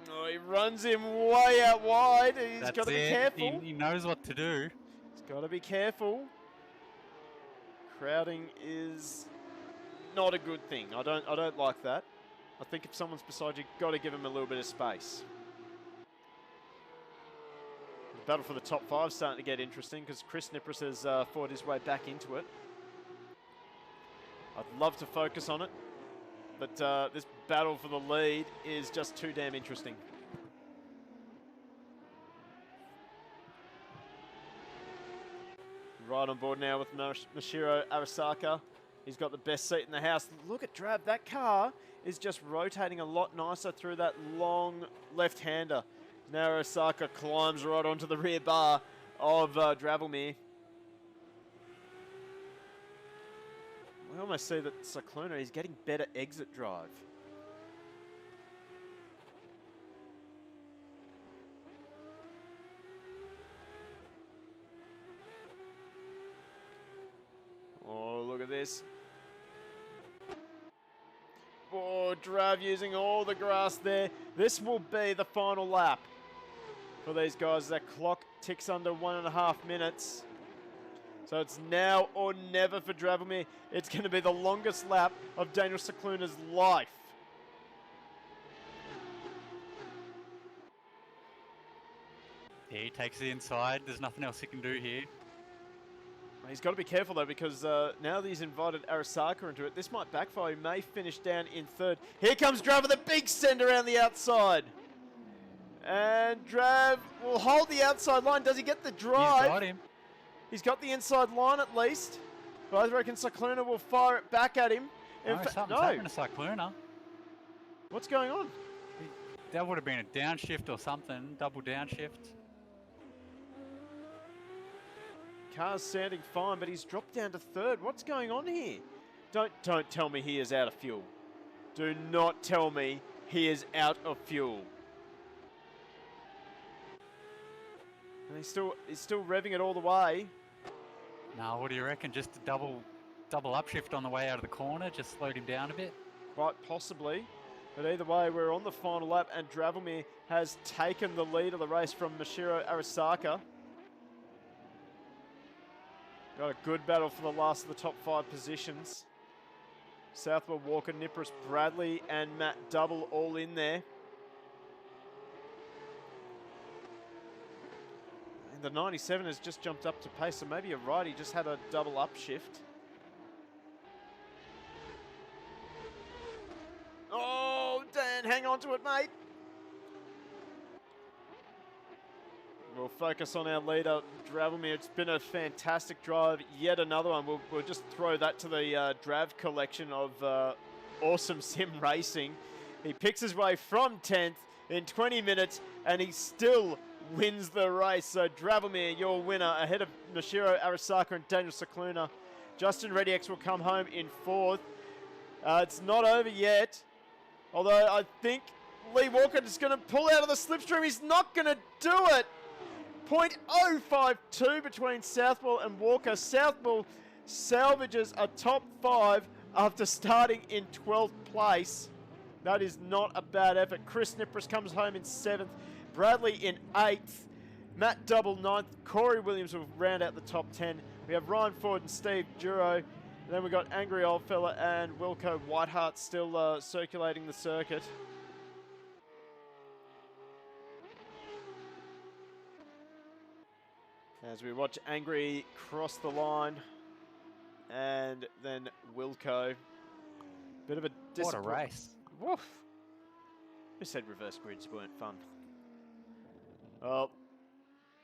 Oh, he runs him way out wide. He's got to be careful. He knows what to do. He's got to be careful. Crowding is not a good thing. I don't like that. I think if someone's beside you, got to give him a little bit of space. The battle for the top 5 is starting to get interesting because Chris Nipris has fought his way back into it. I'd love to focus on it, but this battle for the lead is just too damn interesting. Right on board now with Mashiro Arasaka. He's got the best seat in the house. Look at Drab. That car is just rotating a lot nicer through that long left-hander. Now Arasaka climbs right onto the rear bar of Dravelmir. We almost see that Cyclona is getting better exit drive. Oh, look at this. Oh, Drav using all the grass there. This will be the final lap for these guys. That clock ticks under 1.5 minutes. So it's now or never for Dravelmir. It's going to be the longest lap of Daniel Cyclona's life. Yeah, he takes the inside. There's nothing else he can do here. He's got to be careful though, because now that he's invited Arasaka into it, this might backfire. He may finish down in 3rd. Here comes Drav with a big send around the outside. And Drav will hold the outside line. Does he get the drive? He's got him. He's got the inside line at least. But I reckon Cyclona will fire it back at him. Something's happened to Cyclona. What's going on? That would have been a downshift or something. Double downshift. Car's sounding fine, but he's dropped down to third. What's going on here? Don't tell me he is out of fuel. Do not tell me he is out of fuel. And he's still revving it all the way. Now, what do you reckon? Just a double upshift on the way out of the corner, just slowed him down a bit? Quite possibly. But either way, we're on the final lap, and Dravelmir has taken the lead of the race from Mashiro Arasaka. Got a good battle for the last of the top 5 positions. Southwell, Walker, Nipris, Bradley, and Matt Double all in there. And the 97 has just jumped up to pace, so maybe you're right, he just had a double upshift. Oh, Dan, hang on to it, mate. We'll focus on our leader, Dravelmir. It's been a fantastic drive. Yet another one. We'll just throw that to the Drav collection of awesome sim racing. He picks his way from 10th in 20 minutes, and he still wins the race. So Dravelmir, your winner, ahead of Mashiro Arasaka and Daniel Cicluna. Justin Rediex will come home in 4th. It's not over yet, although I think Lee Walker is going to pull out of the slipstream. He's not going to do it. 0.052 between Southwell and Walker. Southwell salvages a top 5 after starting in 12th place. That is not a bad effort. Chris Nipris comes home in 7th. Bradley in 8th. Matt Double 9th. Corey Williams will round out the top 10. We have Ryan Ford and Steve Duro. And then we've got Angry Oldfella and Wilco Whiteheart still circulating the circuit. As we watch Angry cross the line, and then Wilco. Bit of a What a race. Woof. Who said reverse grids weren't fun? Well,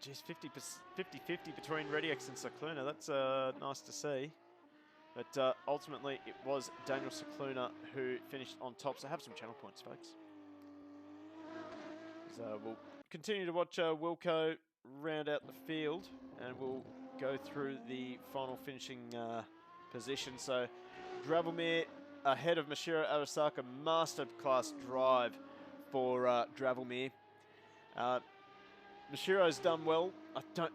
geez, 50-50 between Rediex and Cicluna. That's nice to see. But ultimately, it was Daniel Cicluna who finished on top. So have some channel points, folks. So we'll continue to watch Wilco round out the field, and we'll go through the final finishing position. So Dravelmir ahead of Mashiro Arasaka. Masterclass drive for Dravelmir. Mashiro's done well.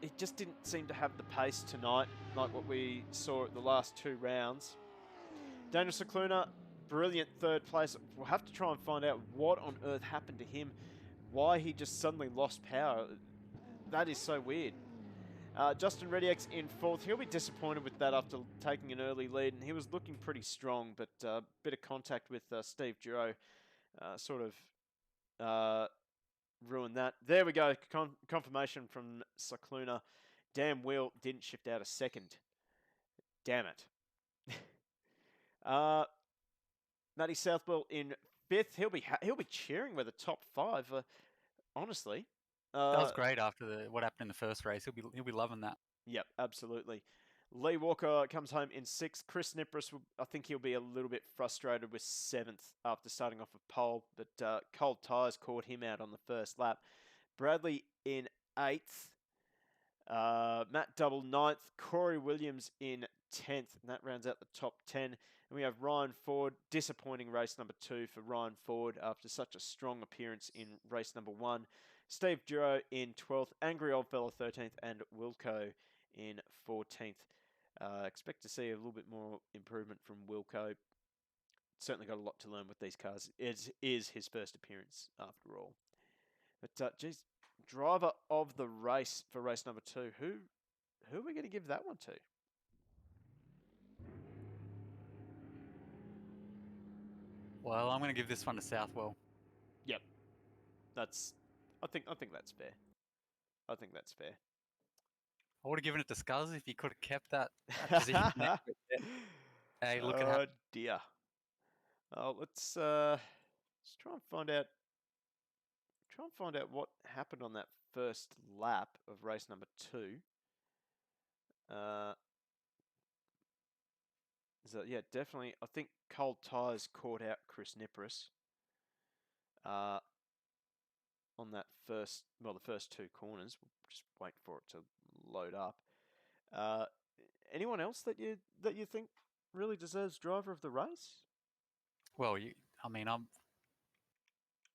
It just didn't seem to have the pace tonight like what we saw at the last 2 rounds. Daniel Cicluna, brilliant 3rd place. We'll have to try and find out what on earth happened to him, why he just suddenly lost power. That is so weird. Justin Rediex in 4th. He'll be disappointed with that after taking an early lead, and he was looking pretty strong, but a bit of contact with Steve Duro sort of ruined that. There we go. Confirmation from Cicluna. Damn Wheel didn't shift out a 2nd. Damn it. Matty Southwell in 5th. He'll be cheering with the top 5. Honestly. That was great after what happened in the first race. He'll be loving that. Yep, absolutely. Lee Walker comes home in 6th. Chris Nipris, I think he'll be a little bit frustrated with 7th after starting off a pole, but cold tyres caught him out on the first lap. Bradley in 8th. Matt Double 9th. Corey Williams in 10th, and that rounds out the top 10. And we have Ryan Ford, disappointing race number 2 for Ryan Ford after such a strong appearance in race number 1. Steve Duro in 12th, Angry Oldfella 13th, and Wilco in 14th. Expect to see a little bit more improvement from Wilco. Certainly got a lot to learn with these cars. It is his first appearance after all. But geez, driver of the race for race number 2. Who are we going to give that one to? Well, I'm going to give this one to Southwell. Yep, I think that's fair. I think that's fair. I would have given it to Scuzz if he could have kept that position. Hey, look at Oh dear. Oh, let's try and find out. try and find out what happened on that first lap of race number 2. So yeah, definitely. I think cold tyres caught out Chris Nipris on that first, the first 2 corners. We'll just wait for it to load up. Anyone else that you think really deserves driver of the race? Well,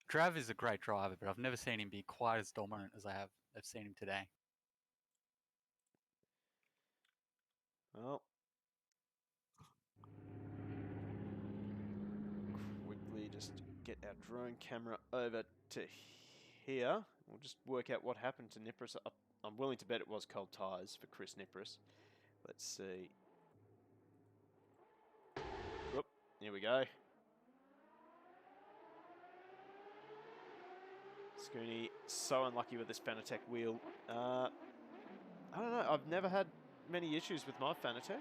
Trav is a great driver, but I've never seen him be quite as dominant as I've seen him today. Well, quickly just get our drone camera over to here. We'll just work out what happened to Nipris. I'm willing to bet it was cold tyres for Chris Nipris. Let's see. Whoop, here we go. Scooney, so unlucky with this Fanatec wheel. I don't know, I've never had many issues with my Fanatec.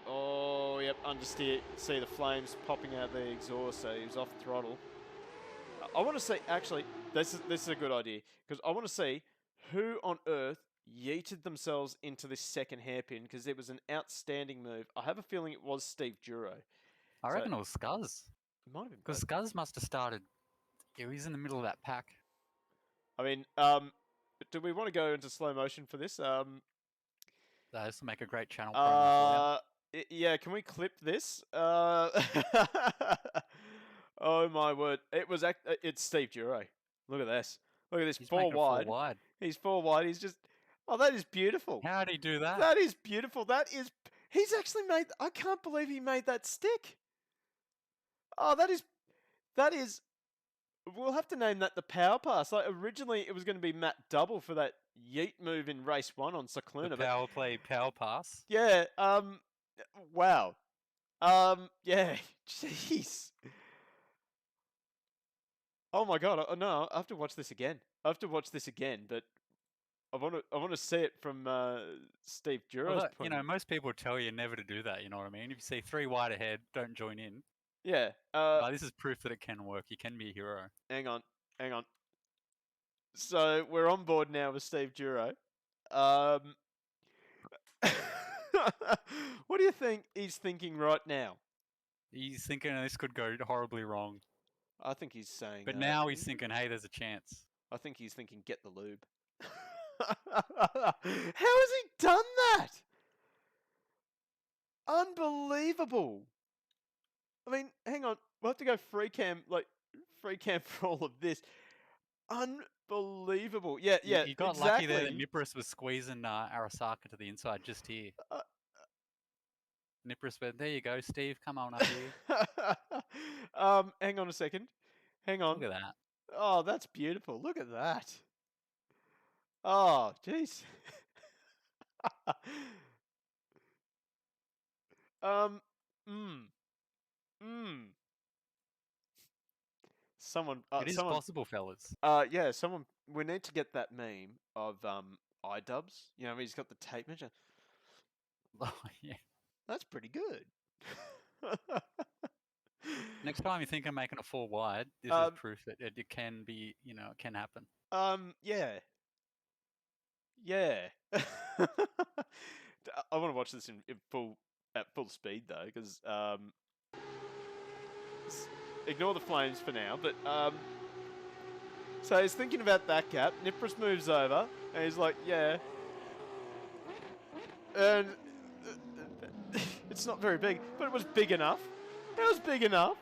Oh, yep, understeer. See the flames popping out of the exhaust, so he was off throttle. I want to see, actually, this is a good idea, because I want to see who on earth yeeted themselves into this second hairpin, because it was an outstanding move. I have a feeling it was Steve Duro. I reckon it was Scuzz. It might have been because Scuzz must have started. Yeah, he's in the middle of that pack. I mean, do we want to go into slow motion for this? This will make a great channel promo for you. Yeah, can we clip this? Oh my word! It's Steve Duro. Look at this. Look at this. He's 4 wide. 4 wide. He's 4 wide. He's just. Oh, that is beautiful. How did he do that? That is beautiful. He's actually made. I can't believe he made that stick. Oh, that is. We'll have to name that the power pass. Like originally, it was going to be Matt Double for that yeet move in race 1 on Cycluna. The power play, power pass. Yeah. Wow. Yeah. Jeez. Oh my god. No, I have to watch this again. But I want to see it from Steve Duro's point. Most people would tell you never to do that. You know what I mean? If you see 3 wide ahead, don't join in. Yeah. This is proof that it can work. You can be a hero. Hang on. So we're on board now with Steve Duro. What do you think he's thinking right now? He's thinking this could go horribly wrong. I think he's saying... But now he's thinking, hey, there's a chance. I think he's thinking, get the lube. How has he done that? Unbelievable. I mean, hang on. We'll have to go free cam for all of this. Unbelievable. Yeah, You got lucky there that Nipris was squeezing Arasaka to the inside just here. Nipris went, there you go, Steve, come on up here. Hang on a second. Hang on. Look at that. Oh, that's beautiful. Look at that. Oh, jeez. Someone. It is possible, fellas. Yeah. Someone. We need to get that meme of iDubbbz. You know, he's got the tape measure. Oh yeah. That's pretty good. Next time you think of making a 4 wide, this is proof that it can be. It can happen. Yeah. Yeah. I want to watch this at full speed though, because ignore the flames for now. But so he's thinking about that gap. Nipris moves over, and he's like, "Yeah," and it's not very big, but it was big enough. It was big enough.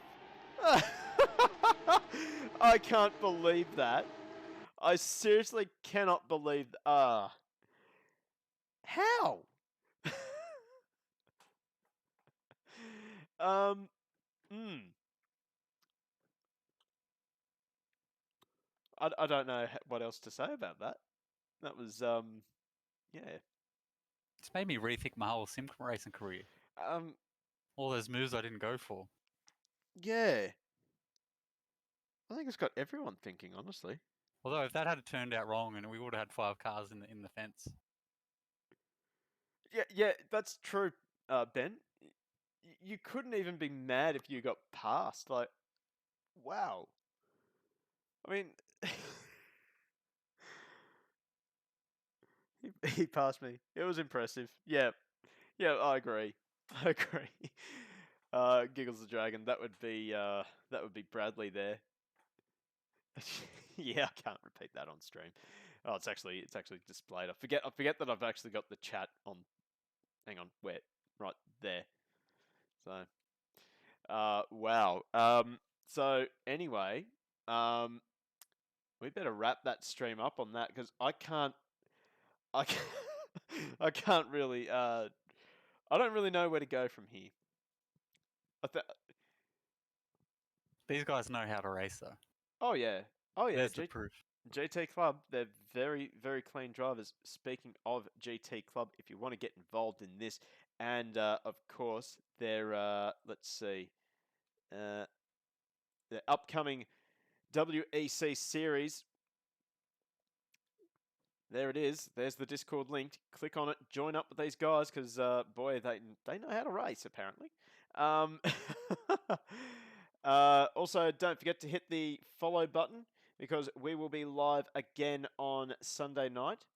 I can't believe that. I seriously cannot believe. How? I don't know what else to say about that. That was yeah. It's made me rethink my whole sim racing career. All those moves I didn't go for. Yeah. I think it's got everyone thinking, honestly. Although if that had turned out wrong, and we would have had 5 cars in the fence. Yeah, that's true, Ben. You couldn't even be mad if you got passed. Like, wow. I mean, he passed me. It was impressive. Yeah, yeah, I agree. I agree. Giggles the Dragon. That would be Bradley there. Yeah, I can't repeat that on stream. Oh, it's actually displayed. I forget that I've actually got the chat on. Hang on, where? Right there. So, wow. So anyway, we better wrap that stream up on that because I can't, I can't really, I don't really know where to go from here. These guys know how to race, though. Oh yeah, There's the proof. GT Club, they're very, very clean drivers. Speaking of GT Club, if you want to get involved in this, and of course, their let's see, the upcoming WEC series. There it is. There's the Discord link. Click on it. Join up with these guys because, boy, they know how to race, apparently. Also, don't forget to hit the follow button because we will be live again on Sunday night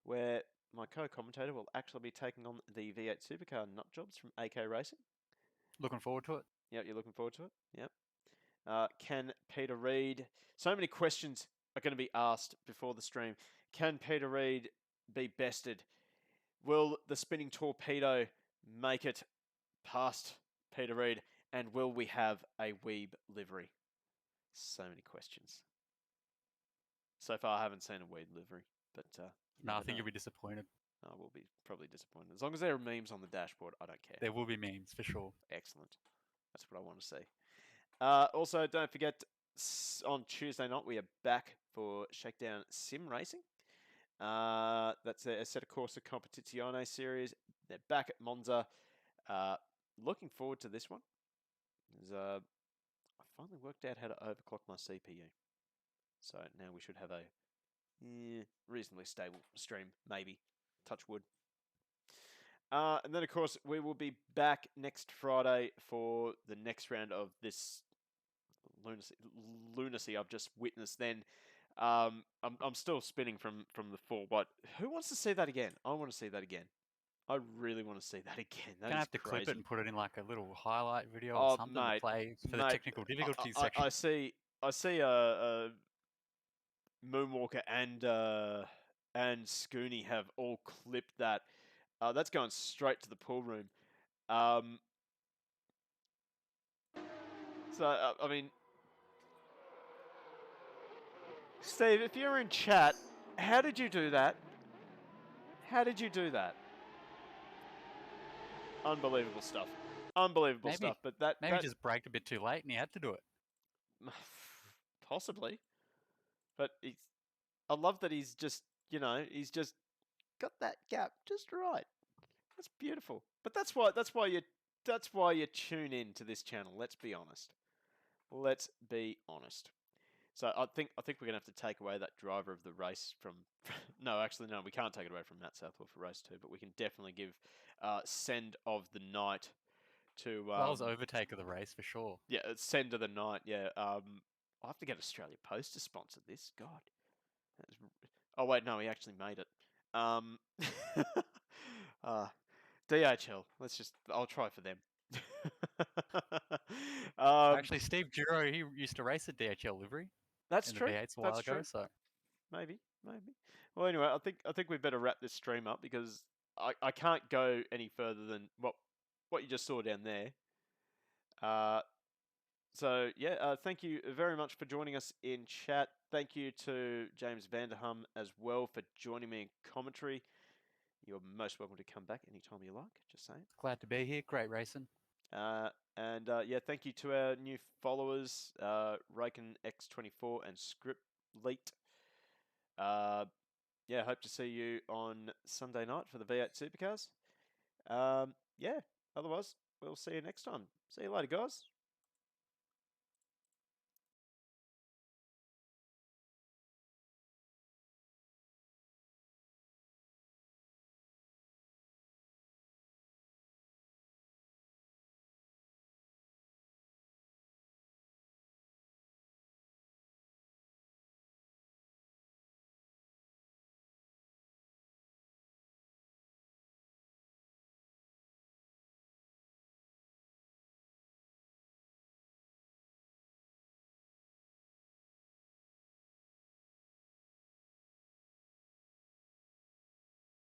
where my co-commentator will actually be taking on the V8 Supercar nut jobs from AK Racing. Looking forward to it. Yep, you're looking forward to it. Yep. Can Peter Reid... So many questions are going to be asked before the stream. Can Peter Reid be bested? Will the spinning torpedo make it past Peter Reid? And will we have a Weeb livery? So many questions. So far, I haven't seen a Weeb livery, but no, I think you'll be disappointed. I will be probably disappointed. As long as there are memes on the dashboard, I don't care. There will be memes for sure. Excellent. That's what I want to see. Also, don't forget, on Tuesday night, we are back for Shakedown Sim Racing. That's a Set a Corsa Competizione series. They're back at Monza. Looking forward to this one. I finally worked out how to overclock my CPU. So now we should have a reasonably stable stream, maybe. Touch wood. And then, of course, we will be back next Friday for the next round of this lunacy I've just witnessed. Then I'm still spinning from the 4. But who wants to see that again? I want to see that again. I really want to see that again. That Gonna is have to crazy. clip it and put it in like a little highlight video or something to play for the technical difficulties section. I see a Moonwalker and Scooney have all clipped that. That's going straight to the pool room. So I mean, Steve, if you're in chat, how did you do that? How did you do that? Unbelievable stuff. Unbelievable stuff. But maybe just braked a bit too late and he had to do it. Possibly. But I love that he's just got that gap just right. That's beautiful. But that's why you tune in to this channel. Let's be honest. Let's be honest. So I think we're gonna have to take away that driver of the race from. No, actually, no, we can't take it away from Matt Southwell for race 2, but we can definitely give send of the night to. That was overtake of the race for sure. Yeah, send of the night. Yeah. I'll have to get Australia Post to sponsor this. God. Oh wait, no, he actually made it. DHL. I'll try for them. Actually, Steve Giro, he used to race a DHL livery. That's true. V8s a while ago, so maybe. Well, anyway, I think we better wrap this stream up because I can't go any further than what you just saw down there. So yeah, thank you very much for joining us in chat. Thank you to James Vanderham as well for joining me in commentary. You're most welcome to come back anytime you like. Just saying. Glad to be here. Great racing. And yeah, thank you to our new followers, Raken X24 and Script Leet. Yeah, hope to see you on Sunday night for the V8 Supercars. Yeah, otherwise, we'll see you next time. See you later, guys.